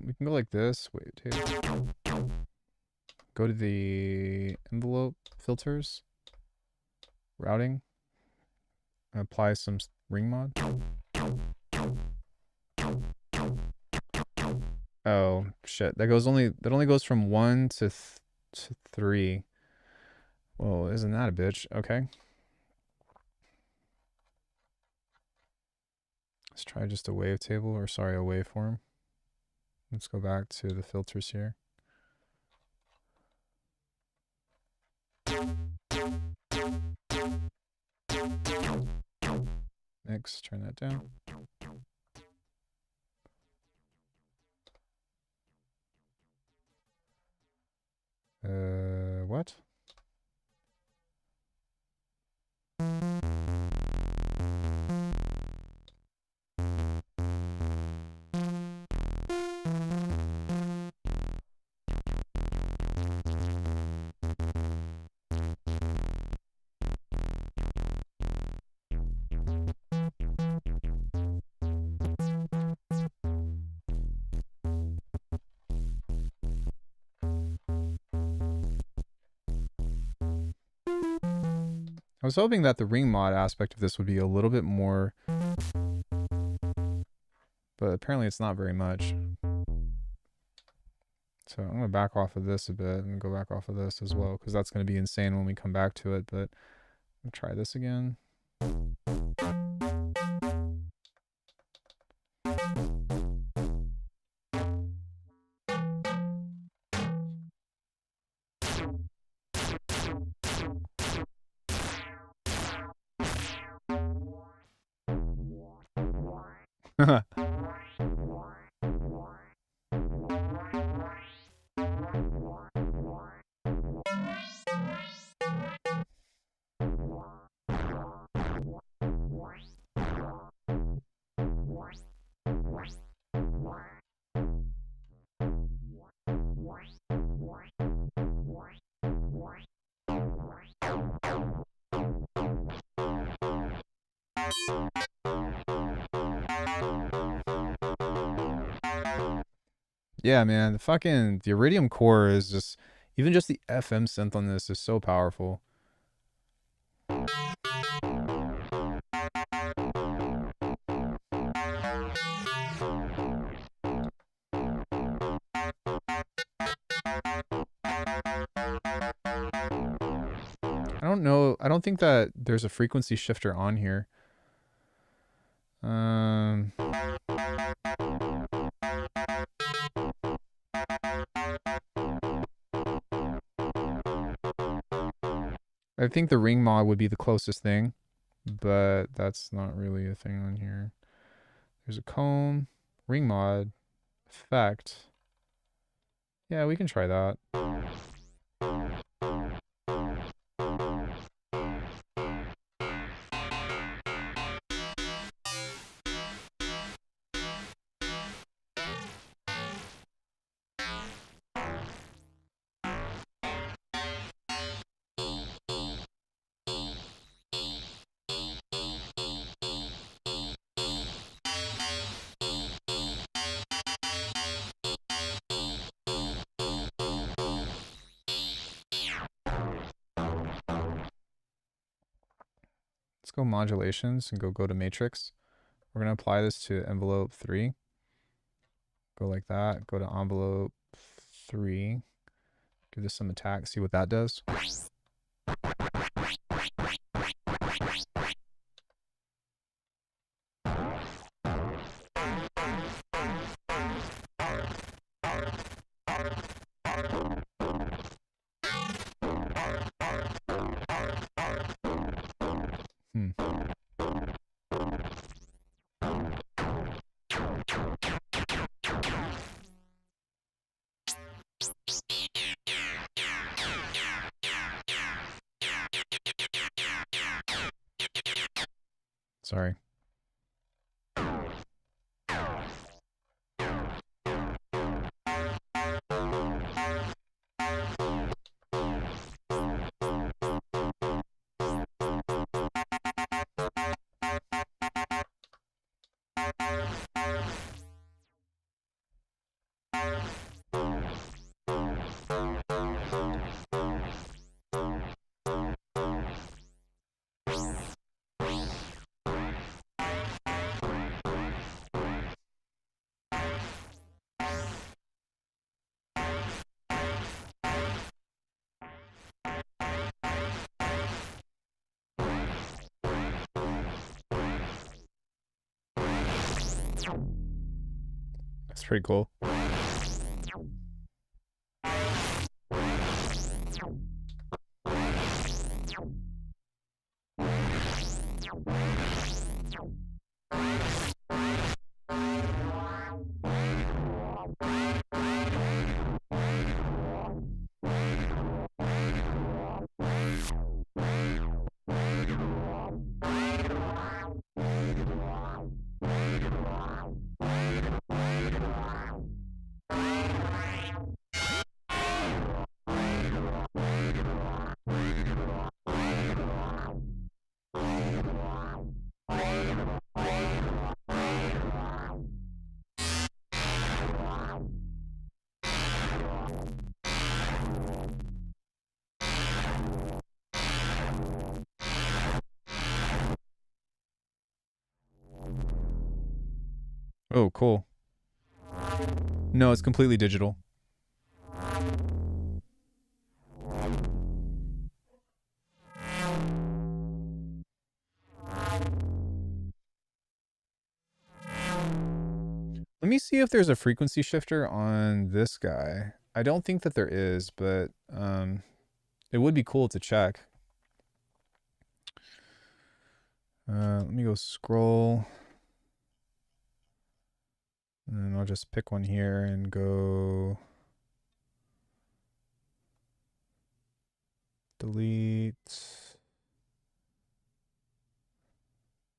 We can go like this. Wait, here. Go to the envelope filters, routing, and apply some ring mod. Oh shit! That only goes from 1 to 3. Well, isn't that a bitch? Okay. Let's try just a wavetable, or sorry, a waveform. Let's go back to the filters here. Mix, turn that down. What? I was hoping that the ring mod aspect of this would be a little bit more, but apparently it's not very much. So I'm going to back off of this a bit and go back off of this as well, because that's going to be insane when we come back to it, but I'll try this again. Yeah, man, the Iridium core is just, even just the FM synth on this is so powerful. I don't know. I don't think that there's a frequency shifter on here. I think the ring mod would be the closest thing, but that's not really a thing on here. There's a comb, ring mod, effect. Yeah, we can try that. Let's go modulations and go to matrix. We're going to apply this to envelope 3. Go like that. Go to envelope 3. Give this some attack. See what that does. Sorry. That's pretty cool. Oh, cool. No, it's completely digital. Let me see if there's a frequency shifter on this guy. I don't think that there is, but it would be cool to check. Let me go scroll. And I'll just pick one here and go delete,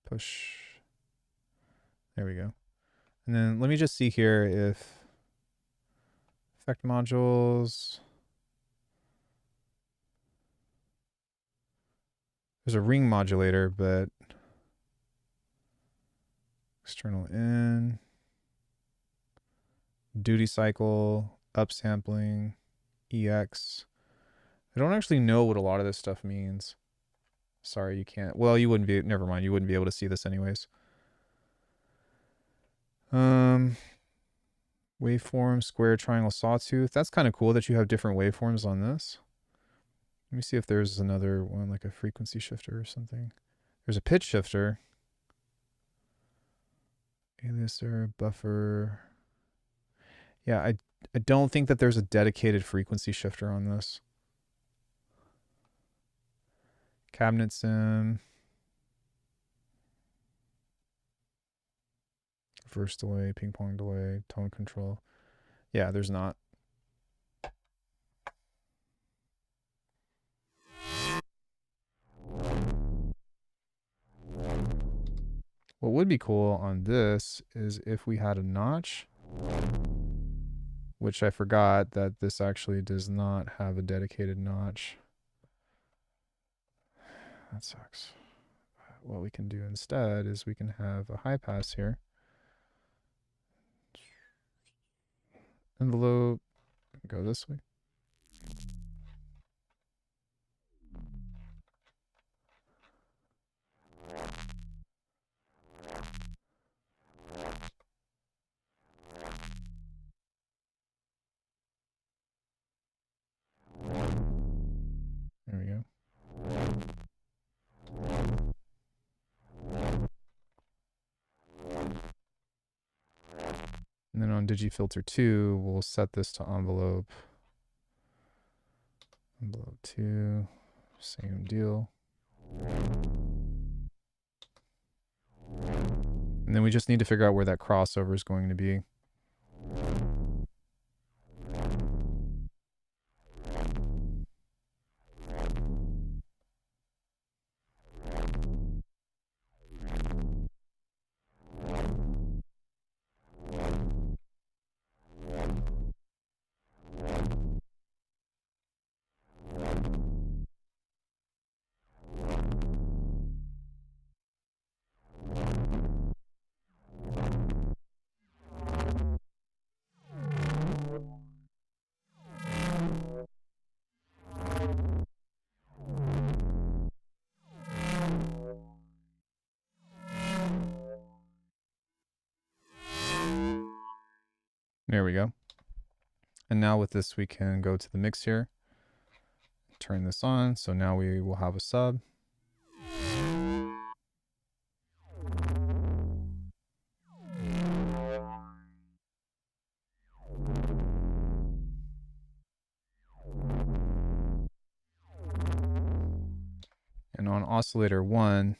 push. There we go. And then let me just see here if effect modules. There's a ring modulator, but external in, duty cycle, upsampling, EX. I don't actually know what a lot of this stuff means. Sorry, you can't. Well, you wouldn't be, never mind. You wouldn't be able to see this anyways. Waveform, square, triangle, sawtooth. That's kind of cool that you have different waveforms on this. Let me see if there's another one, like a frequency shifter or something. There's a pitch shifter. Aliaser, buffer. Yeah, I don't think that there's a dedicated frequency shifter on this. Cabinet sim. Reverse delay, ping pong delay, tone control. Yeah, there's not. What would be cool on this is if we had a notch, which I forgot that this actually does not have a dedicated notch. That sucks. What we can do instead is we can have a high pass here. Envelope, go this way. There we go. And then on DigiFilter 2, we'll set this to envelope. Envelope 2, same deal. And then we just need to figure out where that crossover is going to be. There we go. And now with this, we can go to the mix here, turn this on. So now we will have a sub. oscillator 1.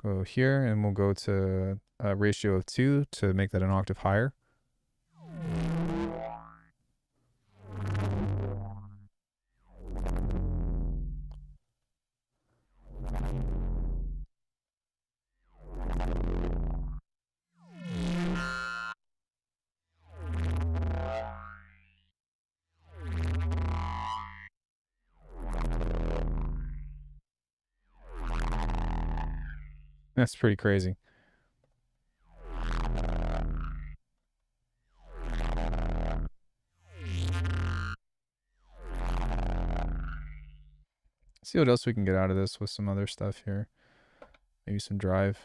Go here, and we'll go to a ratio of 2 to make that an octave higher. That's pretty crazy. See what else we can get out of this with some other stuff here. Maybe some drive.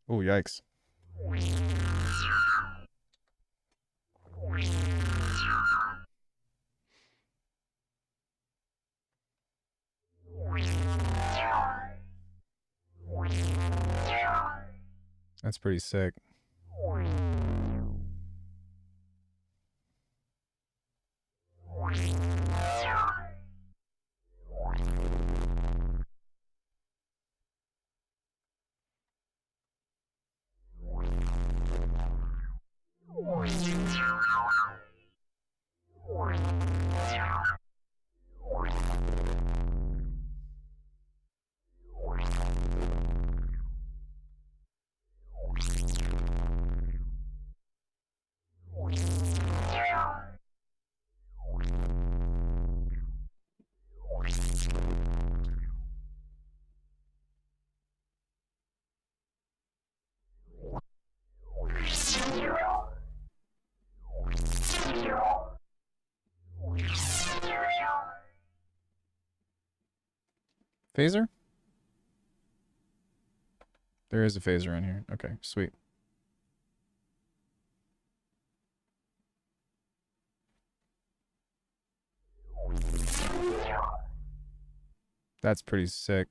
Oh, yikes. That's pretty sick. Phaser? There is a phaser in here. Okay, sweet. That's pretty sick.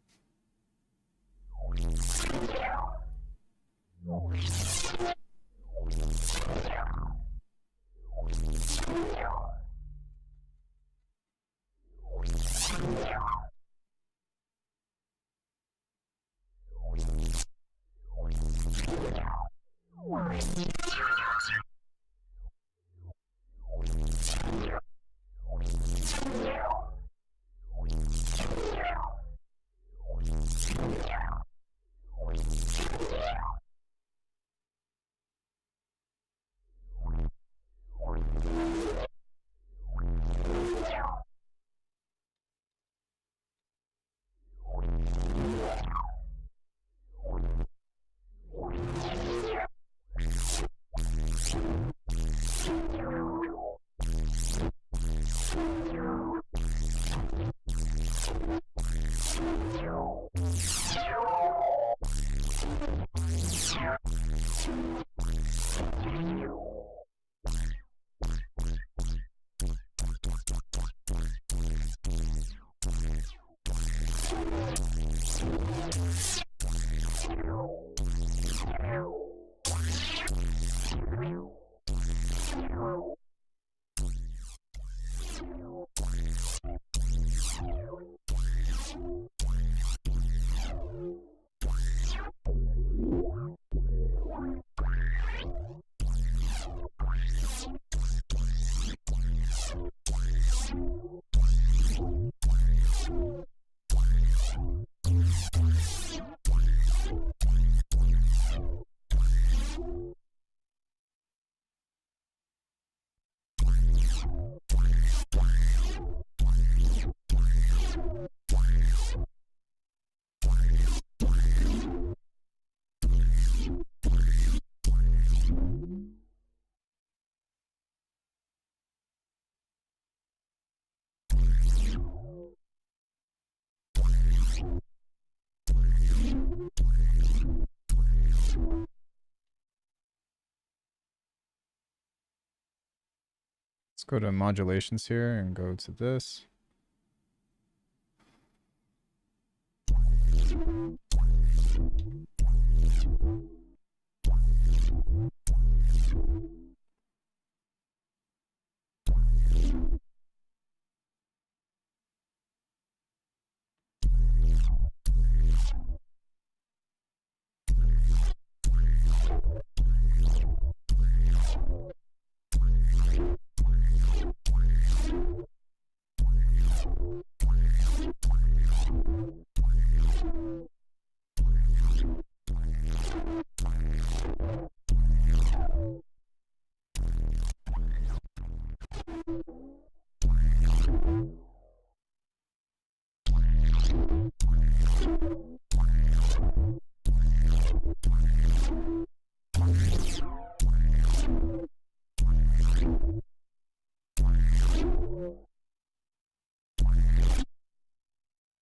Let's go to modulations here and go to this.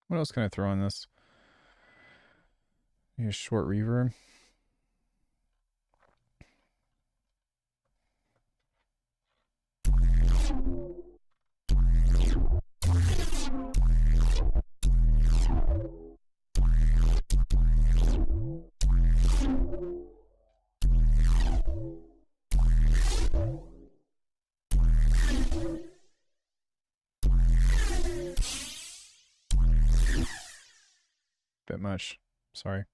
What else can I throw on this? Maybe a short reverb. Bit much. Sorry.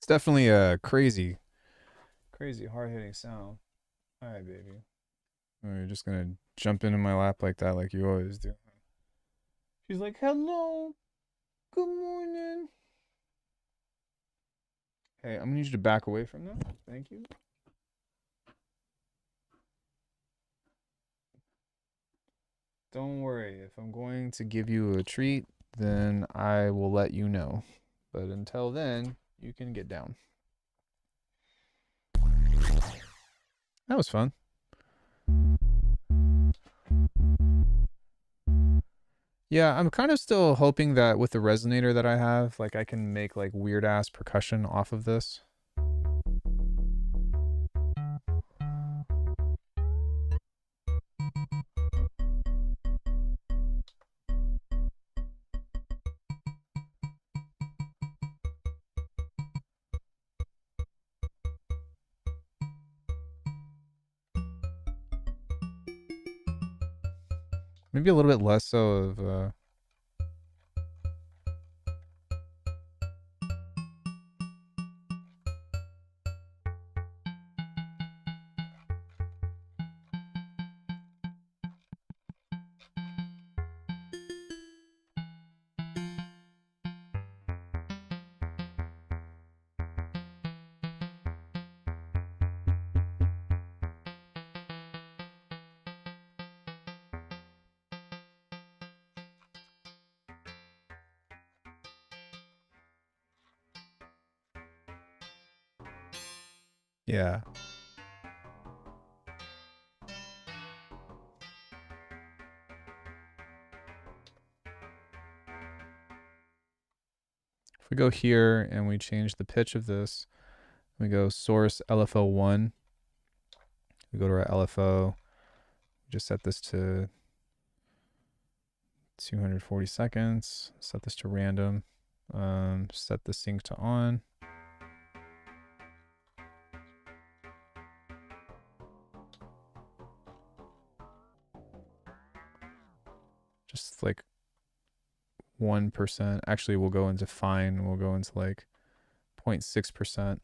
It's definitely a crazy hard-hitting sound. Hi, baby. Oh, you're just gonna jump into my lap like that, like you always do. She's like, hello. Good morning. Hey, I'm gonna need you to back away from that. Thank you. Don't worry. If I'm going to give you a treat, then I will let you know. But until then, you can get down. That was fun. Yeah, I'm kind of still hoping that with the resonator that I have, like I can make like weird ass percussion off of this. Maybe a little bit less so of yeah. If we go here and we change the pitch of this, we go source LFO1. We go to our LFO. Just set this to 240 seconds. Set this to random. Set the sync to on. Just like 1%. Actually, we'll go into fine. We'll go into like 0.6%.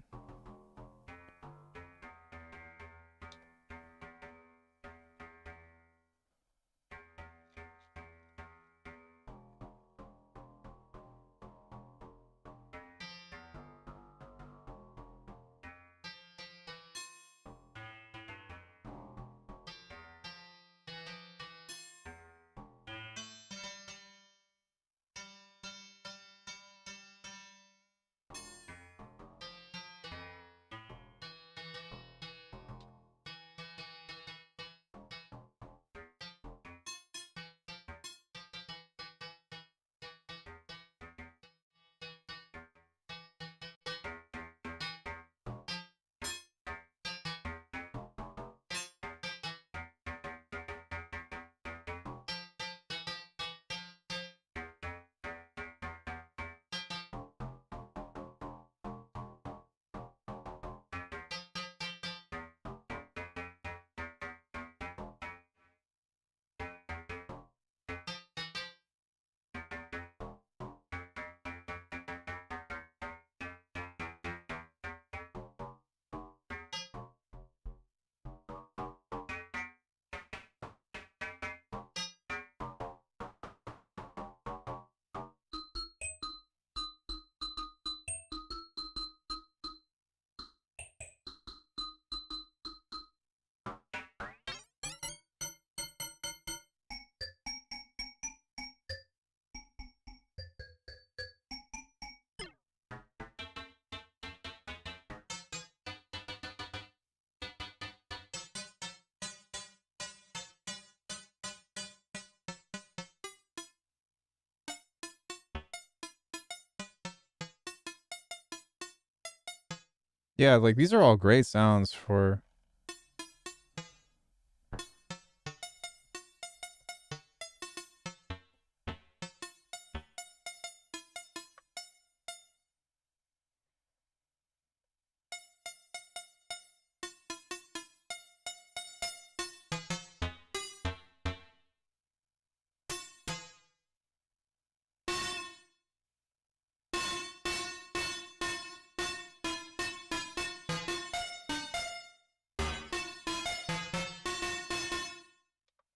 Yeah, like these are all great sounds for.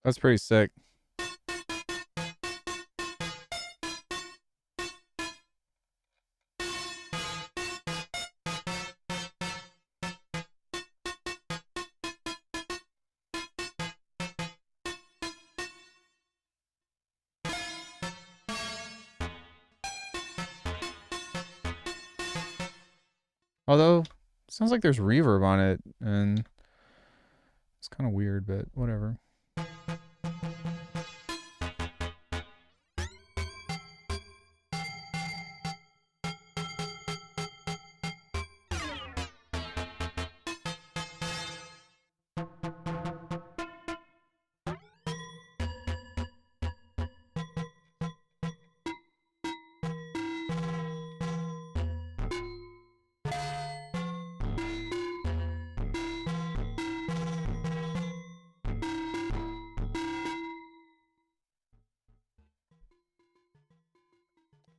That's pretty sick. Although, sounds like there's reverb on it, and it's kind of weird, but whatever.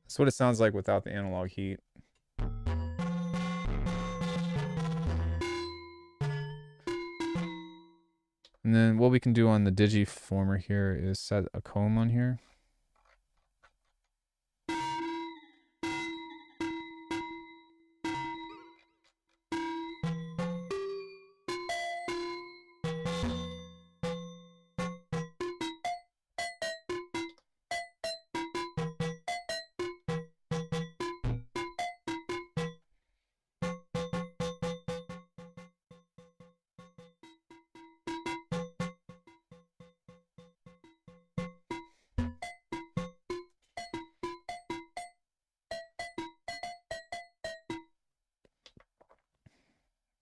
That's what it sounds like without the analog heat. And then what we can do on the digiformer here is set a comb on here.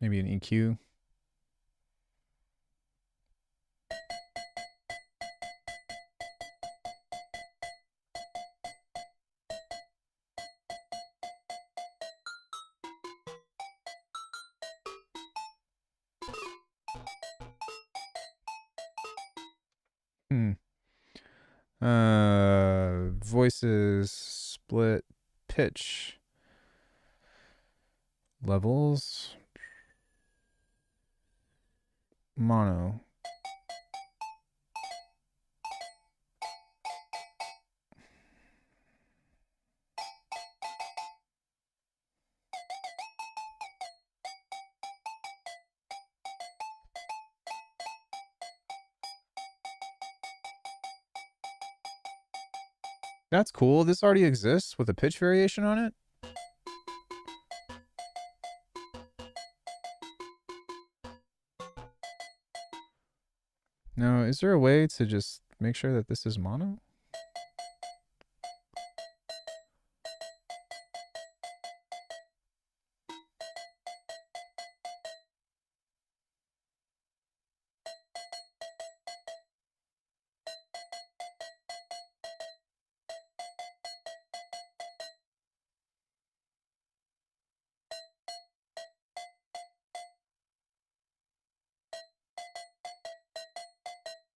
Maybe an EQ. Voices, split, pitch, levels, mono. That's cool. This already exists with a pitch variation on it. Now, is there a way to just make sure that this is mono?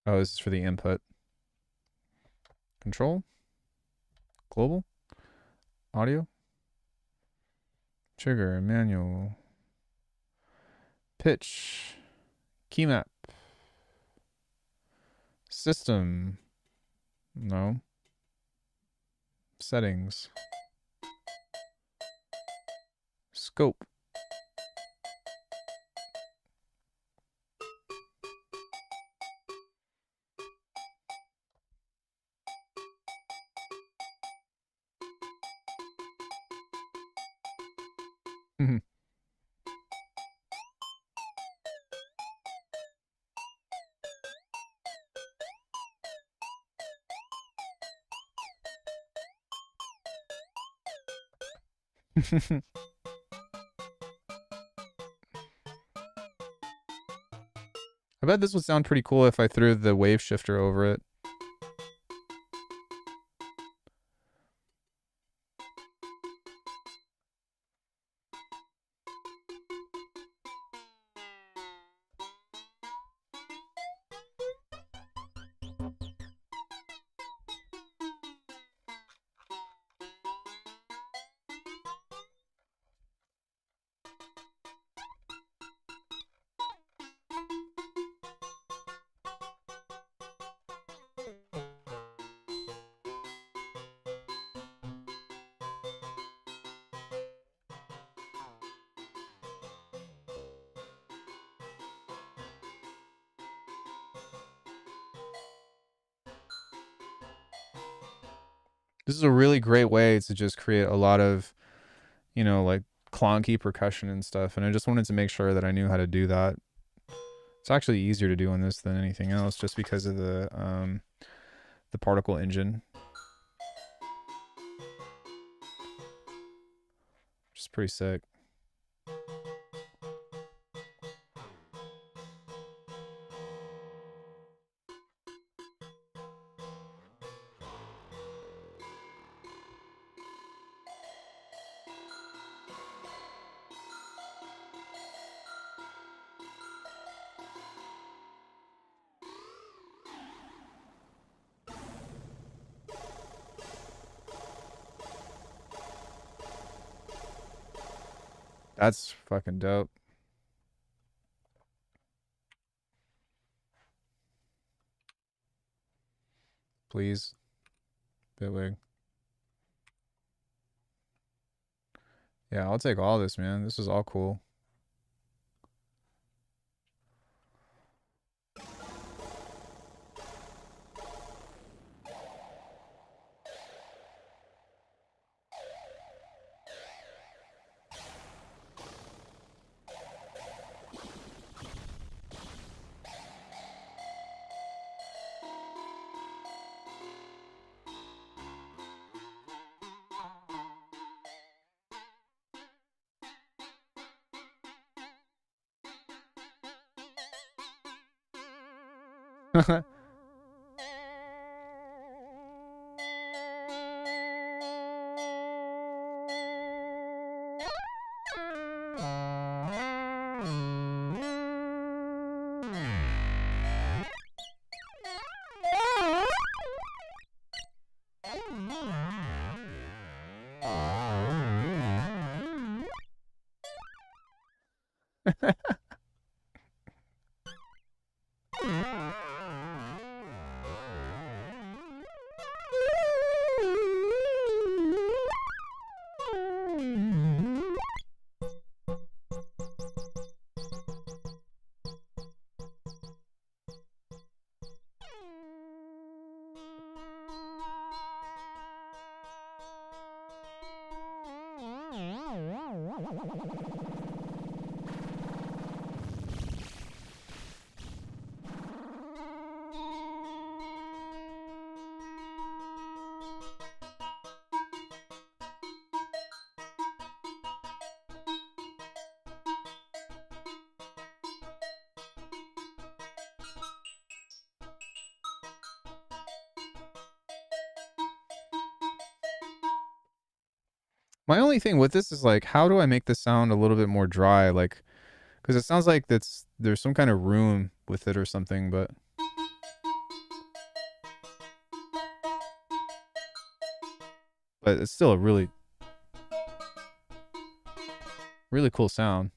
Oh, this is for the input. Control. Global. Audio. Trigger. Manual. Pitch. Key map. System. No. Settings. Scope. I bet this would sound pretty cool if I threw the wave shifter over it. This is a really great way to just create a lot of, you know, like clunky percussion and stuff, and I just wanted to make sure that I knew how to do that. It's actually easier to do on this than anything else, just because of the particle engine, which is pretty sick. That's fucking dope. Please. Bitwig. Yeah, I'll take all this, man. This is all cool. My only thing with this is like, how do I make this sound a little bit more dry? Like, because it sounds like there's some kind of room with it or something, but it's still a really, really cool sound.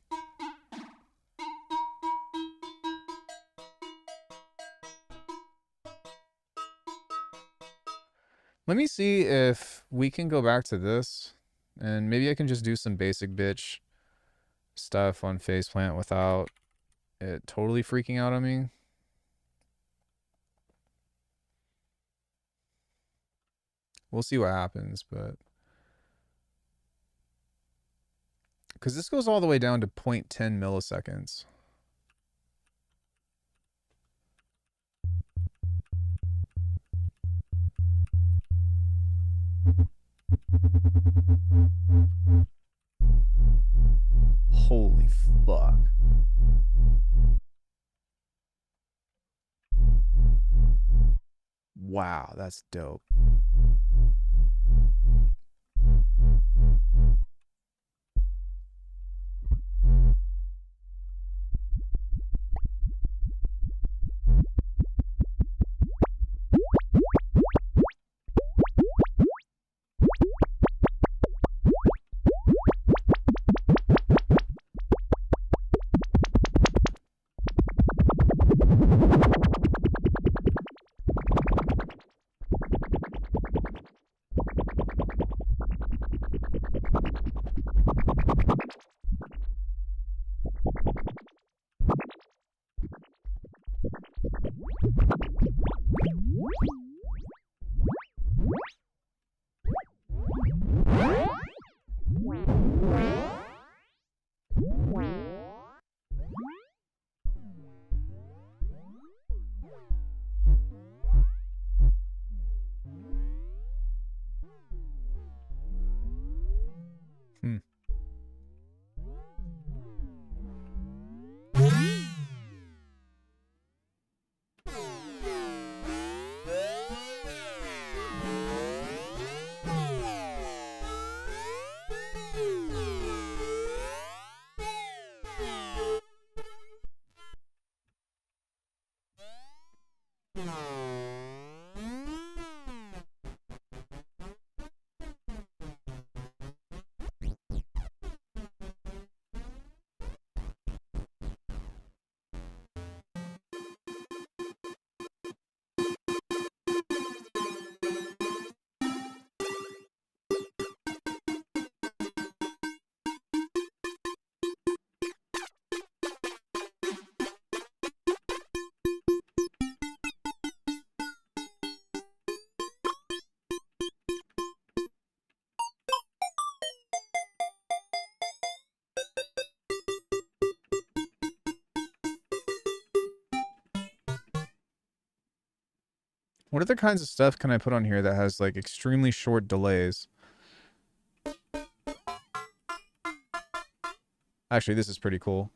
Let me see if we can go back to this, and maybe I can just do some basic bitch stuff on Faceplant without it totally freaking out on me. We'll see what happens, but because this goes all the way down to 0.10 milliseconds. Holy fuck. Wow, that's dope. Hmm. What other kinds of stuff can I put on here that has like extremely short delays? Actually, this is pretty cool.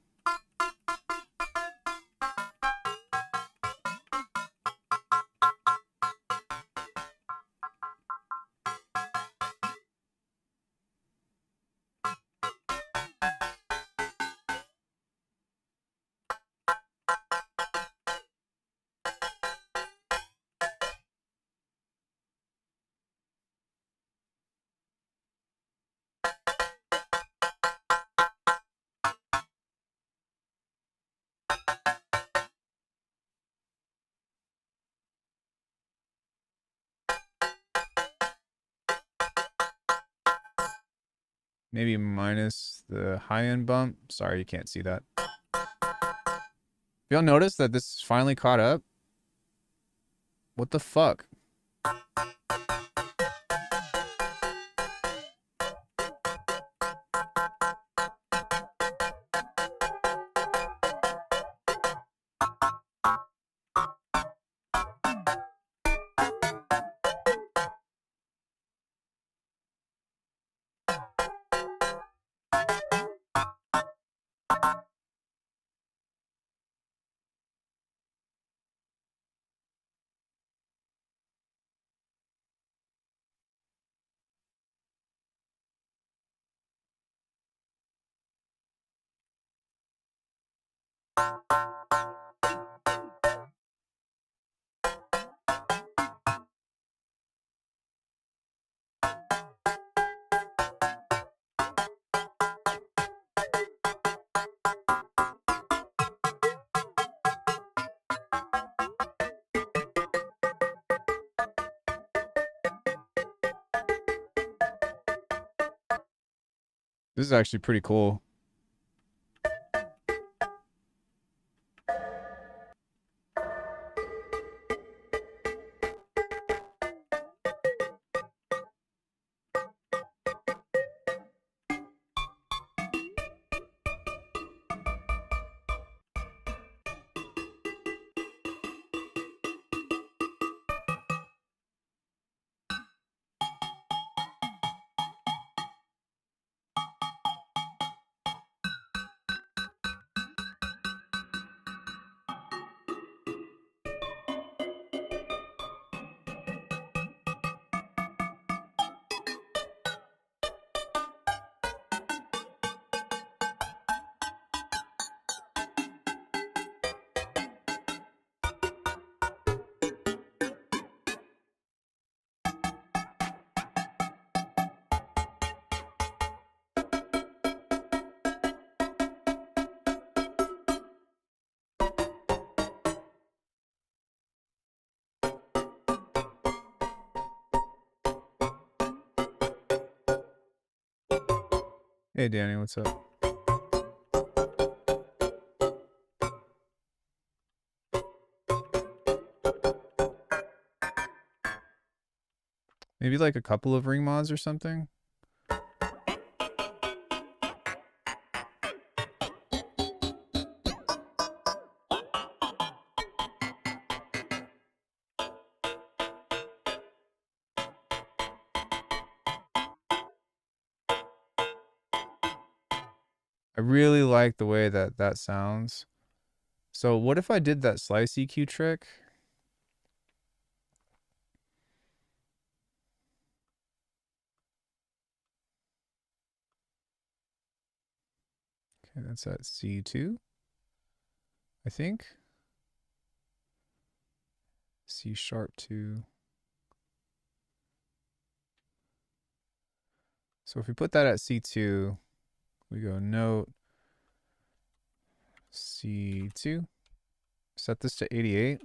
Maybe minus the high-end bump. Sorry, you can't see that. Y'all notice that this is finally caught up? What the fuck? This is actually pretty cool. Hey, Danny, what's up? Maybe like a couple of ring mods or something? I really like the way that that sounds. So what if I did that slice EQ trick? Okay, that's at C2, I think. C#2. So if we put that at C2, we go note C2. Set this to 88.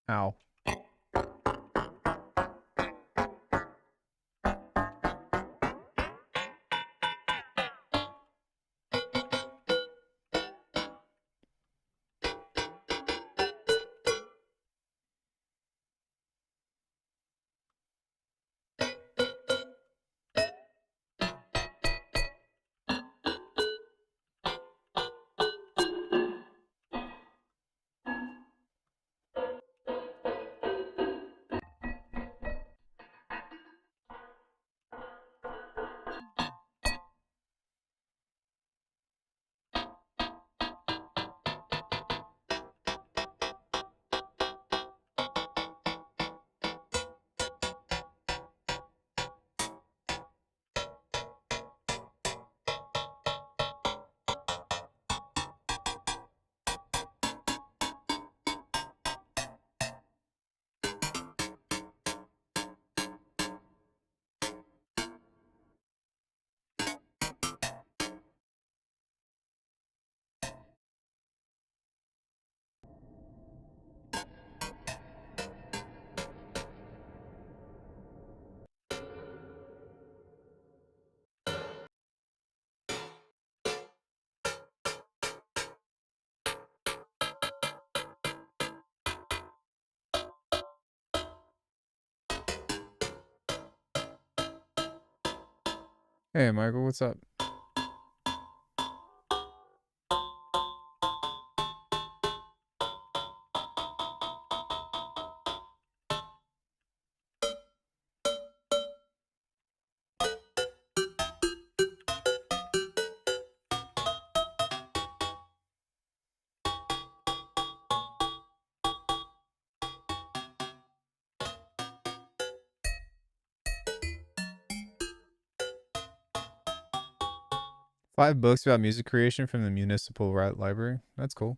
Ow. Hey, Michael, what's up? Five books about music creation from the Municipal Library. That's cool.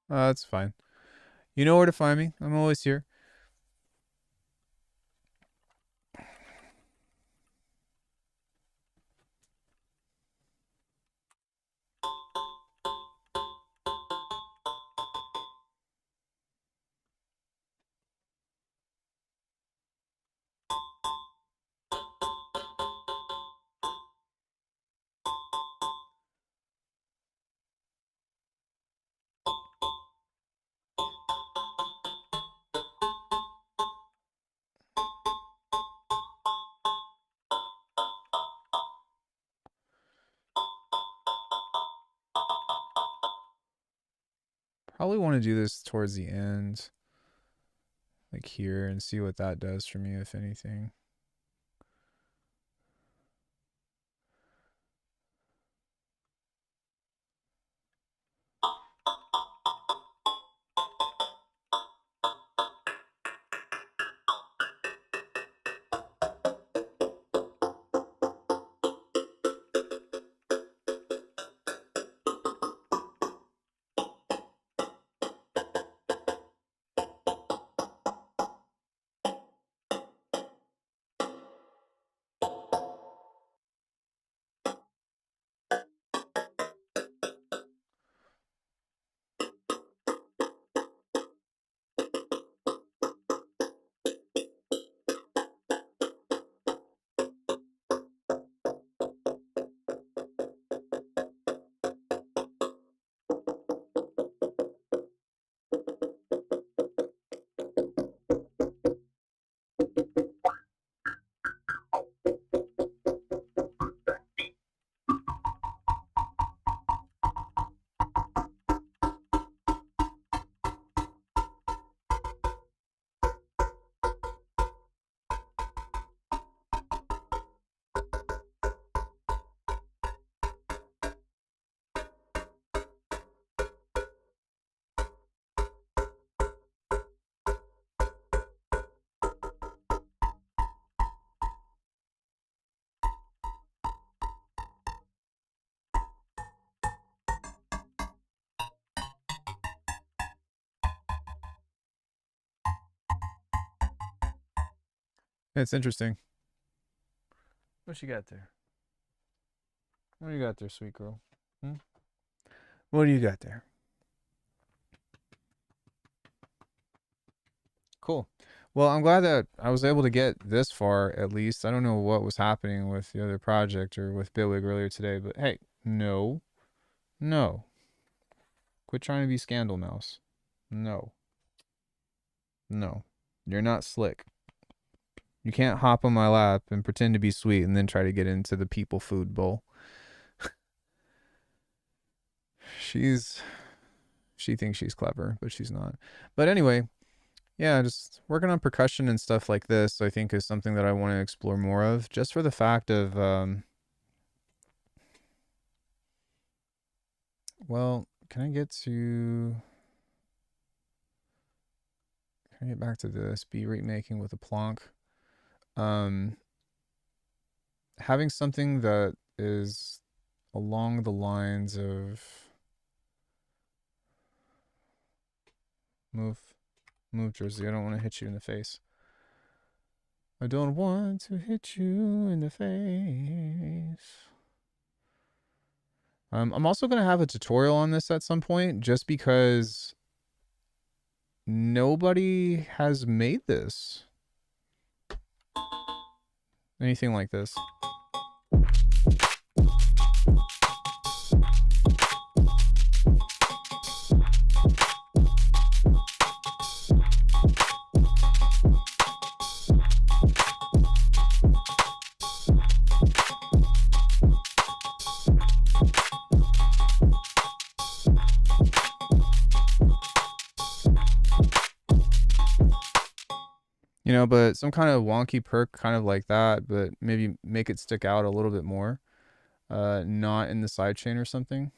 That's fine. You know where to find me. I'm always here. Probably want to do this towards the end, like here, and see what that does for me, if anything. It's interesting. What you got there? What do you got there, sweet girl? What do you got there? Cool. Well, I'm glad that I was able to get this far at least. I don't know what was happening with the other project or with Bitwig earlier today, but hey, no. No. Quit trying to be Scandal Mouse. No. No. You're not slick. You can't hop on my lap and pretend to be sweet and then try to get into the people food bowl. She thinks she's clever, but she's not. But anyway, yeah, just working on percussion and stuff like this, I think is something that I want to explore more of, just for the fact of, well, can I get back to this? Be remaking with a plonk. Having something that is along the lines of move, Jersey. I don't want to hit you in the face. I don't want to hit you in the face. I'm also going to have a tutorial on this at some point, just because nobody has made this. Anything like this. You know, but some kind of wonky perk kind of like that, but maybe make it stick out a little bit more. Not in the sidechain or something.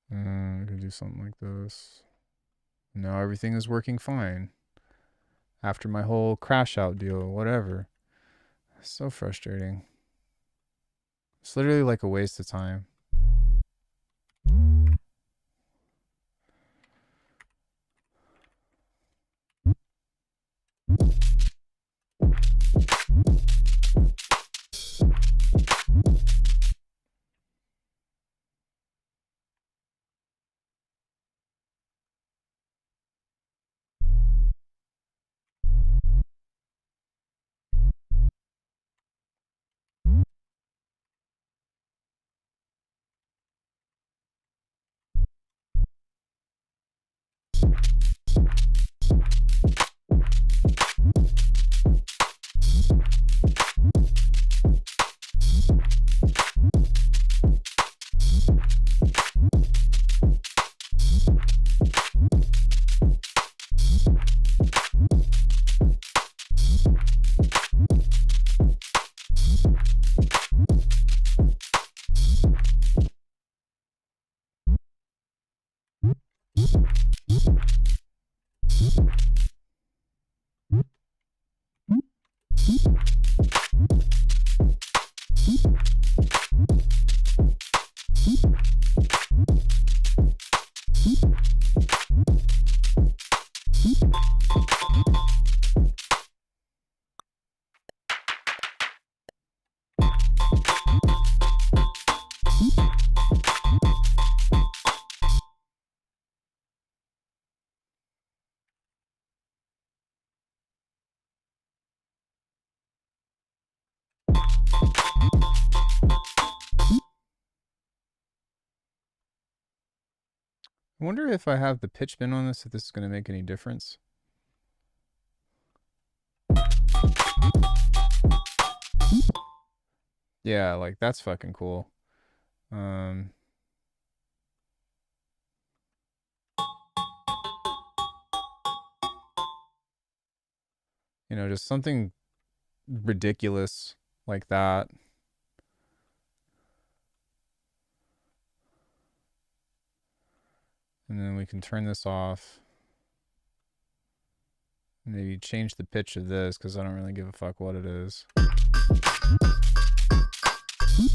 I could do something like this. Now everything is working fine. After my whole crash out deal, whatever. So frustrating. It's literally like a waste of time. I wonder if I have the pitch bin on this, if this is going to make any difference. Yeah, like that's fucking cool. You know, just something ridiculous like that. And then we can turn this off. Maybe change the pitch of this, because I don't really give a fuck what it is. But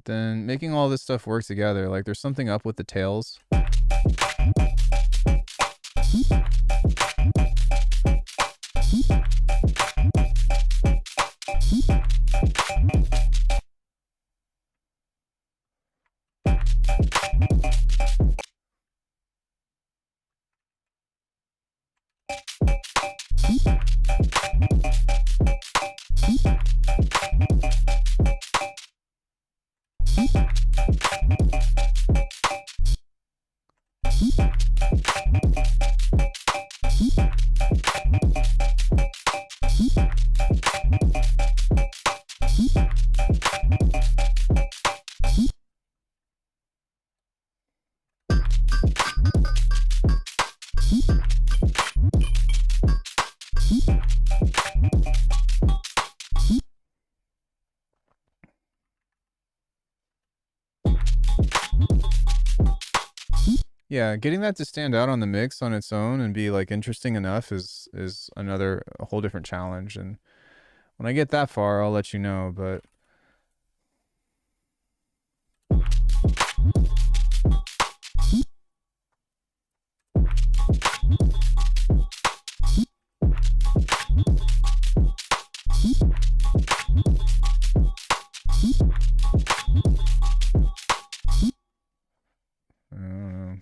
then making all this stuff work together, like there's something up with the tails. Yeah, getting that to stand out on the mix on its own and be like interesting enough is another a whole different challenge. And when I get that far, I'll let you know. But I don't know.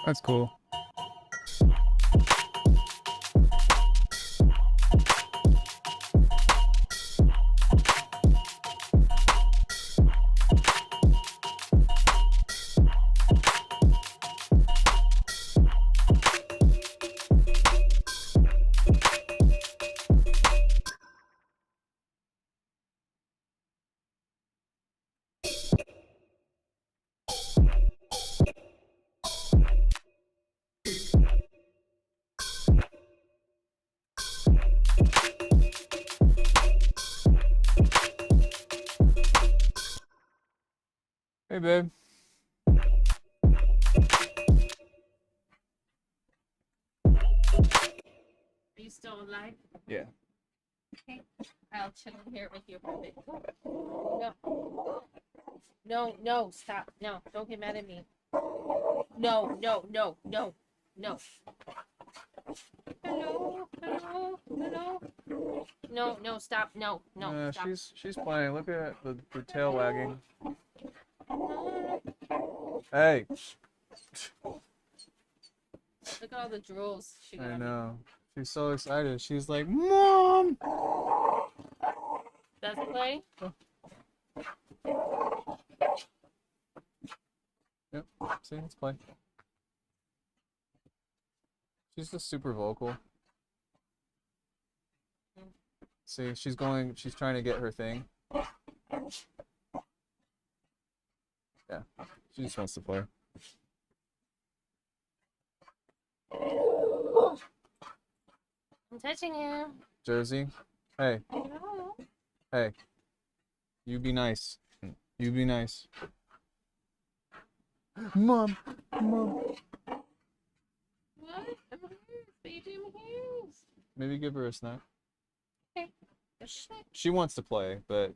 That's cool. Hey, babe. Are you still alive? Yeah. Okay. I'll chill in here with you for a bit. No. No, no, stop. No, don't get mad at me. No, no, no, no, no. Hello, hello, hello. No, no, stop. No, no, stop. She's playing. Look at the tail wagging. No. Hey. Look at all the drools she got I on me. know. She's so excited. She's like, Mom! That's play? Yep. See, let's play. She's just super vocal. See, she's trying to get her thing. Yeah. She just wants to play. I'm touching him. Jersey. Hey. No. Hey. You be nice. You be nice. Mom. Mom. What? I'm here, baby. I'm here. Maybe give her a snack. Okay. That's it. She wants to play, but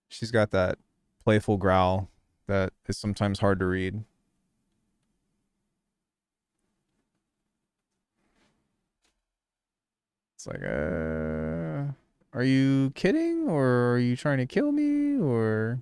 she's got that playful growl that is sometimes hard to read. It's like, are you kidding, or are you trying to kill me, or?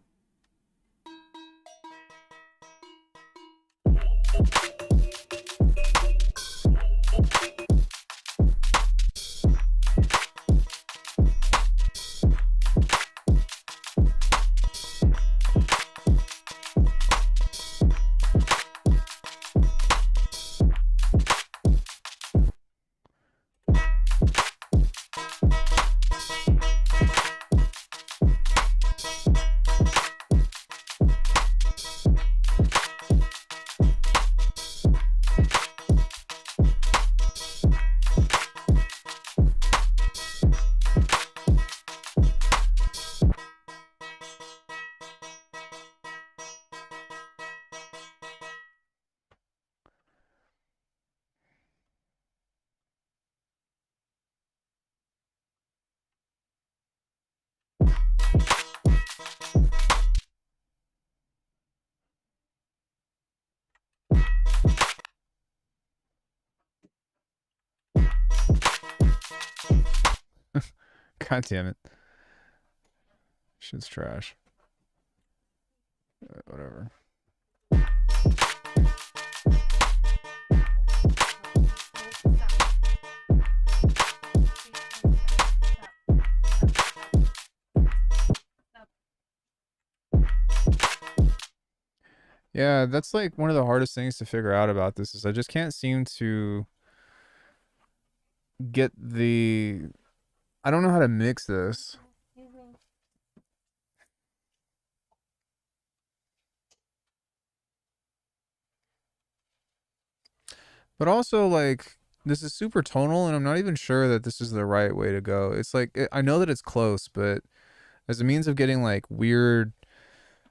God damn it. Shit's trash. Whatever. Yeah, that's like one of the hardest things to figure out about this is I just can't seem to get the I don't know how to mix this. But also like this is super tonal and I'm not even sure that this is the right way to go. It's like I know that it's close, but as a means of getting like weird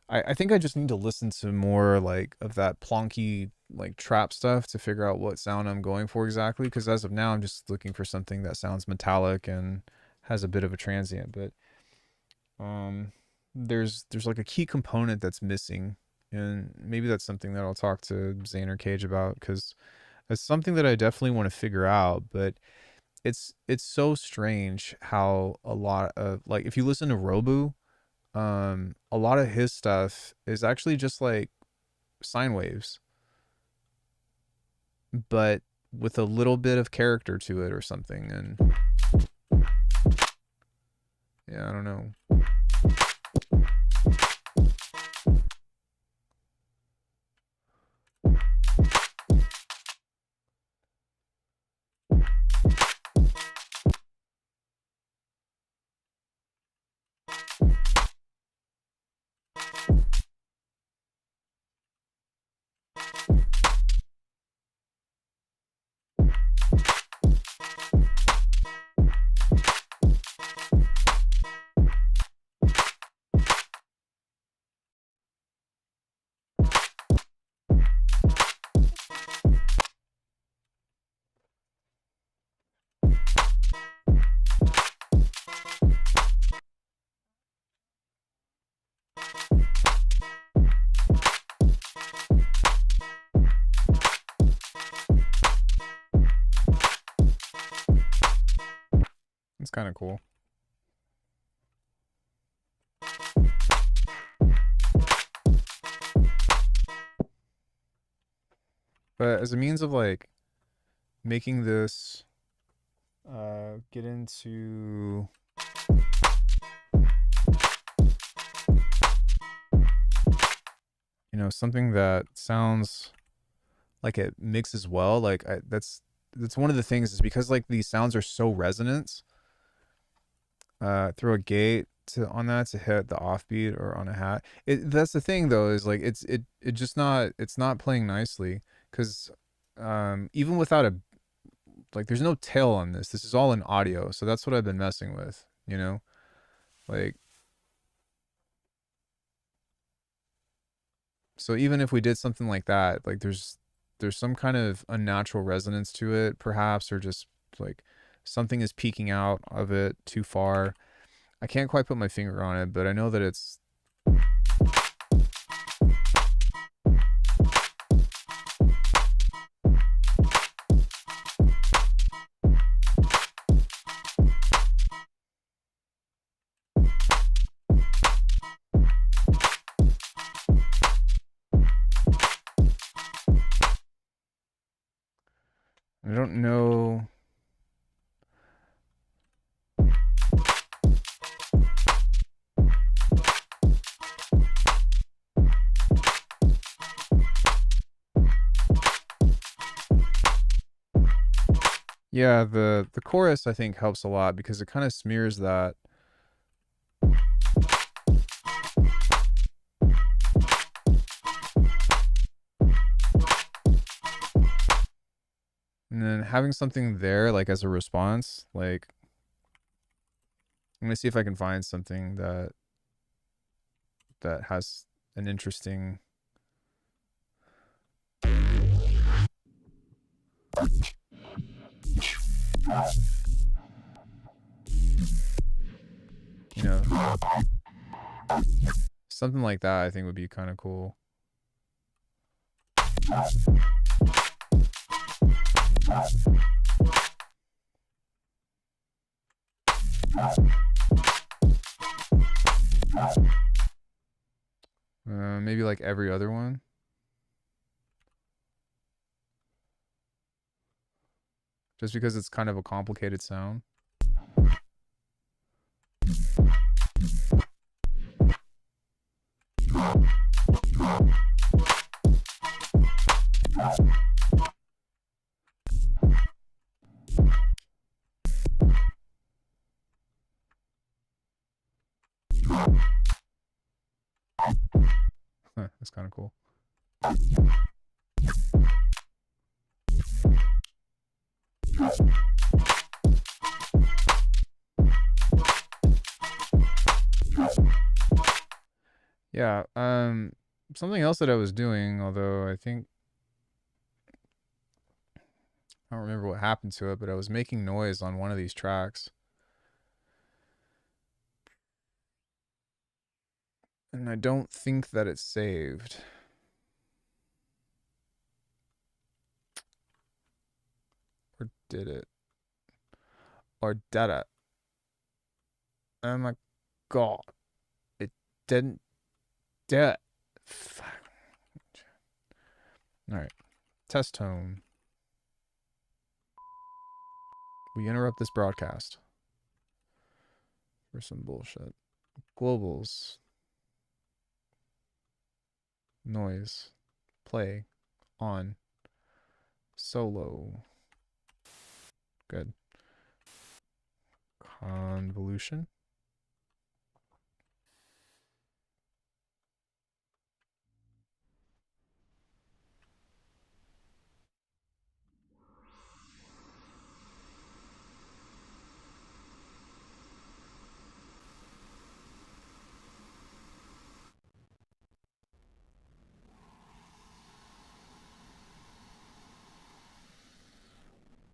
I think I just need to listen to more like of that plonky like trap stuff to figure out what sound I'm going for exactly. Because as of now, I'm just looking for something that sounds metallic and has a bit of a transient. But there's like a key component that's missing, and maybe that's something that I'll talk to Zane or Cage about because it's something that I definitely want to figure out. But it's so strange how a lot of like if you listen to Robu, a lot of his stuff is actually just like sine waves. but with a little bit of character to it or something. And yeah, I don't know. It's kind of cool. But as a means of like making this get into something that sounds like it mixes well, like that's one of the things, is because like these sounds are so resonant, throw a gate on that to hit the offbeat or on a hat. That's the thing though, is like it's not playing nicely, because even without a, like, there's no tail on this. This is all in audio, so that's what I've been messing with, like, so even if we did something like that, like there's some kind of unnatural resonance to it, perhaps, or just like something is peeking out of it too far. I can't quite put my finger on it, but I know that it's I don't know. Yeah, the chorus I think helps a lot, because it kind of smears that. And then having something there, like, as a response, like, I'm gonna see if I can find something that has an interesting. Something like that I think would be kind of cool. Maybe like every other one. Just because it's kind of a complicated sound. That's kind of cool. Yeah, something else that I was doing, although I think I don't remember what happened to it, but I was making noise on one of these tracks. And I don't think that it's saved. Or did it? Or did it? Oh my god. It didn't do it. Fuck. Alright. Test tone. We interrupt this broadcast for some bullshit. Globals. Noise. Play. On. Solo. Good. Convolution.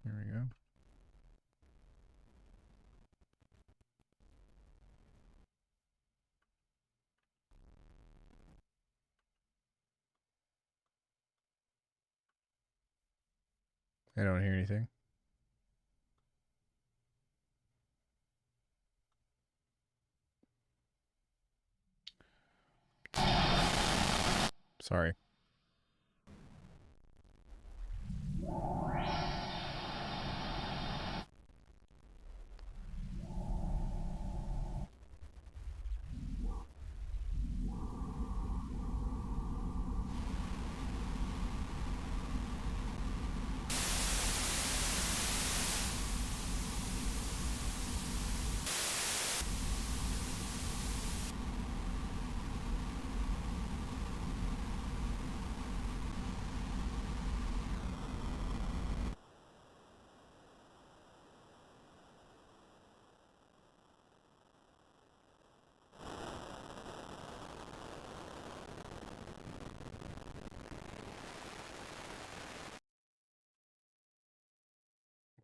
Here we go. I don't hear anything. Sorry.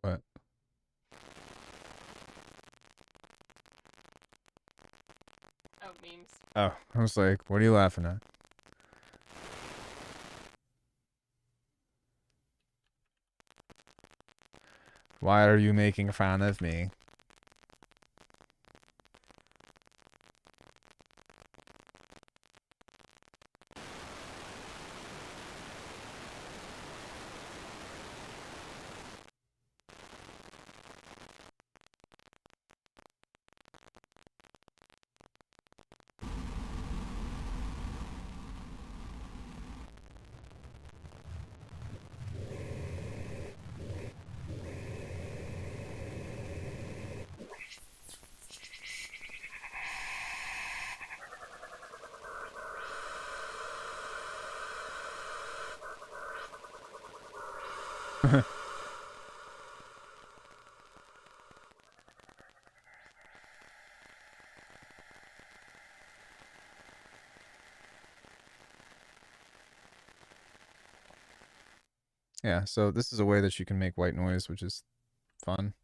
What? Oh, memes. Oh, I was like, what are you laughing at? Why are you making fun of me? Yeah, so this is a way that you can make white noise, which is fun.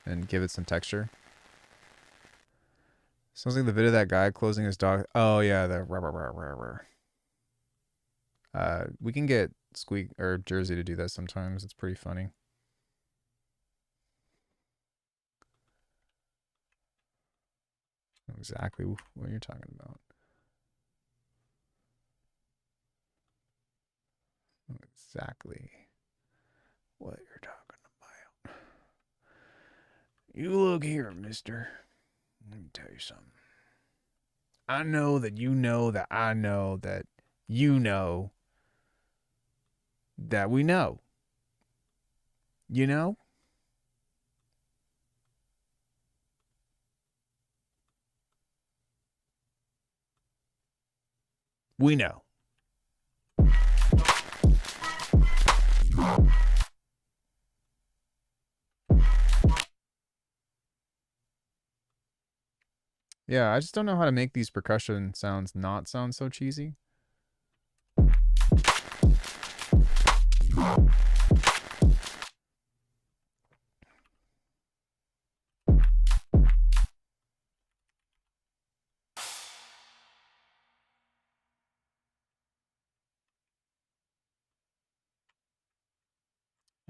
And give it some texture. Sounds like the vid of that guy closing his dog. Oh yeah, the rah, rah, rah, rah, rah. We can get Squeak or Jersey to do that sometimes. It's pretty funny. Exactly what you're talking about. Exactly what you're talking about. You look here, mister. Let me tell you something. I know that you know that I know that you know that we know. You know? We know. Yeah, I just don't know how to make these percussion sounds not sound so cheesy.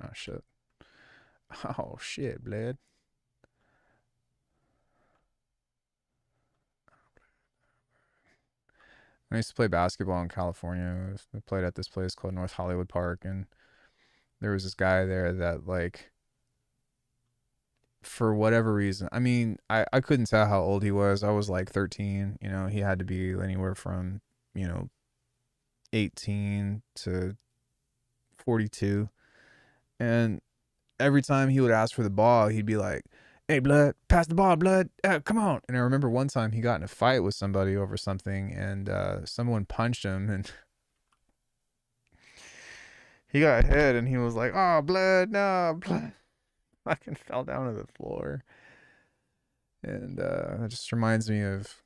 Oh, shit. Oh, shit, Bled. I used to play basketball in California. We played at this place called North Hollywood Park, and there was this guy there that, like, for whatever reason. I mean, I couldn't tell how old he was. I was like 13. You know, he had to be anywhere from, 18 to 42. And every time he would ask for the ball, he'd be like, "Hey, blood, pass the ball, blood. Come on." And I remember one time he got in a fight with somebody over something, and someone punched him, and he got hit, and he was like, "Oh, blood, no, blood." Fucking fell down to the floor. And that just reminds me of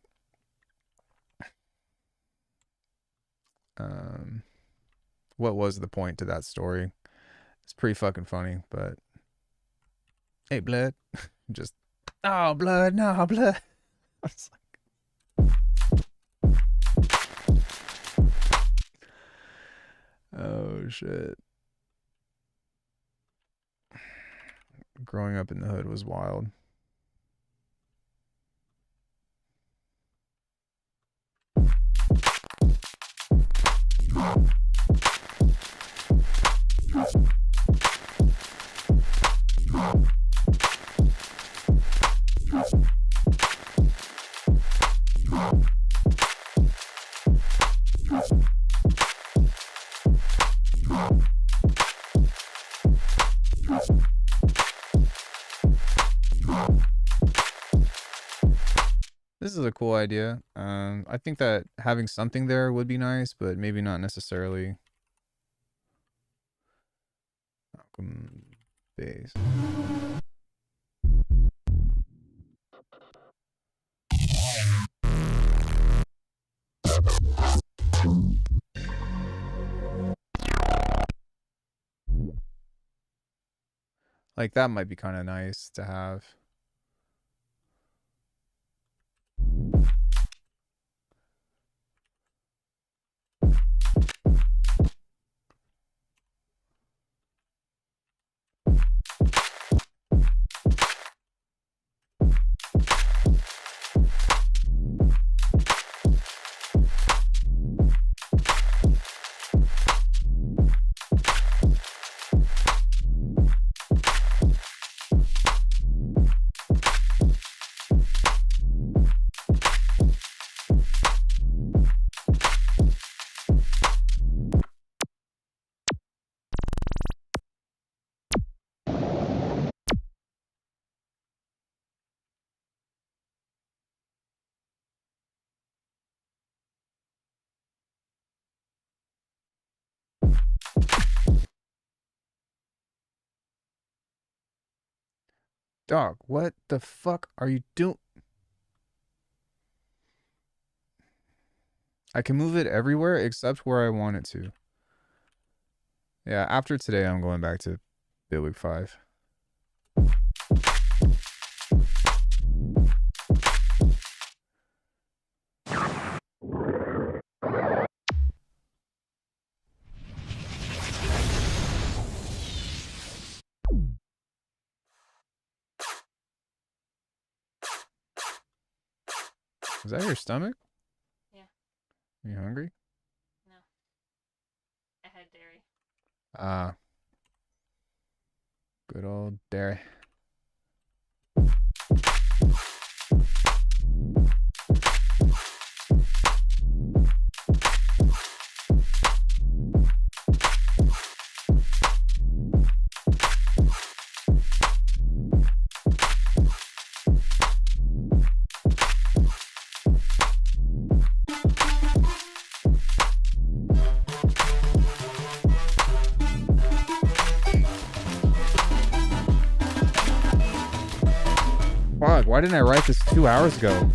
what was the point to that story. It's pretty fucking funny, but hey, blood. Just, oh, blood, no, blood. I was like, oh, shit. Growing up in the hood was wild. This is a cool idea. I think that having something there would be nice, but maybe not necessarily. Alckemy base. Like, that might be kind of nice to have. Dog, what the fuck are you doing? I can move it everywhere except where I want it to. Yeah, after today, I'm going back to Bitwig 5. Is that your stomach? Yeah. Are you hungry? No. I had dairy. Ah. Good old dairy. Fuck, why didn't I write this 2 hours ago?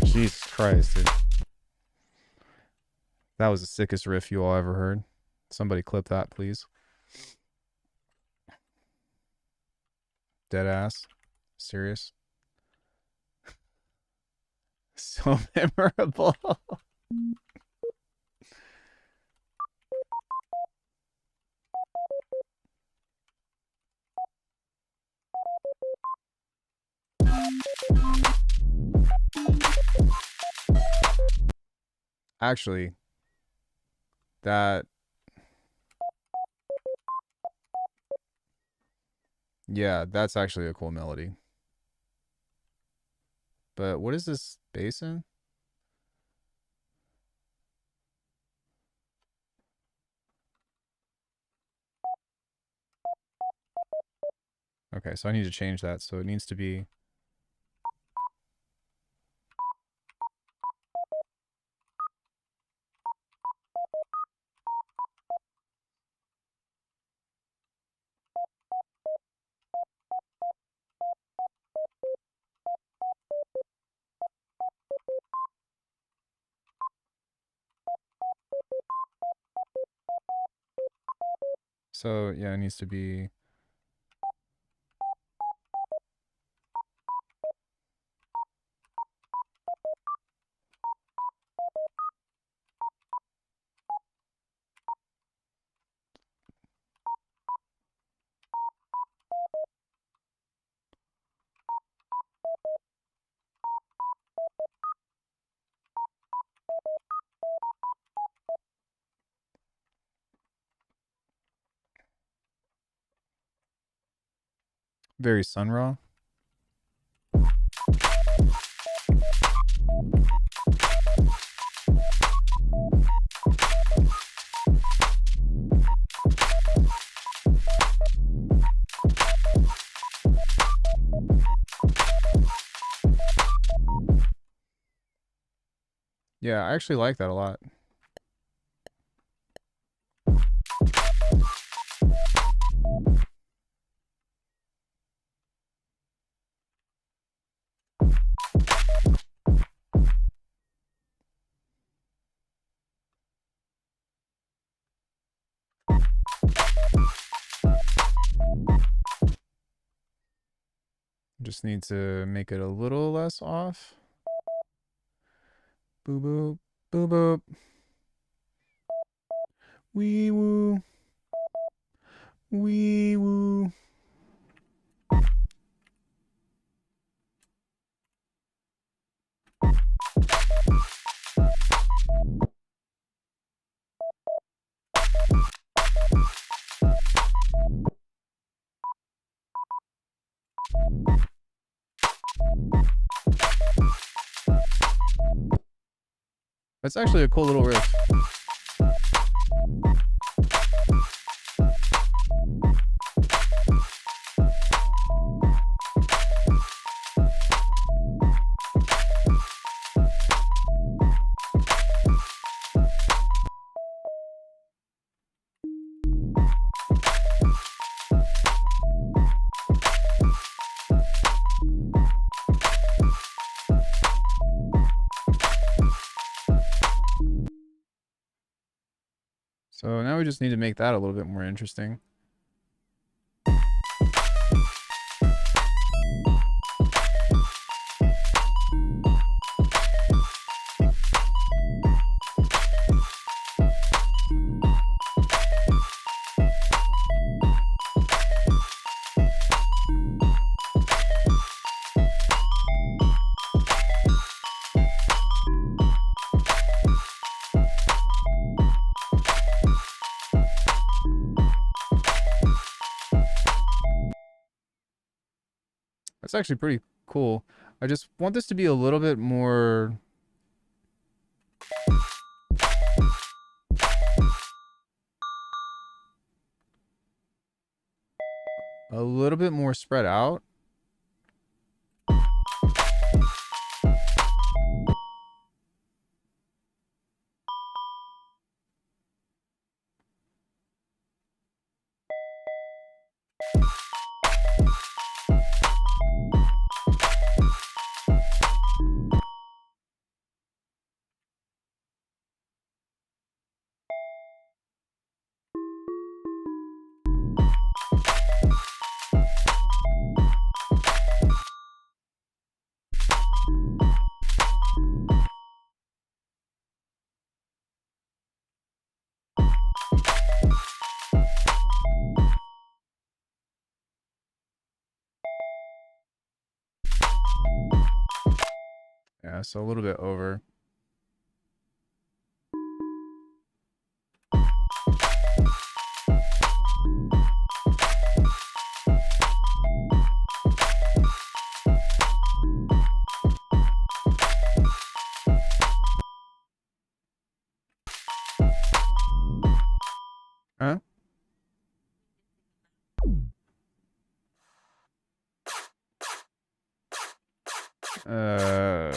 Jesus Christ, dude. That was the sickest riff you all ever heard. Somebody clip that, please. Dead ass. Serious. So memorable. Actually, that... Yeah, that's actually a cool melody. But what is this basin? Okay, so I need to change that. So it needs to be... So, yeah, it needs to be... Very Sun Ra. Yeah, I actually like that a lot. Just need to make it a little less off. Boo boop, boo boop. Wee woo. Wee woo. That's actually a cool little riff. So now we just need to make that a little bit more interesting. That's actually pretty cool. I just want this to be a little bit more... a little bit more spread out. Yeah, so a little bit over. Huh? Uh,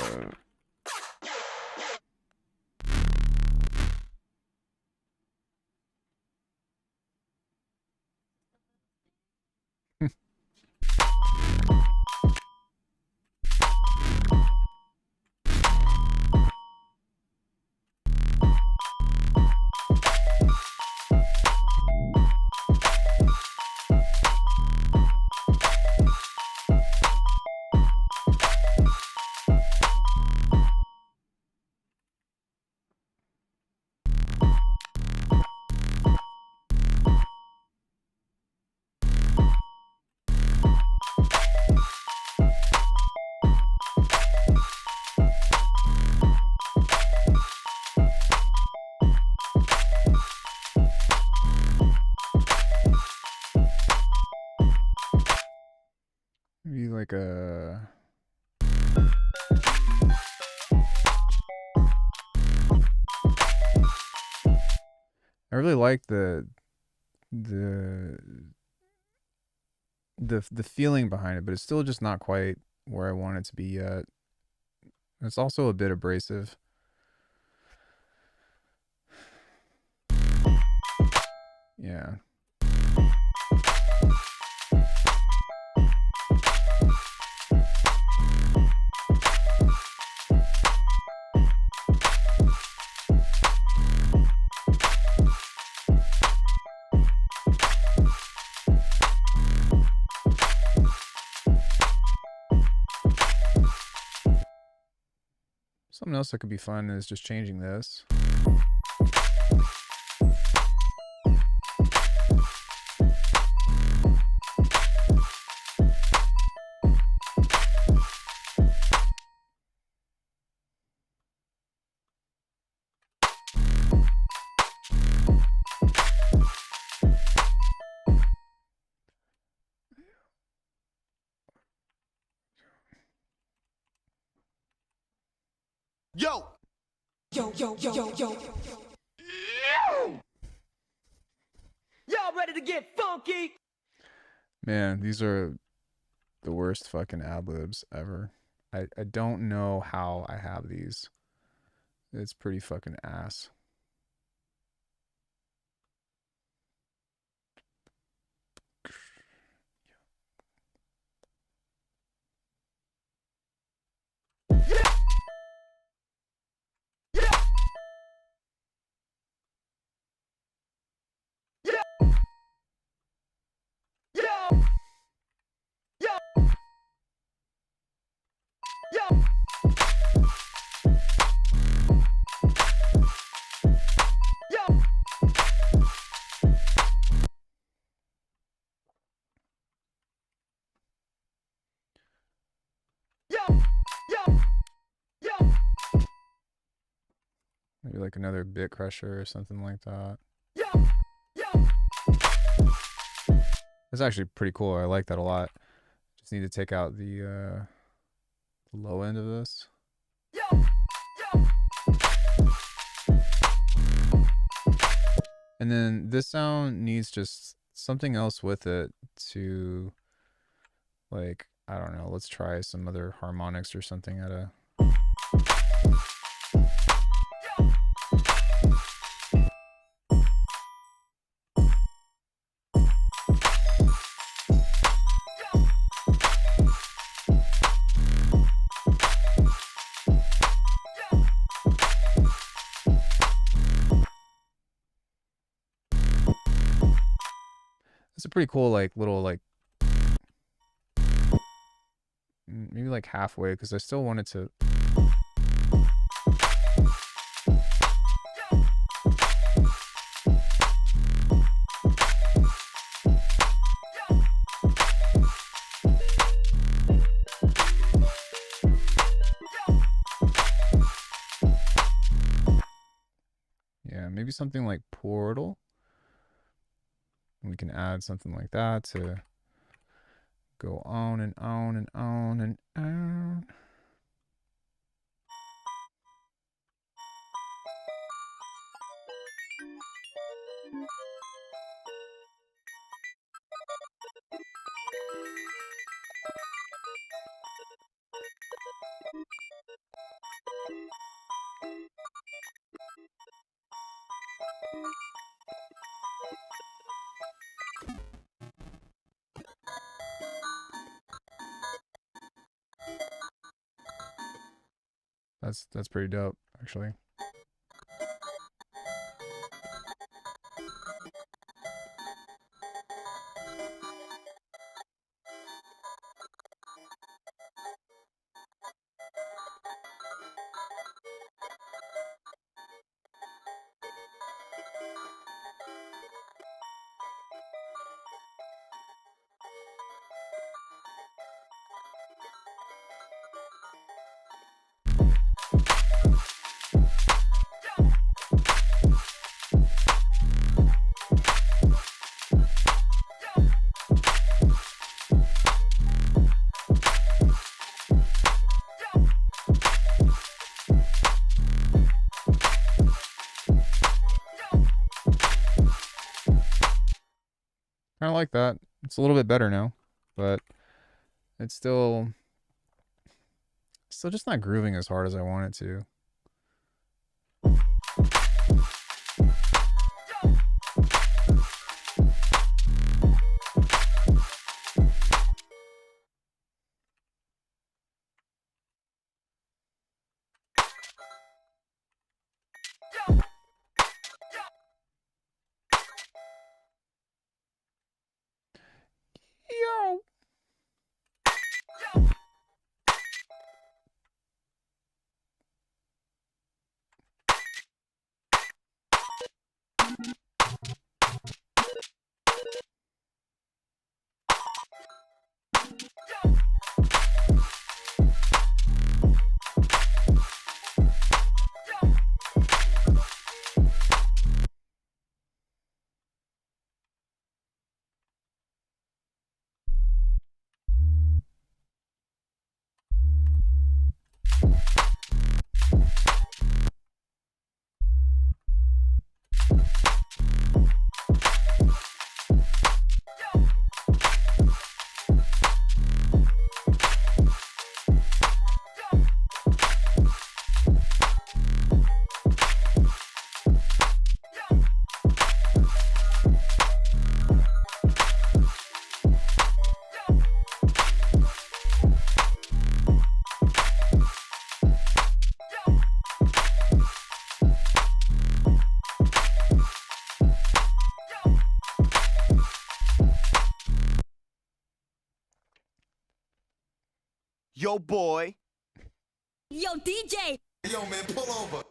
maybe like a. I really like the the feeling behind it, but it's still just not quite where I want it to be yet. It's also a bit abrasive. Yeah. Something else that could be fun is just changing this. Yo! Yo, yo, yo, yo, yo. Y'all ready to get funky? Man, these are the worst fucking ad libs ever. I don't know how I have these. It's pretty fucking ass. Maybe like another bit crusher or something like that. It's actually pretty cool. I like that a lot. Just need to take out the low end of this. And then this sound needs just something else with it to, like, I don't know, let's try some other harmonics or something at a. It's a pretty cool, like, little, like, maybe like halfway, because I still wanted to. Yeah, maybe something like Portal. We can add something like that to go on and on and on and on. That's pretty dope, actually. Kind of like that. It's a little bit better now, but it's still just not grooving as hard as I want it to. Yo. Yo, boy. Yo, DJ. Yo, man, pull over.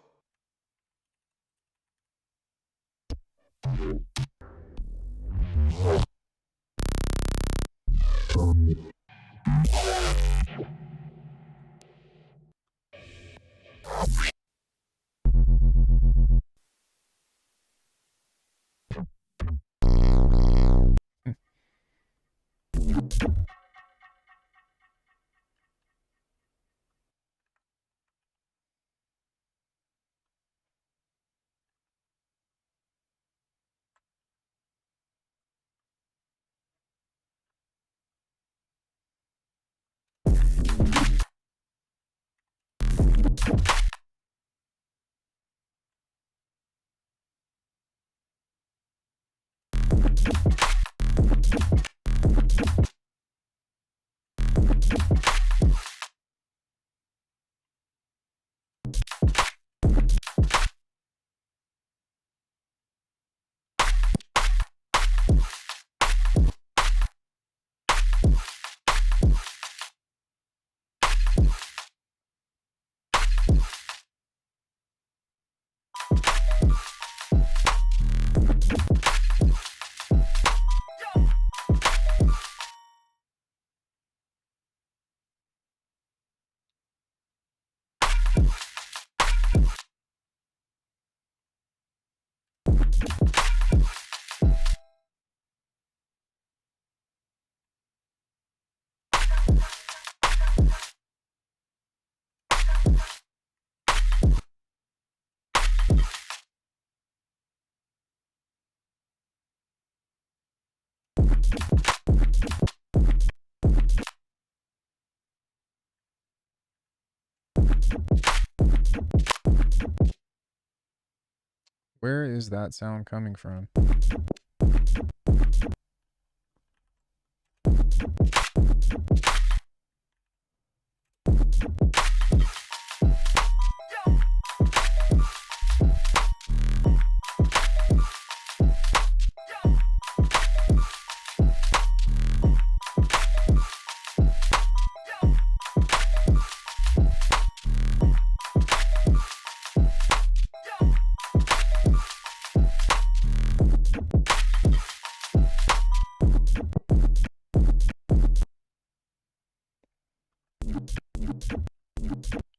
Where is that sound coming from?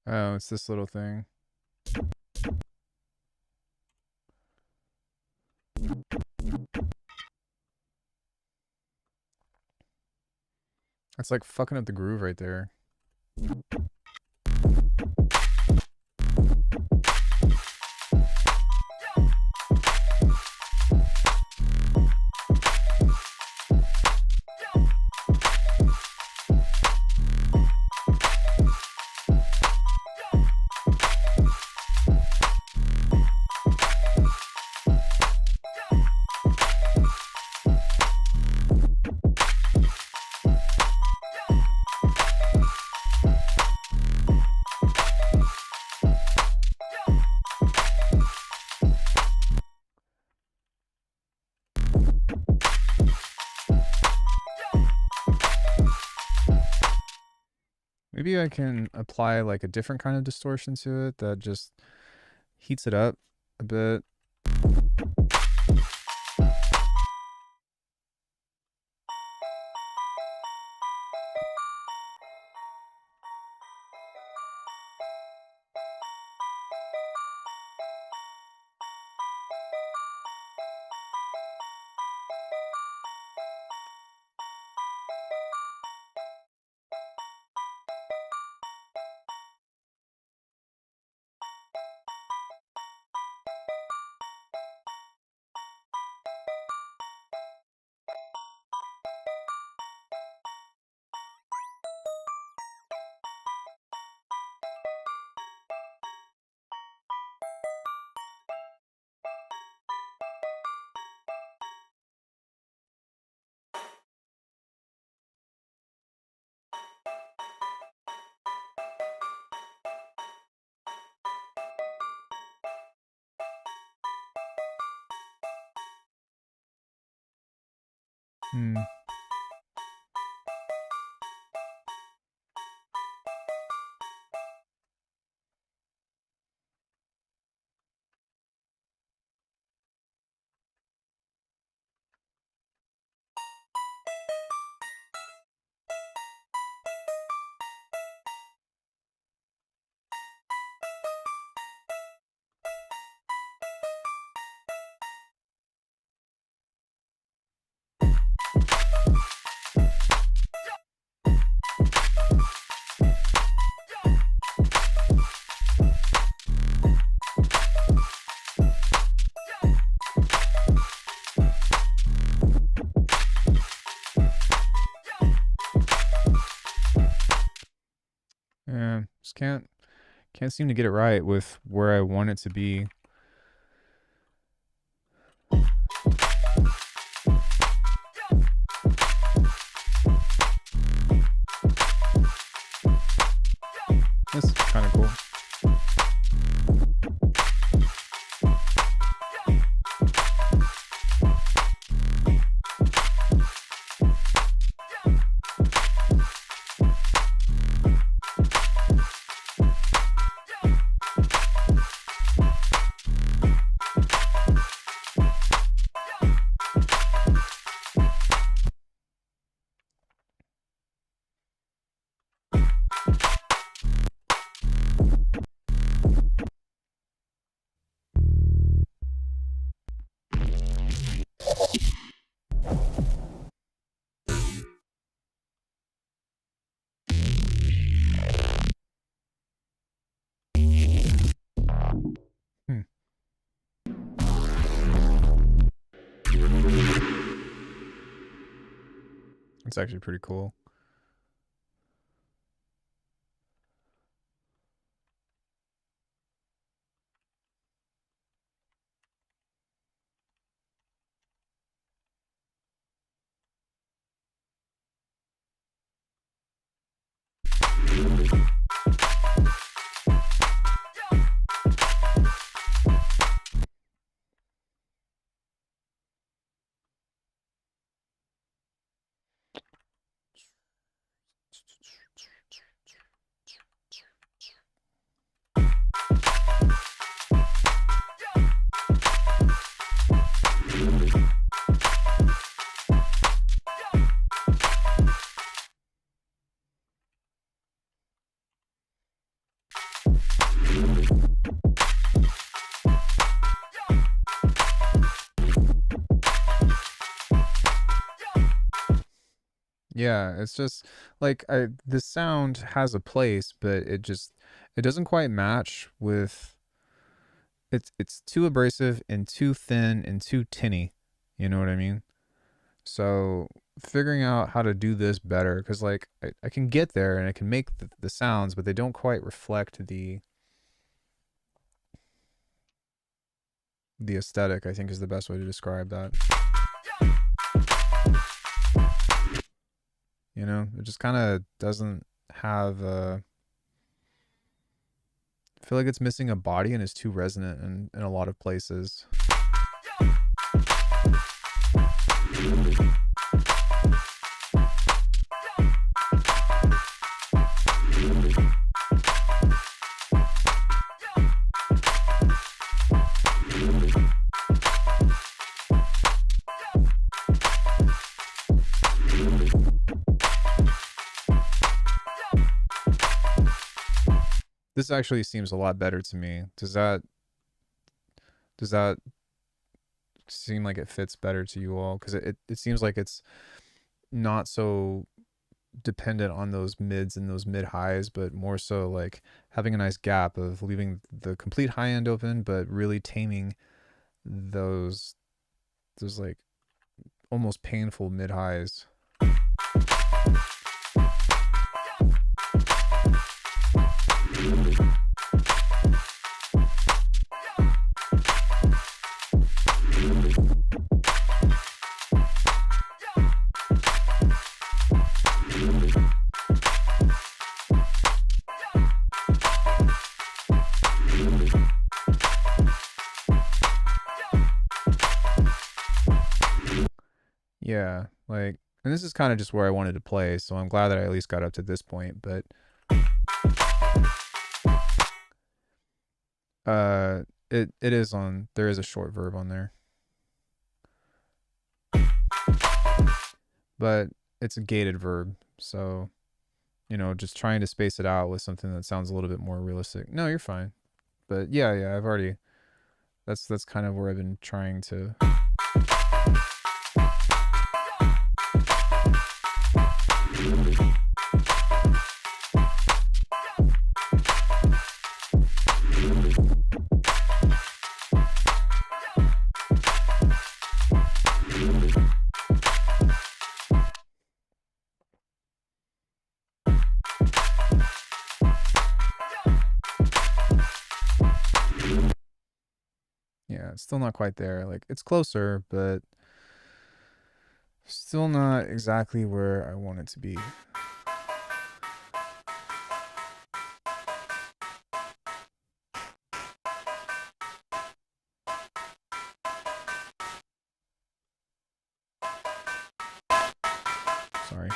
Oh, it's this little thing. That's like fucking up the groove right there. Maybe I can apply like a different kind of distortion to it that just heats it up a bit. Hmm. Yeah, just can't seem to get it right with where I want it to be. This is kind of cool. Hmm. It's actually pretty cool. Yeah, it's just like the sound has a place, but it doesn't quite match with it's too abrasive and too thin and too tinny. You know what I mean? So figuring out how to do this better, because like I can get there and I can make the sounds, but they don't quite reflect the aesthetic, I think is the best way to describe that. You know, it just kind of doesn't have a. I feel like it's missing a body and is too resonant in a lot of places. This actually seems a lot better to me. Does that seem like it fits better to you all? Because it seems like it's not so dependent on those mids and those mid highs, but more so like having a nice gap of leaving the complete high end open, but really taming those like almost painful mid highs. Yeah, like, and this is kind of just where I wanted to play, so I'm glad that I at least got up to this point, but it is on, there is a short verb on there. But it's a gated verb, so you know, just trying to space it out with something that sounds a little bit more realistic. No, you're fine. But yeah, I've already that's kind of where I've been trying to. Yeah, it's still not quite there. Like, it's closer, but still not exactly where I want it to be. Sorry.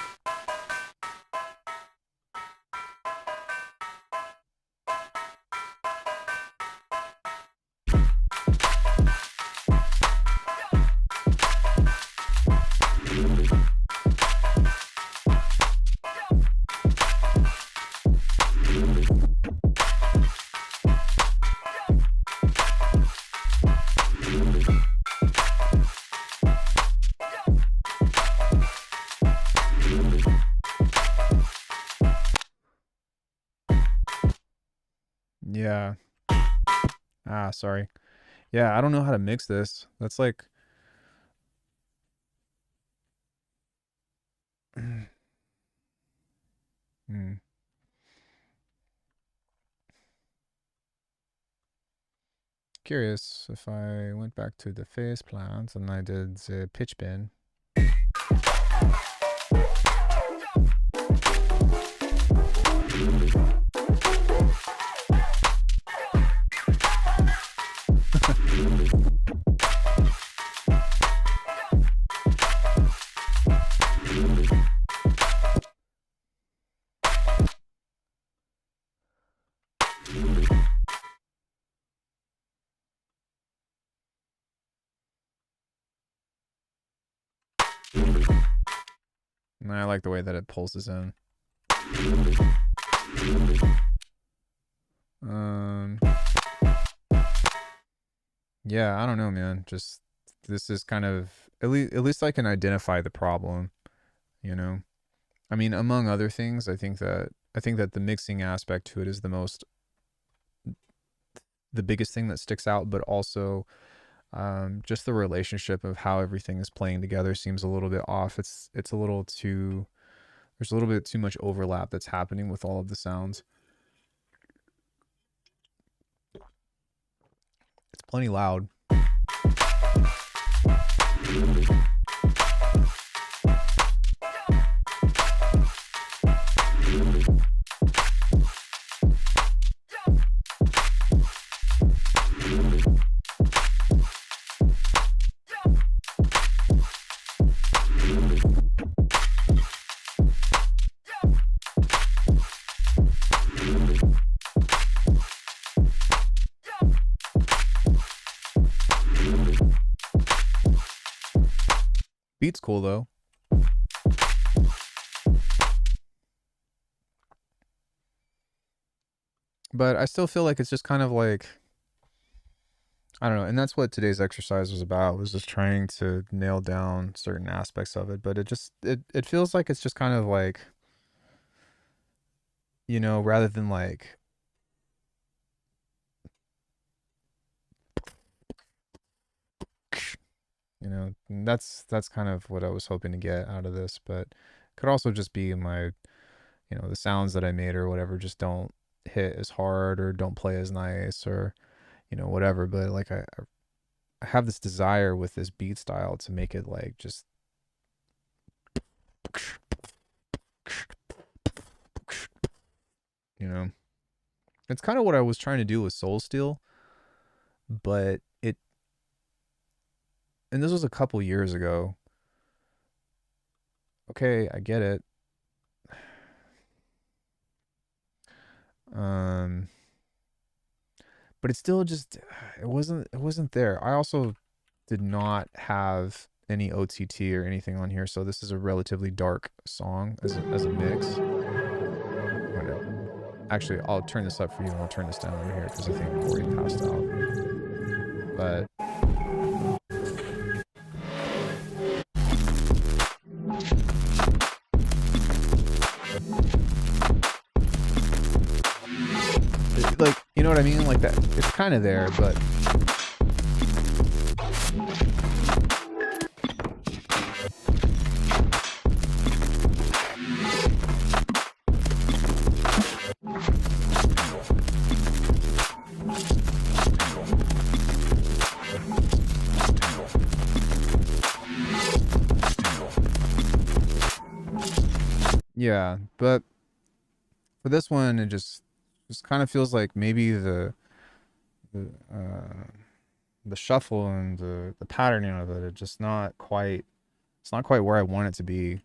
Yeah. Ah, sorry. Yeah, I don't know how to mix this. That's like hmm. Curious if I went back to the phase plans and I did the pitch bend. And I like the way that it pulses in. Yeah, I don't know, man. Just this is kind of at least I can identify the problem, you know. I mean, among other things, I think that the mixing aspect to it is the biggest thing that sticks out, but also just the relationship of how everything is playing together seems a little bit off. It's a little too, there's a little bit too much overlap that's happening with all of the sounds. It's plenty loud. Beat's cool though. But I still feel like it's just kind of like, I don't know, and that's what today's exercise was about, was just trying to nail down certain aspects of it. But it feels like it's just kind of like, you know, rather than like, you know, that's kind of what I was hoping to get out of this. But could also just be my, you know, the sounds that I made or whatever just don't hit as hard or don't play as nice or, you know, whatever. But like I have this desire with this beat style to make it like just, you know, it's kind of what I was trying to do with Soul Steel, but and this was a couple years ago. Okay, I get it. But it's still just, it wasn't there. I also did not have any OTT or anything on here, so this is a relatively dark song as a mix. Actually, I'll turn this up for you and I'll turn this down over here because I think Corey passed out. But like, you know what I mean? Like that, it's kind of there, but yeah, but for this one, it just kind of feels like maybe the shuffle and the patterning of it, it's just not quite, it's not quite where I want it to be.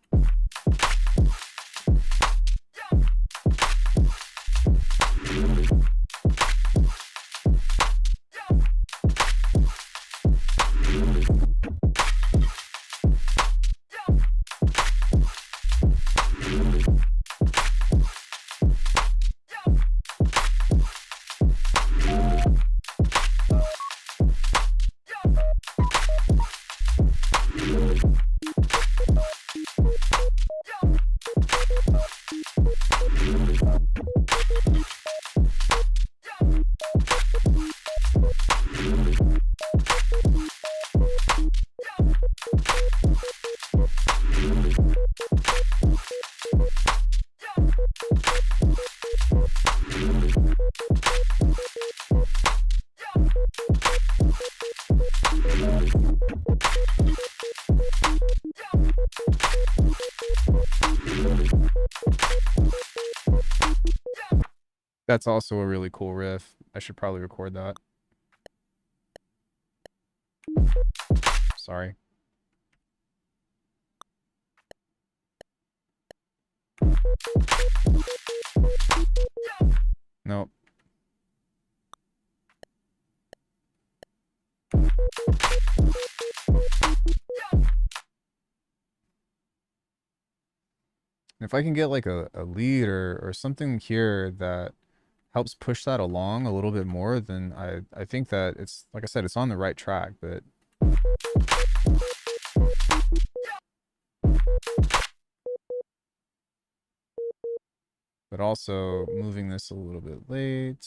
That's also a really cool riff. I should probably record that. Sorry. Nope. If I can get like a lead or something here that helps push that along a little bit more, then I think that it's, like I said, it's on the right track, but also moving this a little bit late.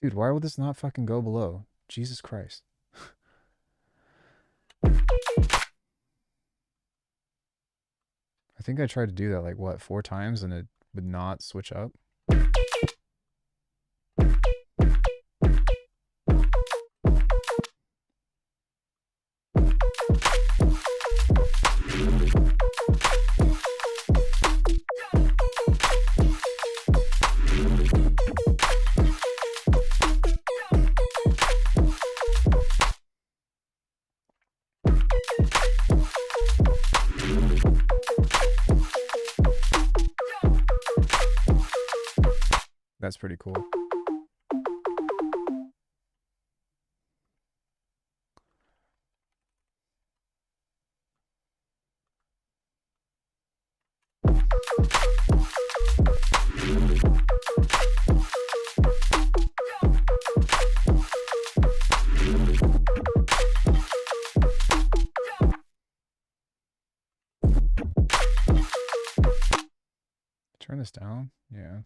Dude, why would this not fucking go below? Jesus Christ. I think I tried to do that like what, 4 times and it would not switch up. That's pretty cool. Turn this down? Yeah.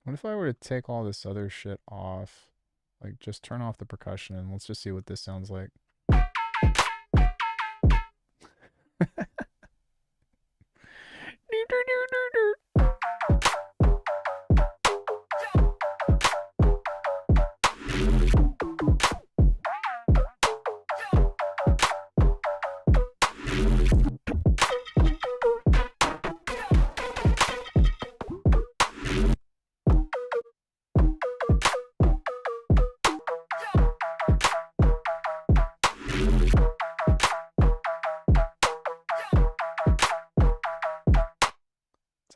What if I were to take all this other shit off? Like, just turn off the percussion and let's just see what this sounds like.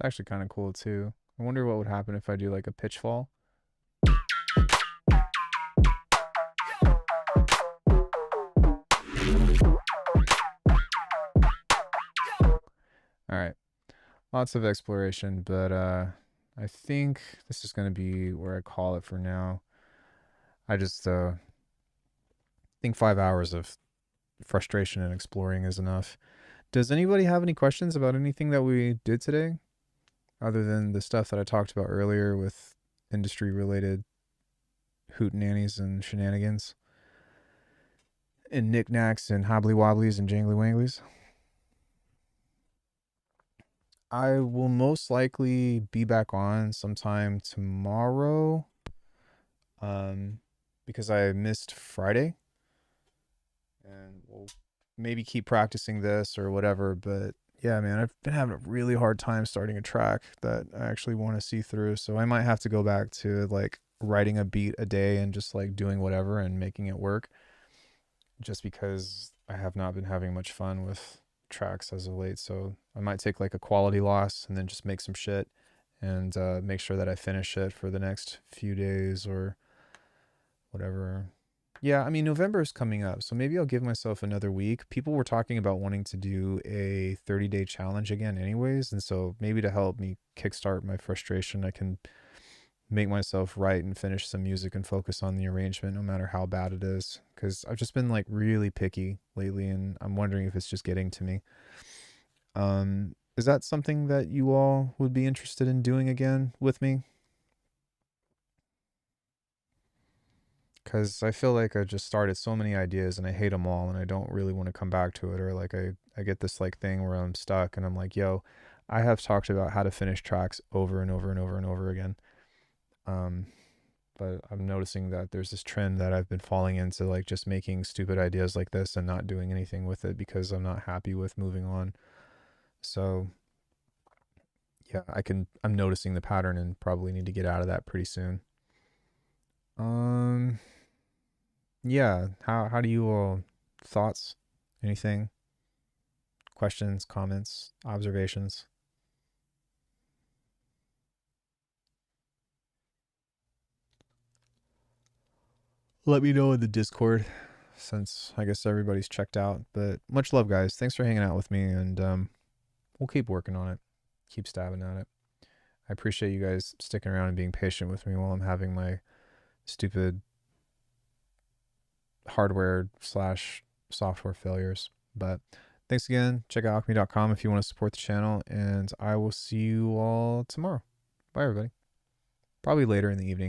actually kind of cool too. I wonder what would happen if I do like a pitchfall. All right. Lots of exploration, but I think this is going to be where I call it for now. I just think 5 hours of frustration and exploring is enough. Does anybody have any questions about anything that we did today, other than the stuff that I talked about earlier with industry-related hootenannies and shenanigans and knickknacks and hobbly wobblies and jangly wanglies? I will most likely be back on sometime tomorrow, because I missed Friday, and we'll maybe keep practicing this or whatever. But yeah, man, I've been having a really hard time starting a track that I actually want to see through. So I might have to go back to like writing a beat a day and just like doing whatever and making it work, just because I have not been having much fun with tracks as of late. So I might take like a quality loss and then just make some shit and make sure that I finish it for the next few days or whatever. Yeah, I mean, November is coming up, so maybe I'll give myself another week. People were talking about wanting to do a 30-day challenge again anyways, and so maybe to help me kickstart my frustration, I can make myself write and finish some music and focus on the arrangement no matter how bad it is, because I've just been like really picky lately, and I'm wondering if it's just getting to me. Is that something that you all would be interested in doing again with me? Because I feel like I just started so many ideas and I hate them all and I don't really want to come back to it, or like I get this like thing where I'm stuck and I'm like, yo, I have talked about how to finish tracks over and over and over and over again. But I'm noticing that there's this trend that I've been falling into, like just making stupid ideas like this and not doing anything with it because I'm not happy with moving on. So yeah, I'm noticing the pattern and probably need to get out of that pretty soon. Yeah, how do you all, thoughts, anything, questions, comments, observations? Let me know in the Discord, since I guess everybody's checked out. But much love, guys. Thanks for hanging out with me, and we'll keep working on it, keep stabbing at it. I appreciate you guys sticking around and being patient with me while I'm having my stupid hardware slash software failures. But thanks again. Check out alckemy.com if you want to support the channel, and I will see you all tomorrow. Bye, everybody. Probably later in the evening.